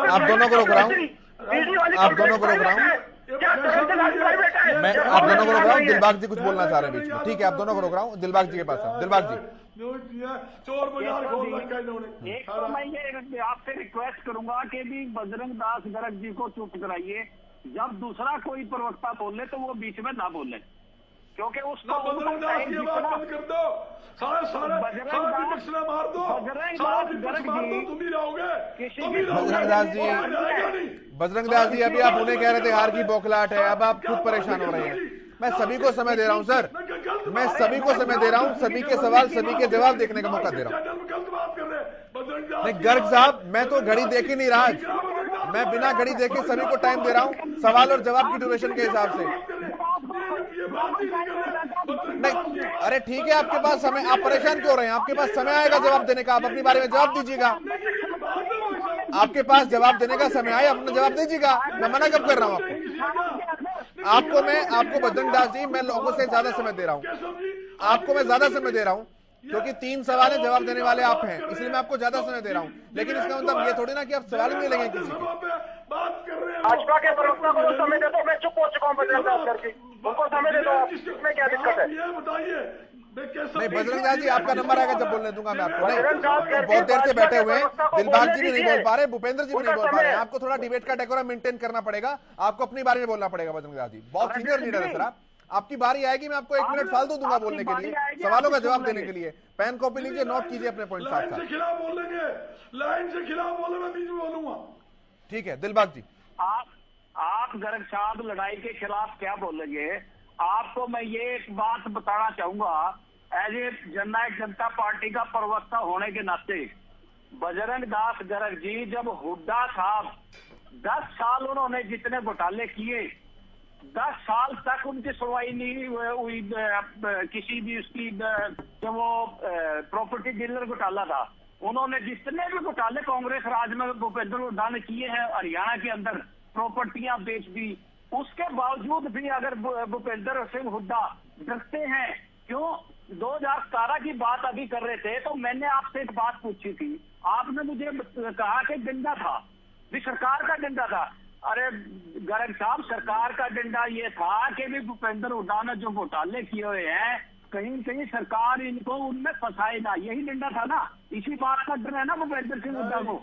आप दोनों को रोक रहा हूँ, आप दोनों को रोक रहा हूँ, मैं आप दोनों को रोक रहा हूँ। दिलबाग जी कुछ बोलना चाह रहे हैं बीच में, ठीक है, आप दोनों को रोक रहा हूँ। दिलबाग जी के पास आओ। दिलबाग जी, चोर बाजार खोल रखा है इन्होंने। एक तो मैं ये आपसे रिक्वेस्ट करूंगा कि भी बजरंग दास गर्ग जी को चुप कराइए। जब दूसरा कोई प्रवक्ता बोले तो वो बीच में ना बोले, क्योंकि उसको बजरंग दास की बात बंद कर दो। सारे मार दो, तुम ही रहोगे। बजरंग दास जी अभी आप उन्हें कह रहे थे हार की बौखलाहट है, अब आप खुद परेशान हो रहे हैं। मैं सभी को समय दे रहा हूं सर, मैं सभी को समय दे रहा हूं, सभी के सवाल सभी के जवाब देखने का मौका दे रहा हूं। नहीं गर्ग साहब, मैं तो घड़ी देख ही नहीं रहा, मैं बिना घड़ी देखे सभी को टाइम दे रहा हूं सवाल और जवाब की ड्यूरेशन के हिसाब से। नहीं अरे ठीक है, आपके पास समय, आप परेशान क्यों रहे हैं? आपके पास समय आएगा जवाब देने का, आप अपनी बारे में जवाब दीजिएगा। आपके पास जवाब देने का समय आए, अपना जवाब दीजिएगा। मैं मना कब कर रहा हूं आपको? आपको बजरंग दास जी, मैं लोगों से ज्यादा समय दे रहा हूं, आपको मैं ज्यादा समय दे रहा हूं क्योंकि 3 सवाल है, जवाब देने वाले आप हैं, इसलिए मैं आपको ज्यादा समय दे रहा हूं। लेकिन इसका मतलब ये थोड़ी ना कि आप सवाल नहीं लेंगे किसी के। भाजपा के प्रवक्ता को समय दे दो, मैं चुप हो चुका हूँ बजरंग दास करके, उनको समय दे दो। इसमें क्या दिक्कत है? नहीं बजरंग दास जी, आपका नंबर आएगा जब बोलने दूंगा मैं आपको। नहीं बहुत देर से बैठे हुए हैं, दिलबाग जी भी नहीं बोल पा रहे, भूपेंद्र जी भी नहीं बोल पा रहे हैं। आपको थोड़ा डिबेट का डेकोरम मेंटेन करना पड़ेगा, आपको अपनी बारे में बोलना पड़ेगा। बजरंग दास जी बहुत सीनियर लीडर है सर, आपकी बारी आएगी, मैं आपको 1 मिनट फालतू दूंगा बोलने के लिए, सवालों का जवाब देने के लिए। पेन कॉपी लीजिए, नोट कीजिए अपने पॉइंट साथ साथ। खिलाफ बोलेंगे, लाइन से खिलाफ बोले, मैं बीच में बोलूंगा। ठीक है दिलबाग जी, आप गर्ग साहब लड़ाई के खिलाफ क्या बोलेंगे? आपको मैं ये एक बात बताना चाहूंगा, as a Jannayak Janata party का प्रवक्ता होने के नाते, बजरंग दास गर्ग जी जब हुड्डा साहब 10 साल उन्होंने जितने घोटाले किए, 10 साल तक उनकी सुनवाई नहीं हुई किसी भी उसकी, जो वो प्रॉपर्टी डीलर घोटाला था, उन्होंने जितने भी घोटाले कांग्रेस राज में भूपेंद्र हुड्डा ने किए हैं, हरियाणा के अंदर प्रॉपर्टियां बेच दी, उसके बावजूद भी अगर भूपेंद्र सिंह हुड्डा डरते हैं, क्यों? 2017 की बात अभी कर रहे थे तो मैंने आपसे एक बात पूछी थी, आपने मुझे कहा कि डंडा था, भी सरकार का डंडा था। अरे गर्ग साहब, सरकार का डंडा ये था कि भी भूपेंद्र हुड्डा ने जो घोटाले किए हुए हैं, कहीं कहीं सरकार इनको उनमें फंसाए ना, यही डंडा था ना। इसी बात का डर है ना भूपेंद्र सिंह हुड्डा को,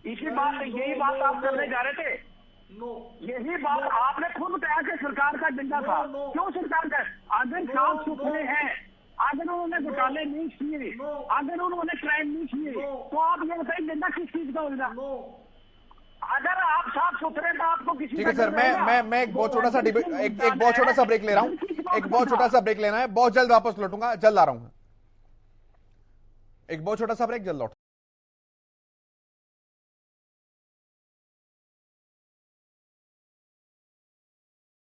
यही बात आप करने जा रहे थे। यही बात आपने खुद कहा कि सरकार का डंडा था। क्यों सरकार का? अगर साफ सुथरे हैं, अगर उन्होंने घोटाले नहीं किए, अगर उन्होंने क्राइम नहीं किए, तो आप ये बताइए डंडा किस चीज का होगा? अगर आप साफ सुथरे तो आपको किसी। ठीक है सर, मैं एक बहुत छोटा सा डिबेट, एक बहुत छोटा सा ब्रेक ले रहा हूं, एक बहुत छोटा सा ब्रेक लेना है, बहुत जल्द वापस लौटूंगा, जल्द आ रहा हूं। एक बहुत छोटा सा ब्रेक, जल्द लौट।